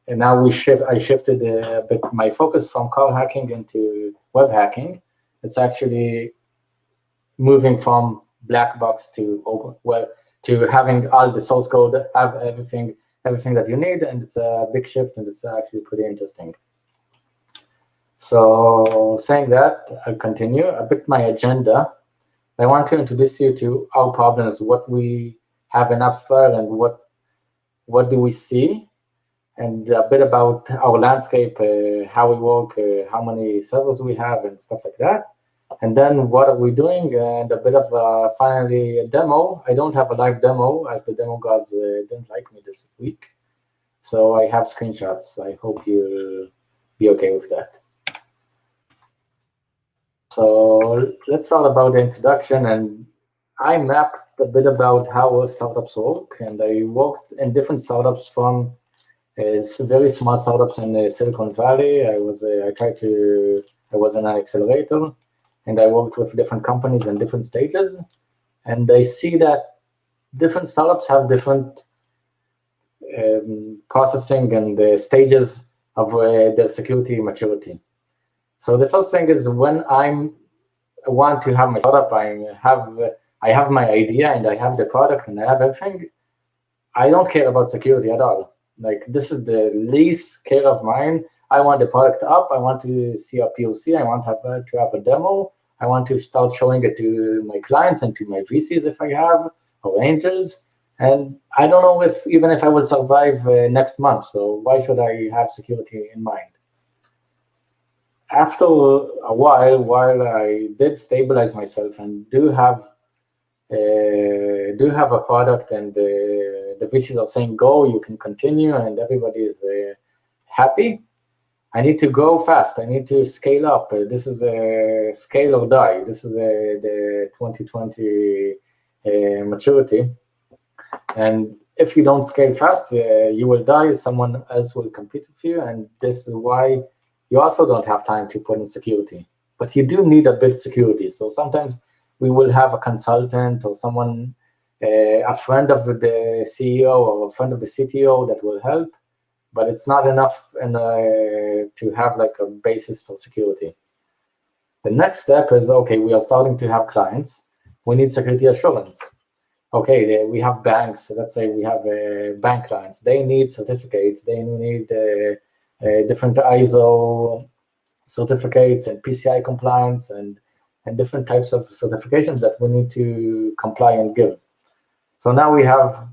and now I shifted a bit my focus from car hacking into web hacking. It's actually moving from black box to open web, to having all the source code, have everything that you need, and it's a big shift, and it's actually pretty interesting. So saying that, I'll continue a bit my agenda. I want to introduce you to our problems, what we have in AppsFlyer, and what do we see, and a bit about our landscape, how we work, how many servers we have, and stuff like that. And then what are we doing, and a bit of finally a demo. I don't have a live demo, as the demo gods didn't like me this week. So I have screenshots. I hope you'll be okay with that. So let's talk about the introduction. And I mapped a bit about how startups work, and I worked in different startups, from very small startups in Silicon Valley. I was in an accelerator, and I worked with different companies in different stages. And I see that different startups have different processing and the stages of their security maturity. So the first thing is, when I want to have my startup, I have my idea, and I have the product, and I have everything. I don't care about security at all. Like, this is the least care of mine. I want the product up. I want to see a POC. I want to have a demo. I want to start showing it to my clients and to my VCs if I have, or angels. And I don't know even if I will survive next month. So why should I have security in mind? After a while I did stabilize myself and do have a product, and the VCs are saying, go, you can continue, and everybody is happy, I need to go fast. I need to scale up. This is the scale or die. This is the 2020 maturity. And if you don't scale fast, you will die. Someone else will compete with you. And this is why you also don't have time to put in security. But you do need a bit of security. So sometimes we will have a consultant or someone, a friend of the CEO or a friend of the CTO that will help. But it's not enough to have like a basis for security. The next step is, okay, we are starting to have clients. We need security assurance. Okay, we have banks. Let's say we have bank clients. They need certificates. They need different ISO certificates and PCI compliance and different types of certifications that we need to comply and give. So now we have,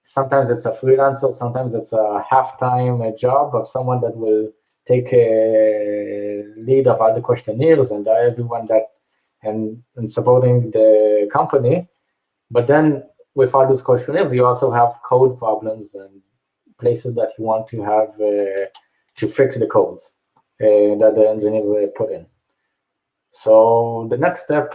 sometimes it's a freelancer, sometimes it's a half-time job of someone that will take a lead of all the questionnaires and everyone that, and supporting the company. But then with all those questionnaires, you also have code problems and places that you want to have to fix the codes that the engineers put in. So the next step,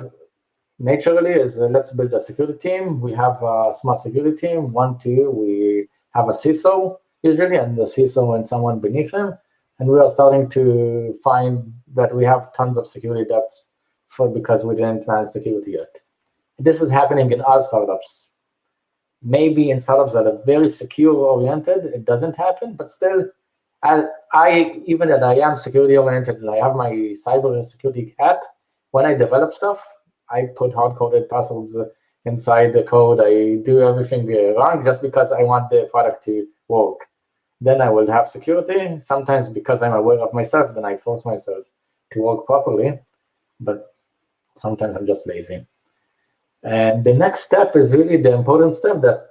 naturally, is let's build a security team. We have a smart security team, 1, 2. We have a CISO usually, and the CISO and someone beneath him. And we are starting to find that we have tons of security depths because we didn't manage security yet. This is happening in all startups. Maybe in startups that are very secure-oriented, it doesn't happen, but still, even that I am security-oriented and I have my cyber and security hat, when I develop stuff, I put hard-coded passwords inside the code. I do everything wrong just because I want the product to work. then I will have security. Sometimes because I'm aware of myself, then I force myself to work properly, but sometimes I'm just lazy. And the next step is really the important step that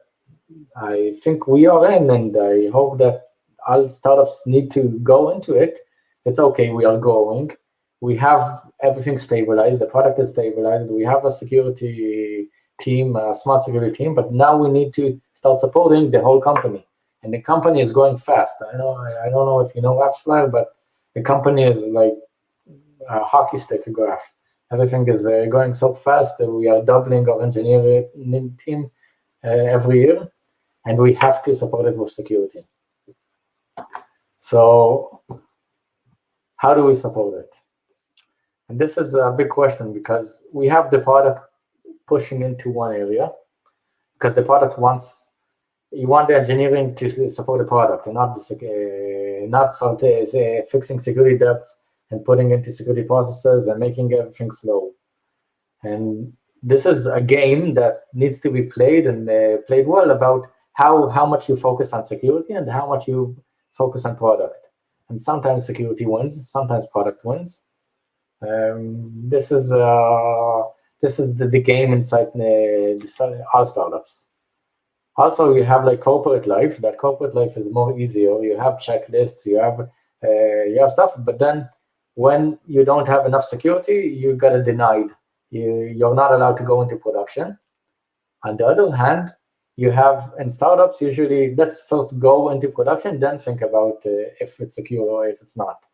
I think we are in, and I hope that all startups need to go into it. It's okay, we are growing. We have everything stabilized, the product is stabilized, we have a security team, a smart security team, but now we need to start supporting the whole company. And the company is growing fast. I don't know if you know AppsFlyer, but the company is like a hockey stick graph. Everything is going so fast that we are doubling our engineering team every year, and we have to support it with security. So how do we support it? And this is a big question because we have the product pushing into one area, because the product wants, you want the engineering to support the product and not start fixing security depths and putting into security processes and making everything slow. And this is a game that needs to be played and played well about how much you focus on security and how much you focus on product. And sometimes security wins, sometimes product wins. This is the game inside all startups. Also, you have like corporate life. That corporate life is more easier. You have checklists, you have stuff, but then when you don't have enough security, you get it denied. You're not allowed to go into production. On the other hand, you have in startups usually let's first go into production, then think about if it's secure or if it's not.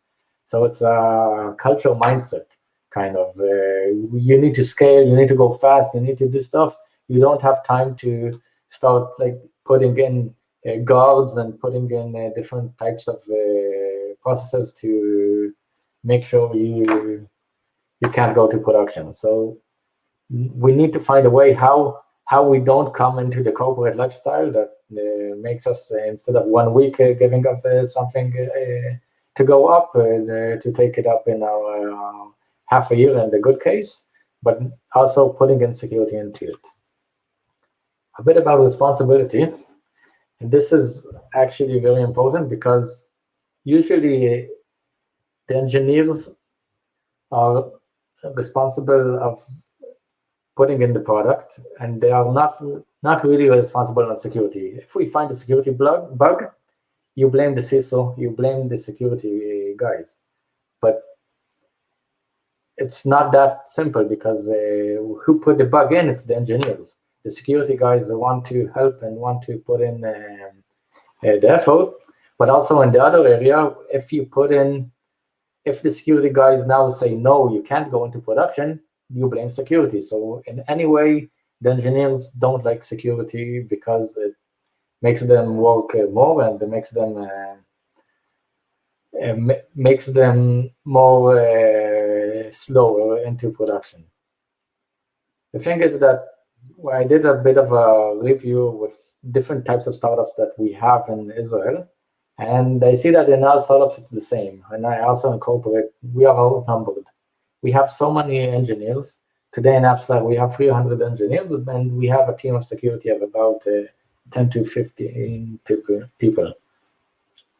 So it's a cultural mindset kind of. You need to scale, you need to go fast, you need to do stuff. You don't have time to start like putting in guards and putting in different types of processes to make sure you can't go to production. So we need to find a way how we don't come into the corporate lifestyle that makes us, instead of 1 week giving up something to go up, to take it up in our half a year in the good case, but also putting in security into it. A bit about responsibility. And this is actually very important because usually the engineers are responsible of putting in the product, and they are not really responsible on security. If we find a security bug, you blame the CISO, you blame the security guys. But it's not that simple because who put the bug in? It's the engineers. The security guys want to help and want to put in the effort, but also in the other area, if the security guys now say, no, you can't go into production, you blame security. So in any way, the engineers don't like security because it makes them work more and it makes them more slower into production. The thing is that I did a bit of a review with different types of startups that we have in Israel, and I see that in all startups it's the same. And I also incorporate, we are outnumbered. We have so many engineers. Today in AppsFlyer, we have 300 engineers, and we have a team of security of about 10 to 15 people.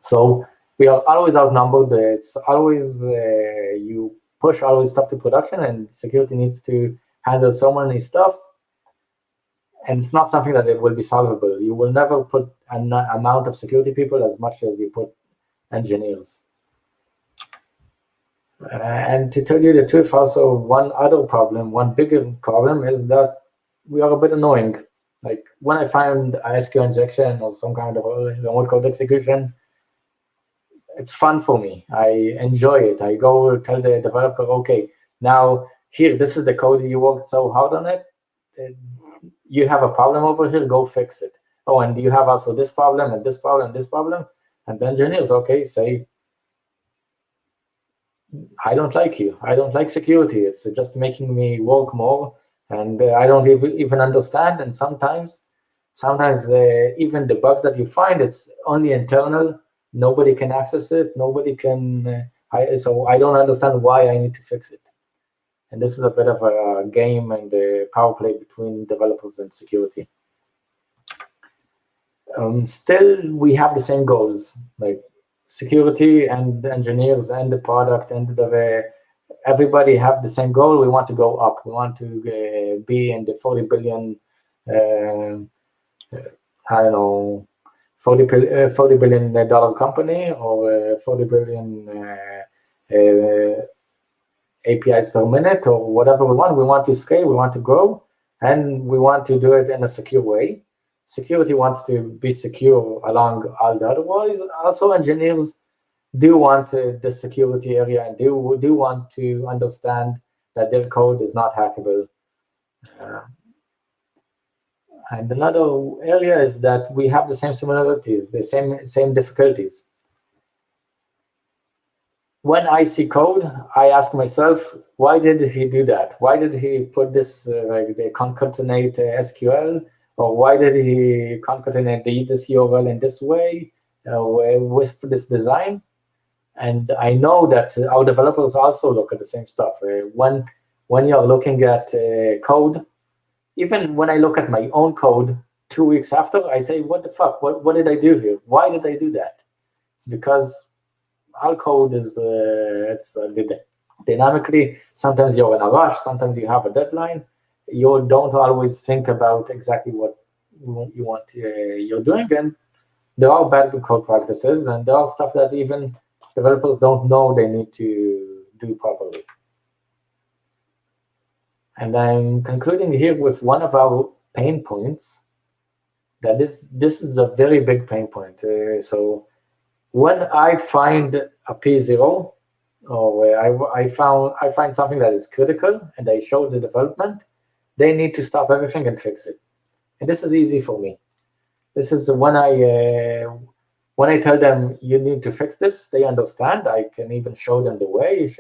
So we are always outnumbered. It's always, you push always stuff to production, and security needs to handle so many stuff. And it's not something that it will be solvable. You will never put an amount of security people as much as you put engineers. And to tell you the truth, also one bigger problem is that we are a bit annoying. Like when I find ISQ injection or some kind of remote code execution, it's fun for me. I enjoy it. I go tell the developer, okay, now here, this is the code you worked so hard on it. You have a problem over here, go fix it. Oh, and you have also this problem and this problem and this problem. And the engineers, okay, say, I don't like you. I don't like security. It's just making me work more, and I don't even understand. And sometimes even the bugs that you find, it's only internal. Nobody can access it. Nobody can. So I don't understand why I need to fix it. And this is a bit of a game and a power play between developers and security. Still, we have the same goals, like security and the engineers and the product and everybody have the same goal. We want to go up. We want to be in the 40 billion, I don't know, $40 billion company, or 40 billion APIs per minute, or whatever we want. We want to scale, we want to grow, and we want to do it in a secure way. Security wants to be secure along all the other ways. Also, engineers do want the security area and do want to understand that their code is not hackable. And another area is that we have the same similarities, the same difficulties. When I see code, I ask myself, why did he do that? Why did he put this, like the concatenate SQL? Or why did he concatenate this URL in this way with this design? And I know that our developers also look at the same stuff. When you're looking at code, even when I look at my own code 2 weeks after, I say, what the fuck? What did I do here? Why did I do that? It's because our code is it's dynamically. Sometimes you're in a rush. Sometimes you have a deadline. You don't always think about exactly what you want you're doing, and there are bad code practices, and there are stuff that even developers don't know they need to do properly. And I'm concluding here with one of our pain points. That this is a very big pain point. So when I find a P0, or I find something that is critical, and I show the development, they need to stop everything and fix it. And this is easy for me. This is when I tell them you need to fix this, they understand. I can even show them the way,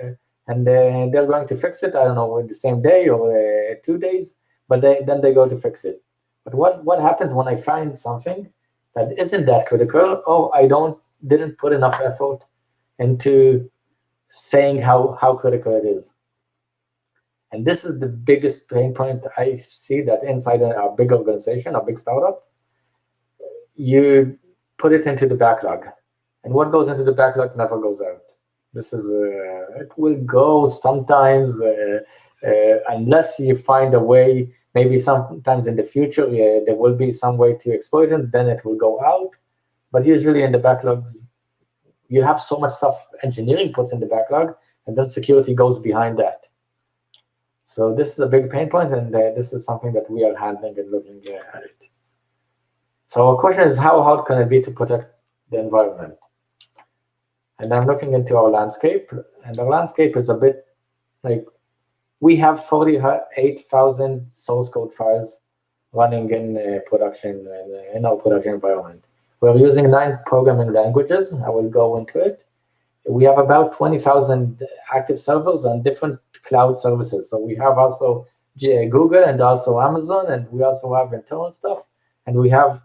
and they're going to fix it. I don't know, in the same day or 2 days, but then they go to fix it. But what happens when I find something that isn't that critical? Oh, I didn't put enough effort into saying how critical it is. And this is the biggest pain point I see, that inside a big organization, a big startup, you put it into the backlog. And what goes into the backlog never goes out. This is, it will go sometimes, unless you find a way, maybe sometimes in the future, there will be some way to exploit it, then it will go out. But usually in the backlogs, you have so much stuff engineering puts in the backlog, and then security goes behind that. So this is a big pain point, and this is something that we are handling and looking at it. So our question is, how hard can it be to protect the environment? And I'm looking into our landscape, and our landscape is a bit like, we have 48,000 source code files running in production, in our production environment. We're using 9 programming languages. I will go into it. We have about 20,000 active servers on different cloud services. So we have also Google and also Amazon, and we also have internal stuff. And we have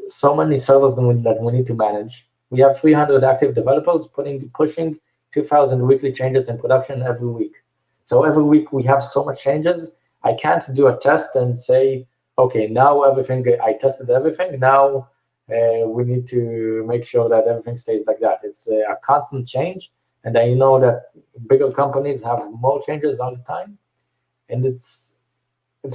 so many servers that we need to manage. We have 300 active developers pushing 2,000 weekly changes in production every week. So every week we have so much changes. I can't do a test and say, okay, now I tested everything. Now we need to make sure that everything stays like that. It's a constant change. And I know that bigger companies have more changes all the time. And it's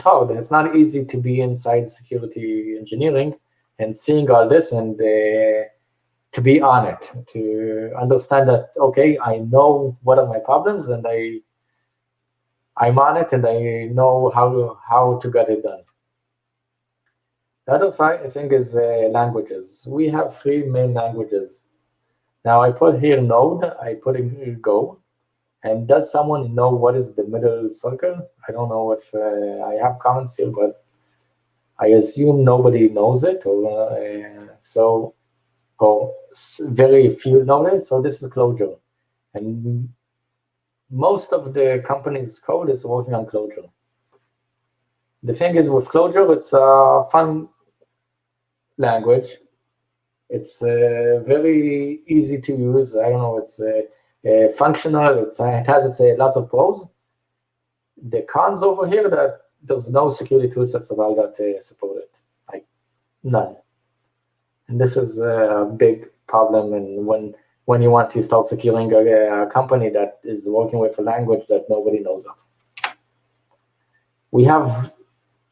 hard. It's not easy to be inside security engineering and seeing all this, and to be on it, to understand that, okay, I know what are my problems, and I'm on it, and I know how to get it done. The other thing is languages. We have 3 main languages. Now I put here Node, I put in here Go. And does someone know what is the middle circle? I don't know if I have comments here, but I assume nobody knows it, or very few know it. So this is Clojure, and most of the company's code is working on Clojure. The thing is, with Clojure, it's a fun language. It's very easy to use. I don't know. It's functional. It has lots of pros. The cons over here, that there's no security toolsets at all that support it. Like, none. And this is a big problem. And when you want to start securing a company that is working with a language that nobody knows of. We have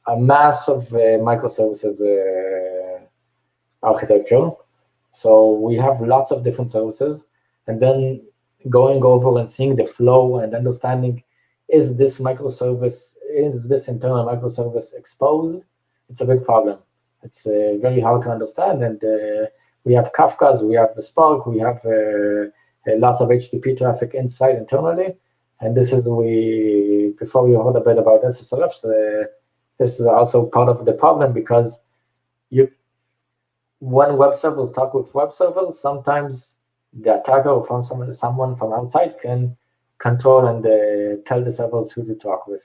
a mass of microservices architecture. So we have lots of different services, and then going over and seeing the flow and understanding, is this internal microservice exposed? It's a big problem. It's very hard to understand, and we have Kafkas, we have Spark, we have lots of HTTP traffic inside internally, and this is before you heard a bit about SSRFs, this is also part of the problem, because when web servers talk with web servers, sometimes the attacker or someone from outside can control and tell the servers who to talk with,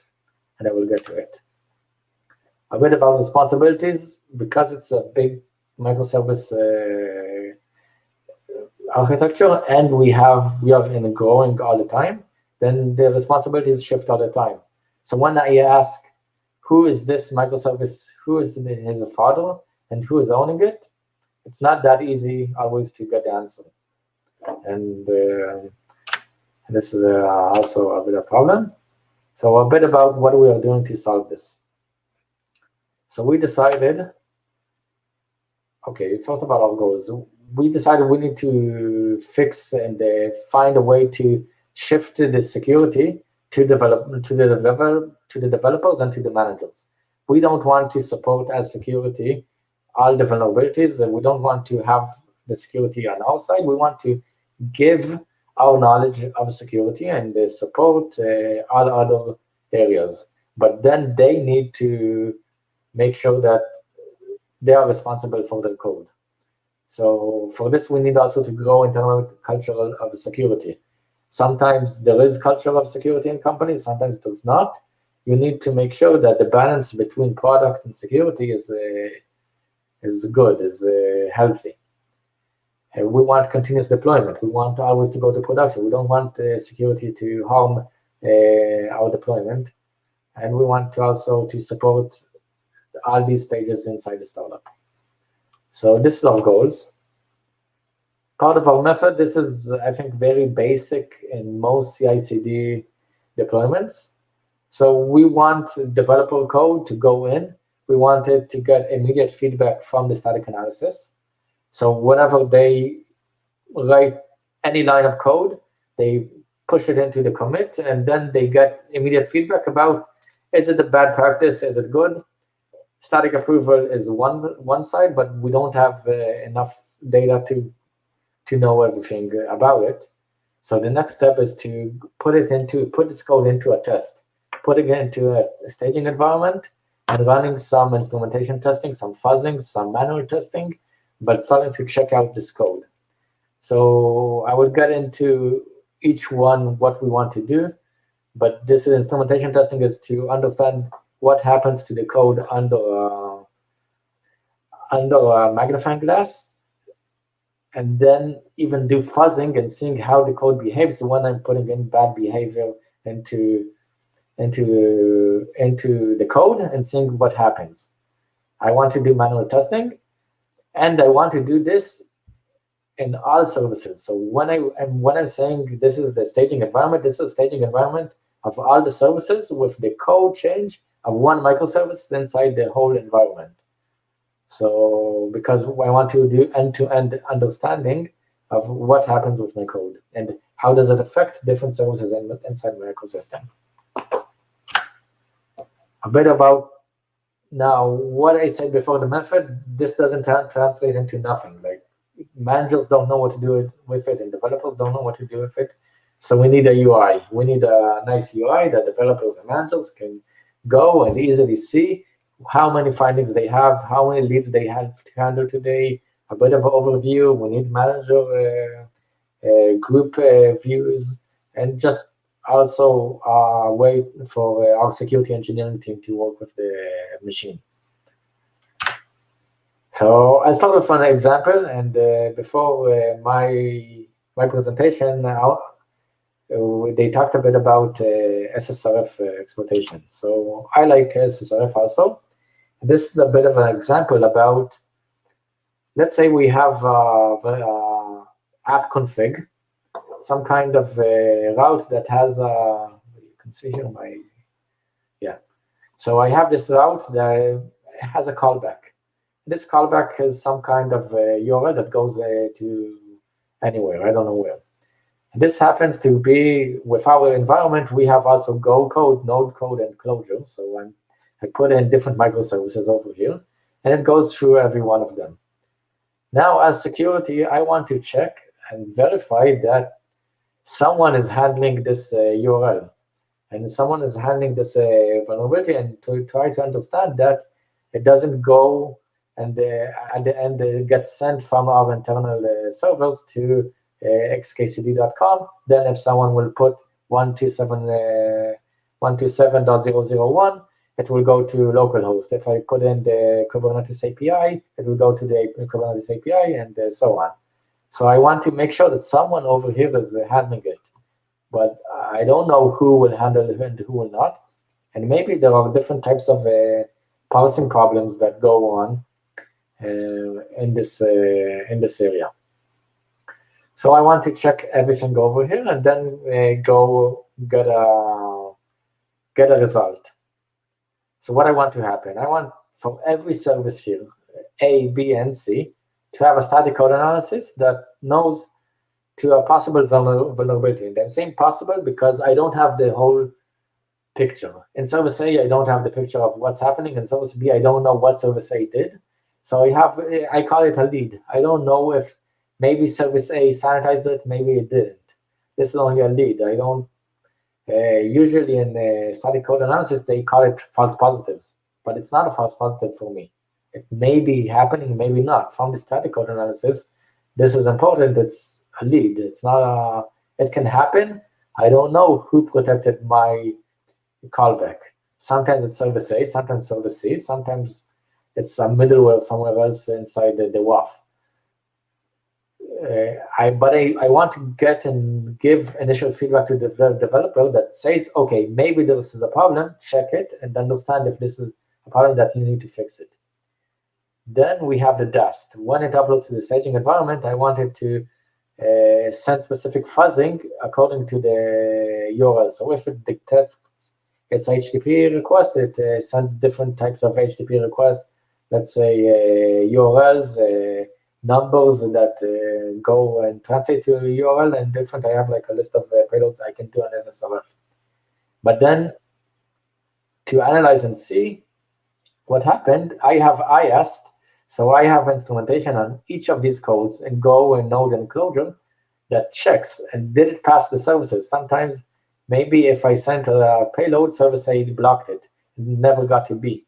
and I will get to it. A bit about responsibilities, because it's a big microservice architecture, and we are in growing all the time, then the responsibilities shift all the time. So when I ask, who is this microservice, who is his father, and who is owning it, it's not that easy always to get the answer. And this is also a bit of a problem. So a bit about what we are doing to solve this. So we decided, okay, first of all, our goals. We decided we need to fix and find a way to shift the security to the developers and to the managers. We don't want to support as security all the vulnerabilities, and we don't want to have the security on our side. We want to give our knowledge of security and support all other areas. But then they need to make sure that they are responsible for their code. So for this, we need also to grow internal culture of security. Sometimes there is culture of security in companies, sometimes there's not. You need to make sure that the balance between product and security is good, is healthy. And we want continuous deployment. We want always to go to production. We don't want security to harm our deployment. And we want to also to support all these stages inside the startup. So this is our goals. Part of our method, this is, I think, very basic in most CI/CD deployments. So we want developer code to go in. We want it to get immediate feedback from the static analysis. So whenever they write any line of code, they push it into the commit, and then they get immediate feedback about, is it a bad practice? Is it good? Static approval is one side, but we don't have enough data to know everything about it. So the next step is to put this code into a test, put it into a staging environment, and running some instrumentation testing, some fuzzing, some manual testing, but starting to check out this code. So I will get into each one what we want to do, but this instrumentation testing is to understand what happens to the code under a magnifying glass, and then even do fuzzing and seeing how the code behaves when I'm putting in bad behavior into the code and seeing what happens. I want to do manual testing, and I want to do this in all services. So when I'm saying this is the staging environment, this is a staging environment of all the services with the code change of one microservice inside the whole environment. So because I want to do end-to-end understanding of what happens with my code and how does it affect different services inside my ecosystem. A bit about now what I said before, the method, this doesn't translate into nothing. Like, managers don't know what to do with it, and developers don't know what to do with it. So we need a UI. We need a nice UI that developers and managers can go and easily see how many findings they have, how many leads they have to handle today, a bit of an overview. We need manager group views, and just also a way for our security engineering team to work with the machine. So I'll start with an example, and before my presentation, they talked a bit about SSRF exploitation. So I like SSRF also. This is a bit of an example about, let's say we have app config, some kind of route that has you can see here so I have this route that has a callback. This callback has some kind of URL that goes to anywhere, I don't know where. And this happens to be, with our environment, we have also Go code, Node code, and Clojure. So I put in different microservices over here, and it goes through every one of them. Now, as security, I want to check and verify that someone is handling this URL, and someone is handling this vulnerability, and to try to understand that it doesn't go and at the end it gets sent from our internal servers to xkcd.com. Then if someone will put 127.0.0.1, it will go to localhost. If I put in the Kubernetes API, it will go to the Kubernetes API, and so on. So I want to make sure that someone over here is handling it. But I don't know who will handle it and who will not. And maybe there are different types of parsing problems that go on in this area. So I want to check everything over here and then go get a result. So what I want to happen, I want for every service here, A, B, and C, to have a static code analysis that knows to a possible vulnerability. And I'm saying possible because I don't have the whole picture. In service A, I don't have the picture of what's happening. In service B, I don't know what service A did. So I call it a lead. I don't know if maybe service A sanitized it, maybe it didn't. This is only a lead. I don't, usually in static code analysis, they call it false positives, but it's not a false positive for me. It may be happening, maybe not. From the static code analysis, this is important. It's a lead. It's not a, it can happen. I don't know who protected my callback. Sometimes it's service A, sometimes service C, sometimes it's a middleware somewhere else inside the WAF. I want to get and give initial feedback to the developer that says, okay, maybe this is a problem, check it, and understand if this is a problem that you need to fix it. Then we have the dust. When it uploads to the staging environment, I want it to send specific fuzzing according to the URL. So if it detects its HTTP request, it sends different types of HTTP requests. Let's say URLs, numbers that go and translate to a URL, and different. I have like a list of payloads I can do on SSRF. But then to analyze and see what happened, I have IAST. So I have instrumentation on each of these codes in Go and Node and Clojure that checks and did it pass the services. Sometimes maybe if I sent a payload, service A blocked it, never got to B.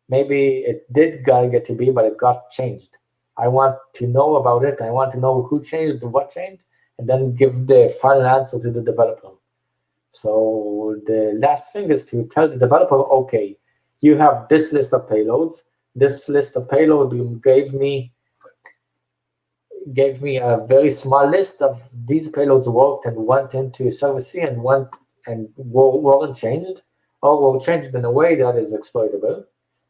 Maybe it did get to B, but it got changed. I want to know about it. I want to know who changed, what changed, and then give the final answer to the developer. So the last thing is to tell the developer, okay, you have this list of payloads. This list of payload gave me a very small list of these payloads worked and went into service C and weren't changed, or were changed in a way that is exploitable.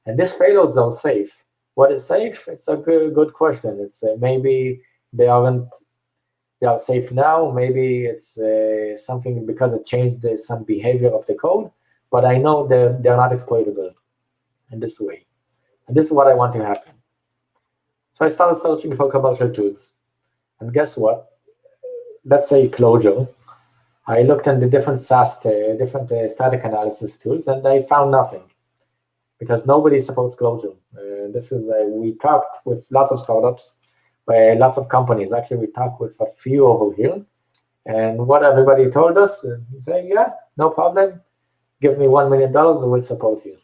And these payloads are safe. What is safe? It's a good question. It's maybe they are safe now. Maybe it's something because it changed some behavior of the code. But I know they're not exploitable in this way. And this is what I want to happen. So I started searching for commercial tools. And guess what? Let's say Clojure. I looked at the different SAST, different static analysis tools, and I found nothing. Because nobody supports Clojure. We talked with lots of startups, lots of companies. Actually, we talked with a few over here. And what everybody told us, say, yeah, no problem. Give me $1 million, we'll support you.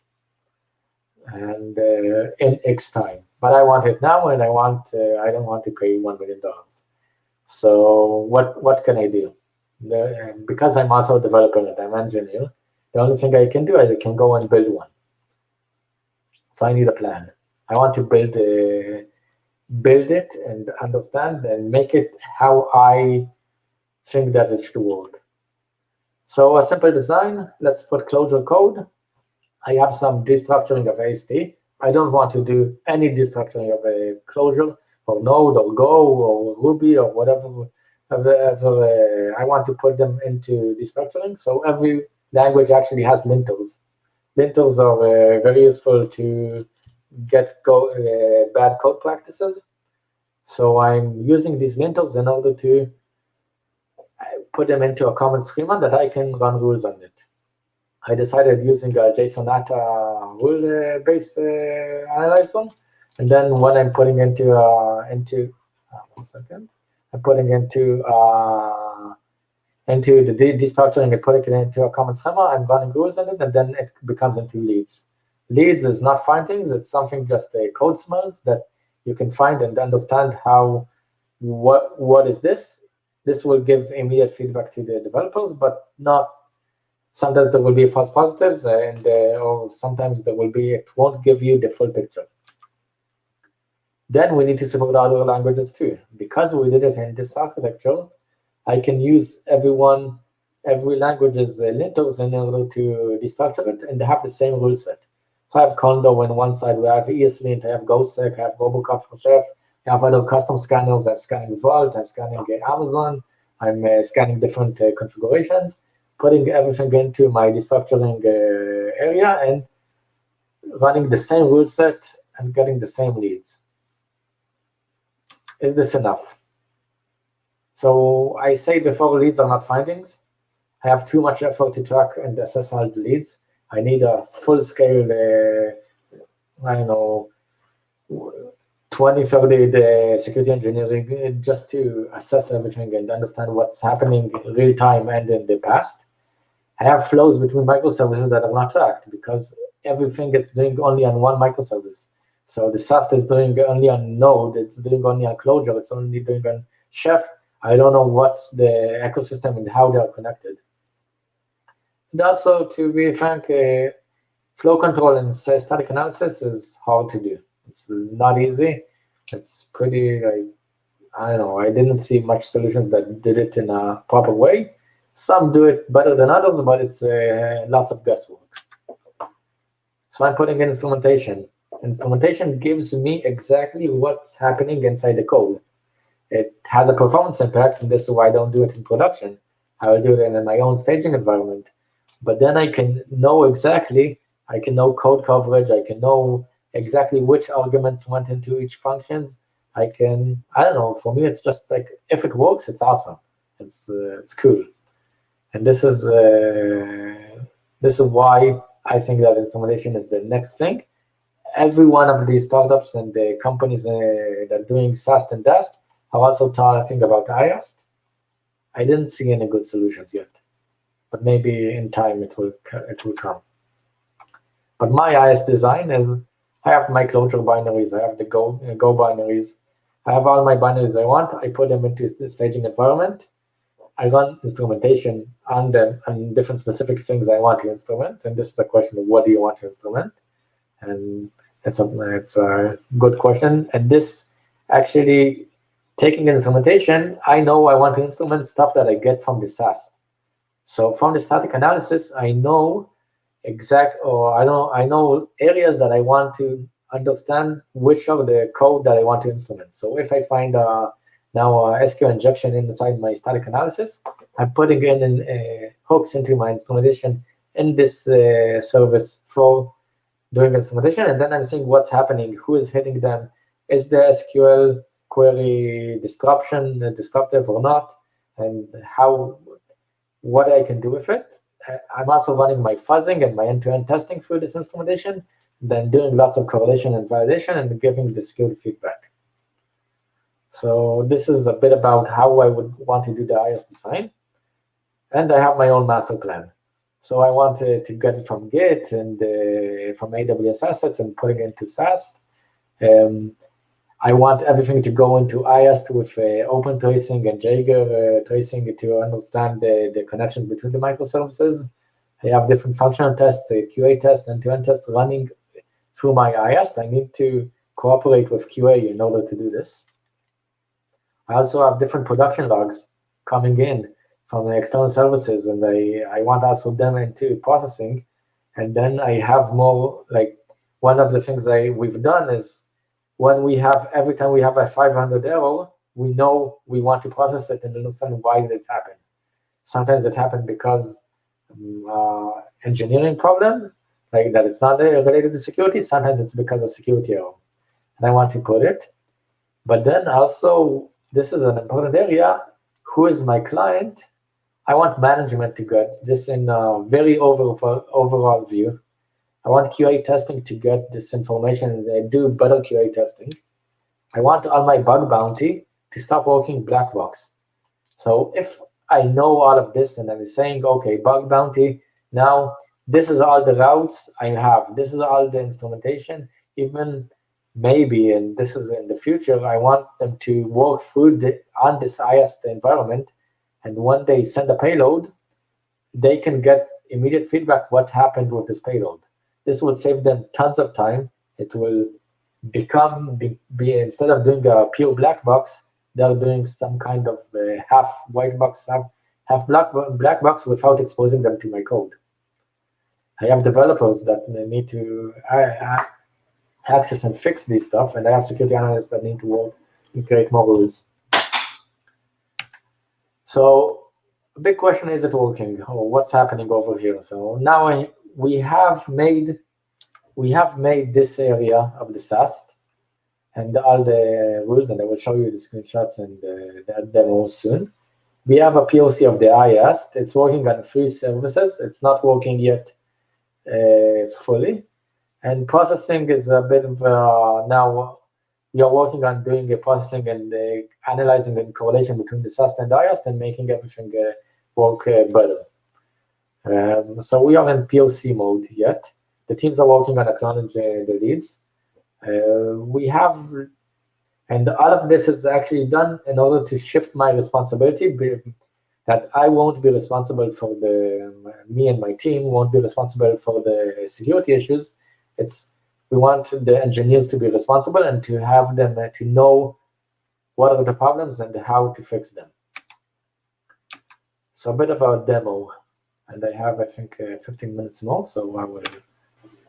And in X time. But I want it now, and I don't want to pay $1 million. So what can I do? Because I'm also a developer and I'm an engineer, the only thing I can do is I can go and build one. So I need a plan. I want to build it and understand and make it how I think that it should work. So a simple design, let's put Clojure code. I have some destructuring of AST. I don't want to do any destructuring of a Clojure or Node or Go or Ruby or whatever I want to put them into destructuring. So every language actually has linters. Linters are very useful to get bad code practices. So I'm using these linters in order to put them into a common schema that I can run rules on it. I decided using a JSON-ATA rule-based analyzer, and then when I'm putting I'm putting into the destructuring and putting it into a common schema and running rules on it, and then it becomes into leads. Leads is not findings; it's something just code smells that you can find and understand what is this. This will give immediate feedback to the developers, but not. Sometimes there will be false positives, and or sometimes it won't give you the full picture. Then we need to support other languages too. Because we did it in this architecture, I can use every language's linters in order to destructure it, and they have the same rule set. So I have Condo on one side, we have ESLint, I have GoSec, I have Robocop for Chef, I have other custom scanners, I'm scanning Vault, I'm scanning Amazon, I'm scanning different configurations, putting everything into my destructuring area and running the same rule set and getting the same leads. Is this enough? So I say before, leads are not findings. I have too much effort to track and assess all the leads. I need a full-scale, 20, 30 security engineering just to assess everything and understand what's happening in real time and in the past. I have flows between microservices that are not tracked because everything is doing only on one microservice. So the SAST is doing only on Node, it's doing only on Clojure, it's only doing on Chef. I don't know what's the ecosystem and how they are connected. And also, to be frank, flow control and static analysis is hard to do. It's not easy. It's pretty, I don't know, I didn't see much solutions that did it in a proper way. Some do it better than others, but it's lots of guesswork. So I'm putting in instrumentation. Instrumentation gives me exactly what's happening inside the code. It has a performance impact, and this is why I don't do it in production. I will do it in my own staging environment. But then I can know exactly, I can know code coverage, I can know exactly which arguments went into each functions. I don't know, for me it's just like, if it works, it's awesome. It's cool. And this is why I think that instrumentation is the next thing. Every one of these startups and the companies that are doing SAST and DAST are also talking about IAST. I didn't see any good solutions yet, but maybe in time it will come. But my IAST design is, I have my Clojure binaries, I have the Go binaries, I have all my binaries I want, I put them into the staging environment, I run instrumentation on them and different specific things I want to instrument, and this is the question of what do you want to instrument? And it's a good question. And this actually, taking instrumentation, I know I want to instrument stuff that I get from the SAST. So from the static analysis, I know I know areas that I want to understand which of the code that I want to instrument. So if I find now SQL injection inside my static analysis, I'm putting in hooks into my instrumentation in this service for doing instrumentation, and then I'm seeing what's happening, who is hitting them, is the SQL query disruptive or not, and what I can do with it. I'm also running my fuzzing and my end-to-end testing through this instrumentation, then doing lots of correlation and validation and giving the security feedback. So this is a bit about how I would want to do the IAST design. And I have my own master plan. So I want to get it from Git and from AWS assets and putting it into SAST. I want everything to go into IAST with open tracing and Jaeger tracing to understand the connections between the microservices. I have different functional tests, QA tests, end-to-end tests running through my IAST. I need to cooperate with QA in order to do this. I also have different production logs coming in from the external services, and I want also them into processing. And then I have more, like, one of the things we've done is every time we have a 500 error, we know we want to process it and understand why did it happen. Sometimes it happened because engineering problem, like that it's not related to security. Sometimes it's because of security error. And I want to put it. But then also, this is an important area. Who is my client? I want management to get this in a very overall view. I want QA testing to get this information and do better QA testing. I want all my bug bounty to stop working black box. So if I know all of this and I'm saying, okay, bug bounty, now this is all the routes I have. This is all the instrumentation. Even maybe, and this is in the future, I want them to work through on this IAST environment. And when they send a payload, they can get immediate feedback what happened with this payload. This will save them tons of time. It will be instead of doing a pure black box, they're doing some kind of half white box, half black box without exposing them to my code. I have developers that need to access and fix this stuff, and I have security analysts that need to work and create more rules. So a big question, is it working? Or what's happening over here? So now we have made this area of the SAST and all the rules, and I will show you the screenshots and the demo soon. We have a POC of the IAST. It's working on 3 services. It's not working yet fully. And processing is a bit of now we are working on doing a processing and analyzing the correlation between the SAST and IAST and making everything work better. So we are in POC mode yet. The teams are working on acknowledging the leads. We have, and all of this is actually done in order to shift my responsibility, that I won't be responsible for me and my team won't be responsible for the security issues. We want the engineers to be responsible and to have them to know what are the problems and how to fix them. So a bit of a demo, and I have, I think, 15 minutes more, so I will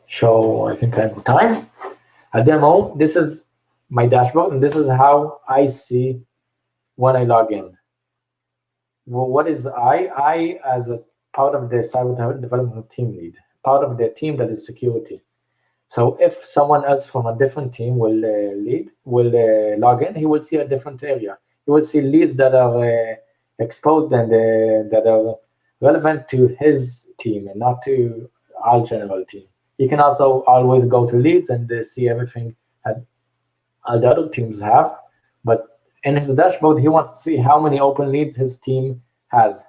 show, I think I have time. A demo, this is my dashboard, and this is how I see when I log in. Well, what is I, as a part of the cyber development team lead, part of the team that is security. So if someone else from a different team will log in, he will see a different area. He will see leads that are exposed and that are relevant to his team and not to our general team. You can also always go to leads and see everything that all the other teams have. But in his dashboard, he wants to see how many open leads his team has.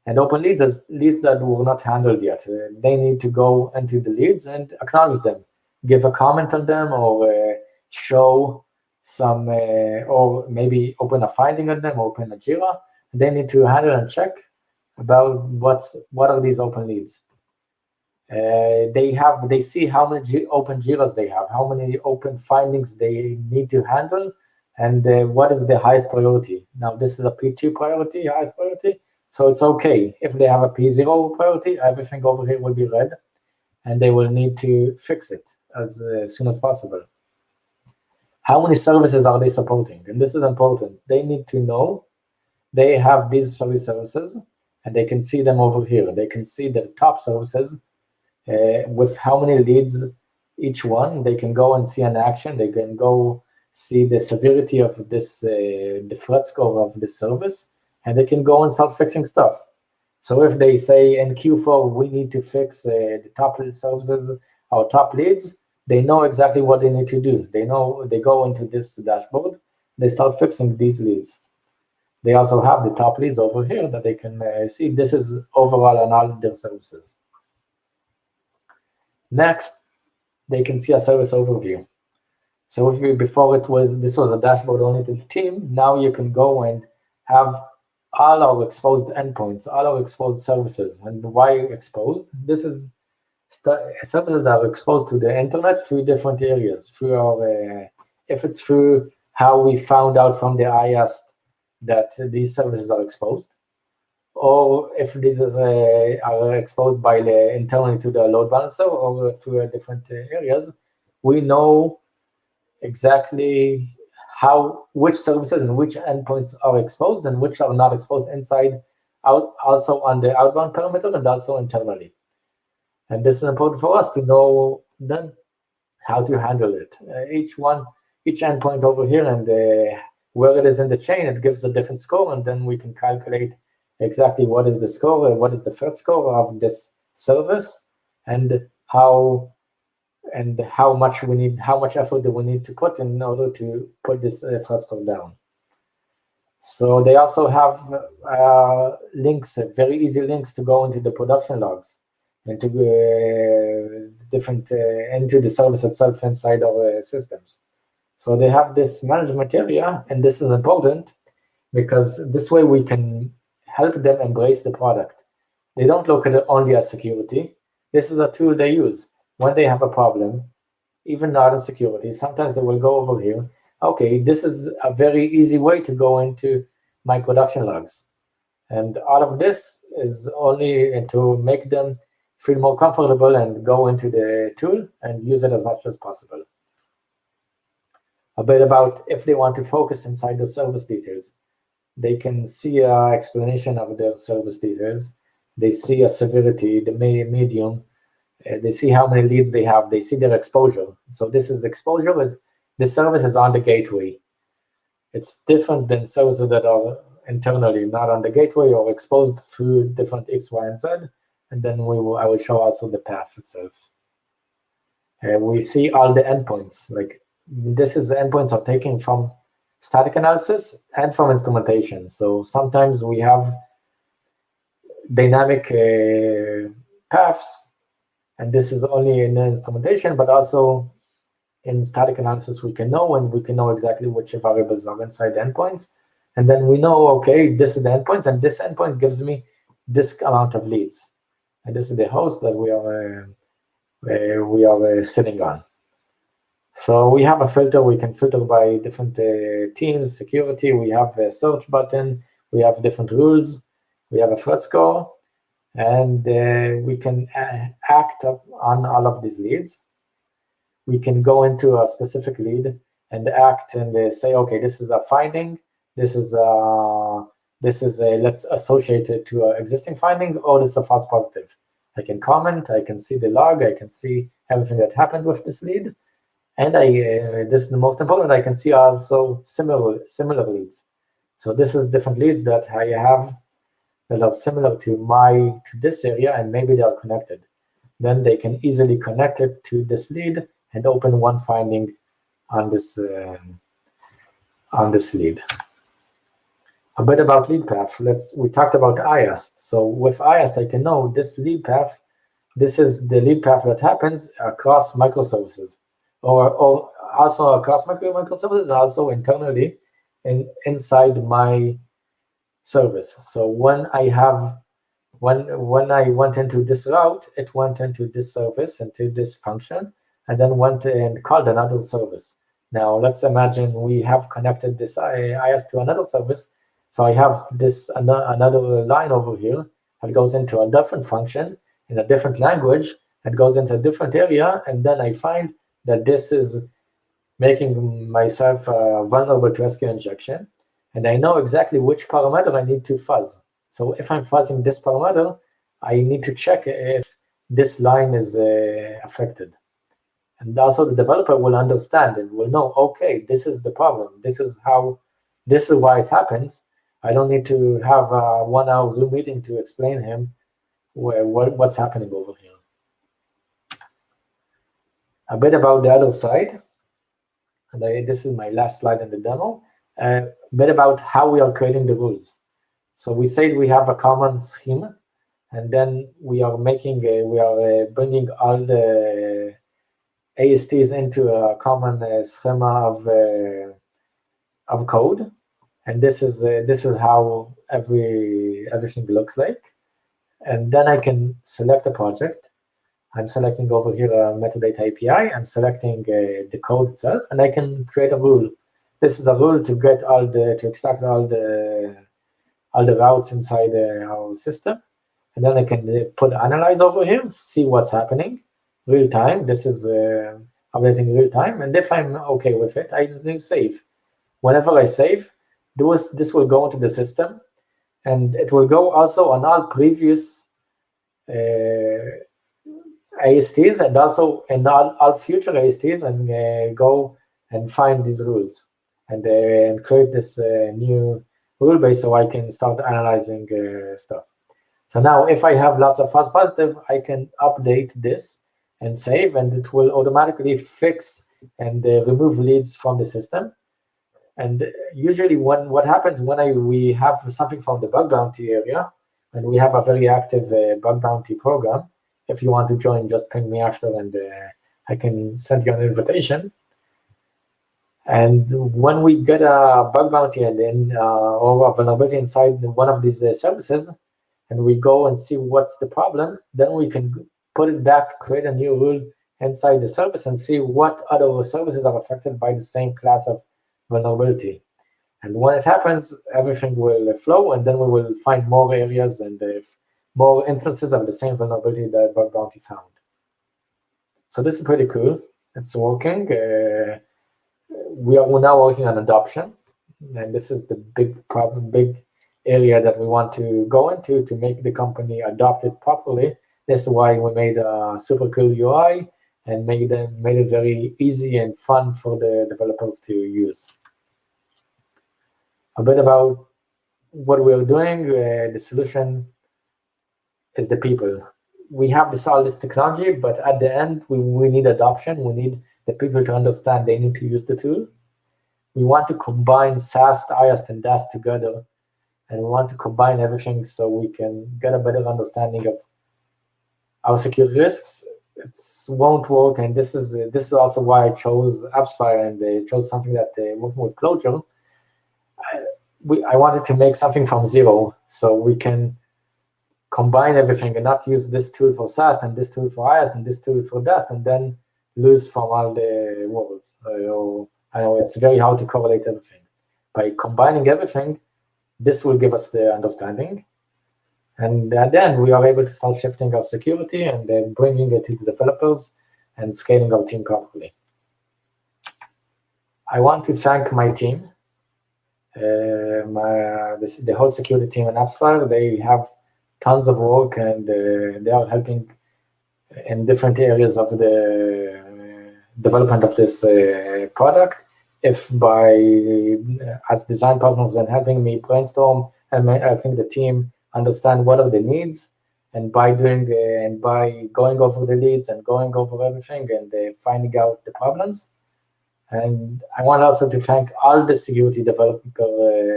And open leads is leads that were not handled yet. They need to go into the leads and acknowledge them, give a comment on them, or show some, or maybe open a finding on them, open a Jira. They need to handle and check about what are these open leads. They see how many open Jiras they have, how many open findings they need to handle, and what is the highest priority. Now this is a P2 priority, highest priority. So it's okay. If they have a P0 priority, everything over here will be red, and they will need to fix it as soon as possible. How many services are they supporting? And this is important. They need to know they have these 3 services, and they can see them over here. They can see the top services with how many leads each one. They can go and see an action. They can go see the severity of this, the threat score of this service, and they can go and start fixing stuff. So if they say in Q4, we need to fix the top services, our top leads, they know exactly what they need to do. They know, they go into this dashboard, they start fixing these leads. They also have the top leads over here that they can see. This is overall on all their services. Next, they can see a service overview. So if before this was a dashboard only to the team, now you can go and have all our exposed endpoints, all our exposed services. And why exposed? This is services that are exposed to the internet through different areas. Through our, if it's through how we found out from the IAST that these services are exposed, or if these are exposed by internally to the load balancer or through different areas, we know exactly which services and which endpoints are exposed and which are not exposed inside, also on the outbound perimeter and also internally. And this is important for us to know then how to handle it. Each endpoint over here and where it is in the chain, it gives a different score, and then we can calculate exactly what is the score, what is the threat score of this service, and how much effort do we need to put in order to put this threat score down. So they also have links, very easy links to go into the production logs and to into the service itself inside our systems. So they have this management area, and this is important because this way we can help them embrace the product. They don't look at it only as security. This is a tool they use when they have a problem, even not in security. Sometimes they will go over here. Okay, this is a very easy way to go into my production logs. And all of this is only to make them feel more comfortable and go into the tool and use it as much as possible. A bit about if they want to focus inside the service details. They can see an explanation of their service details. They see a severity, the medium. They see how many leads they have. They see their exposure. So this is exposure. The service is on the gateway. It's different than services that are internally not on the gateway or exposed through different X, Y, and Z. And then I will show also the path itself. We see all the endpoints. Like this is the endpoints are taken from static analysis and from instrumentation. So sometimes we have dynamic paths, and this is only in the instrumentation, but also in static analysis we can know, and we can know exactly which variables are inside the endpoints. And then we know, okay, this is the endpoints, and this endpoint gives me this amount of leads. And this is the host that we are sitting on. So we have a filter. We can filter by different teams, security. We have a search button. We have different rules. We have a threat score. And we can act on all of these leads. We can go into a specific lead and act and say, okay, this is a finding. This is let's associate it to an existing finding, or this is a false positive. I can comment. I can see the log. I can see everything that happened with this lead. And this is the most important. I can see also similar leads. So this is different leads that I have that are similar to this area, and maybe they are connected. Then they can easily connect it to this lead and open one finding on this lead. A bit about lead path. We talked about IAST. So with IAST, I can know this lead path. This is the lead path that happens across microservices. Or also across microservices, also internally inside my service. So when I went into this route, it went into this service, into this function, and then went and called another service. Now let's imagine we have connected this IS to another service. So I have this another line over here that goes into a different function in a different language. It goes into a different area, and then I find that this is making myself vulnerable to SQL injection. And I know exactly which parameter I need to fuzz. So if I'm fuzzing this parameter, I need to check if this line is affected. And also the developer will understand and will know, okay, this is the problem. This is why it happens. I don't need to have a 1 hour Zoom meeting to explain him what's happening over here. A bit about the other side, and this is my last slide in the demo. A bit about how we are creating the rules. So we said we have a common schema, and then we are bringing all the ASTs into a common schema of code, and this is how everything looks like. And then I can select a project. I'm selecting over here a metadata API. I'm selecting the code itself, and I can create a rule. This is a rule to get to extract all the routes inside our system, and then I can put analyze over here, see what's happening real time. This is updating real time. And if I'm okay with it, I do save. Whenever I save, this will go into the system, and it will go also on all previous ASTs and also in all future ASTs, and go and find these rules and create this new rule base so I can start analyzing stuff. So now if I have lots of false positive, I can update this and save, and it will automatically fix and remove leads from the system. And usually what happens when we have something from the bug bounty area, and we have a very active bug bounty program, if you want to join, just ping me after, and I can send you an invitation. And when we get a bug bounty and then or a vulnerability inside one of these services, and we go and see what's the problem, then we can put it back, create a new rule inside the service, and see what other services are affected by the same class of vulnerability. And when it happens, everything will flow, and then we will find more areas and more instances of the same vulnerability that bug bounty found. So this is pretty cool. It's working. We're now working on adoption, and this is the big area that we want to go into to make the company adopt it properly. This is why we made a super cool UI and made it very easy and fun for the developers to use. A bit about what we're doing. The solution is the people. We have all this technology, but at the end, we need adoption. We need the people to understand they need to use the tool. We want to combine SAST, IAST, and DAST together, and we want to combine everything so we can get a better understanding of our security risks. It won't work, and this is also why I chose AppsFire and chose something that working with Clojure. I wanted to make something from zero, so we can combine everything and not use this tool for SAST and this tool for IAST and this tool for DAST, and then lose from all the worlds. I know it's very hard to correlate everything. By combining everything, this will give us the understanding. And then we are able to start shifting our security and then bringing it to the developers and scaling our team properly. I want to thank my team, the whole security team in AppsFire. They have tons of work, and they are helping in different areas of the development of this product. If as design partners and helping me brainstorm and helping the team understand what are the needs, and by going over the leads and going over everything and finding out the problems. And I want also to thank all the security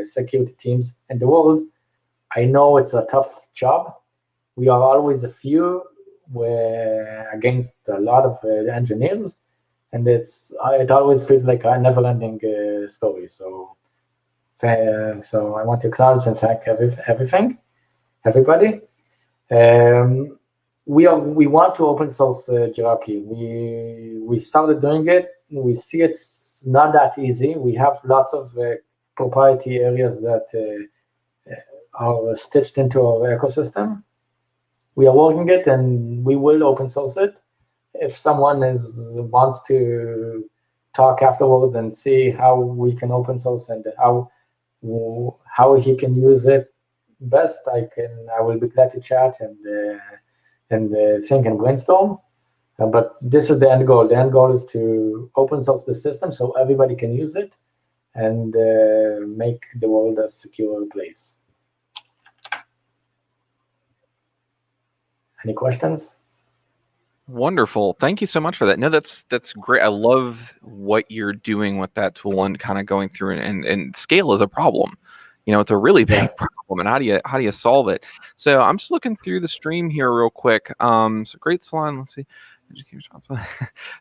security teams in the world. I know it's a tough job. We are always a few against a lot of engineers, and it always feels like a never-ending story. So I want to acknowledge and thank everybody. We want to open source Jiraki. We started doing it. We see it's not that easy. We have lots of proprietary areas that are stitched into our ecosystem. We are working it, and we will open source it. If someone wants to talk afterwards and see how we can open source and how he can use it best, I will be glad to chat and think and brainstorm. But this is the end goal. The end goal is to open source the system so everybody can use it and make the world a secure place. Any questions? Wonderful. Thank you so much for that. No, that's great. I love what you're doing with that tool and kind of going through and scale is a problem. It's a really big problem, and how do you solve it? So I'm just looking through the stream here real quick. So great slide. Let's see.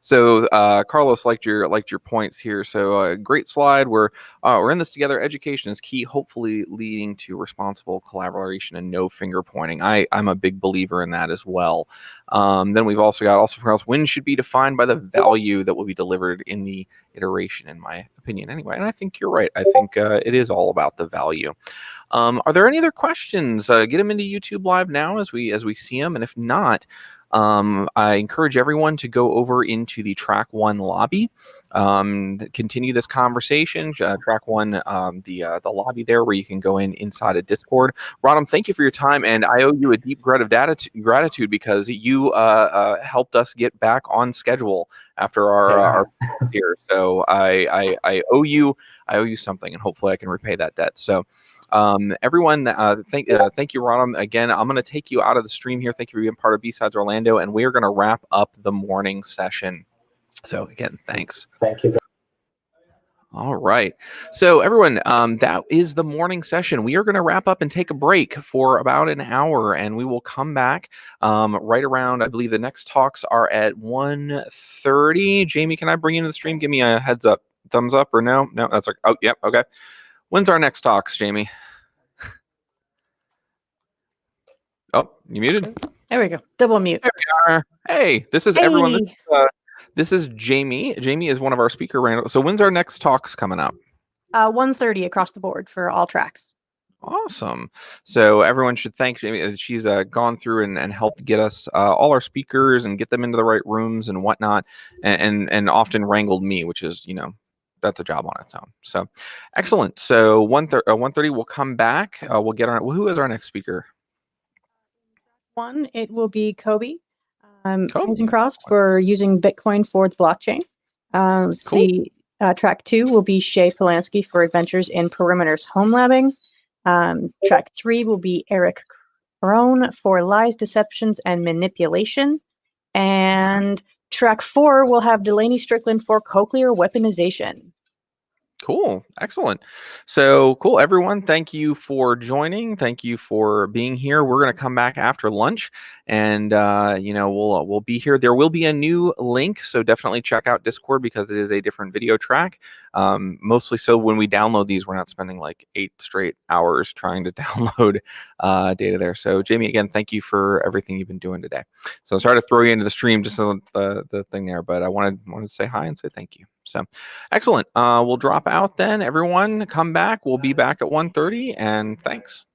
So Carlos liked your points here. So great slide. We're in this together. Education is key, hopefully leading to responsible collaboration and no finger pointing. I'm a big believer in that as well. Then we've also got from Carlos, wins should be defined by the value that will be delivered in the iteration, in my opinion anyway. And I think you're right. I think it is all about the value. Are there any other questions? Get them into YouTube Live now as we see them. And if not, I encourage everyone to go over into the Track 1 lobby, continue this conversation. Track 1, the lobby there where you can go inside of Discord. Rotem, thank you for your time, and I owe you a deep gratitude because you helped us get back on schedule after our here. So I owe you something, and hopefully I can repay that debt. So everyone, thank you, Rotem. Again, I'm going to take you out of the stream here. Thank you for being part of Bsides Orlando, and we are going to wrap up the morning session. So again, thanks. Thank you. All right. So everyone, that is the morning session. We are going to wrap up and take a break for about an hour, and we will come back right around, I believe the next talks are at 1:30. Jamie, can I bring you into the stream? Give me a heads up, thumbs up, or no? No, that's like, oh, yep, okay. When's our next talks, Jamie? Oh, you muted? There we go. Double mute. There we are. Hey, this is everyone. This is Jamie. Jamie is one of our speaker. So when's our next talks coming up? 1:30 across the board for all tracks. Awesome. So everyone should thank Jamie. She's gone through and helped get us all our speakers and get them into the right rooms and whatnot, and often wrangled me, which is, that's a job on its own. So excellent. So 1:30 we'll come back. We'll get on. Who is our next speaker? It will be Kobe Eisencroft for using Bitcoin for the blockchain. Track 2 will be Shay Polanski for adventures in Perimeter's home labbing. Track 3 will be Eric Crone for lies, deceptions, and manipulation. And track 4 will have Delaney Strickland for cochlear weaponization. Cool. Excellent. So cool, everyone. Thank you for joining. Thank you for being here. We're going to come back after lunch, and we'll be here. There will be a new link, so definitely check out Discord because it is a different video track. Mostly so when we download these, we're not spending like 8 straight hours trying to download data there. So Jamie, again, thank you for everything you've been doing today. So sorry to throw you into the stream, just the thing there, but I wanted to say hi and say thank you. So excellent. We'll drop out then. Everyone come back. We'll be back at 1:30, and thanks.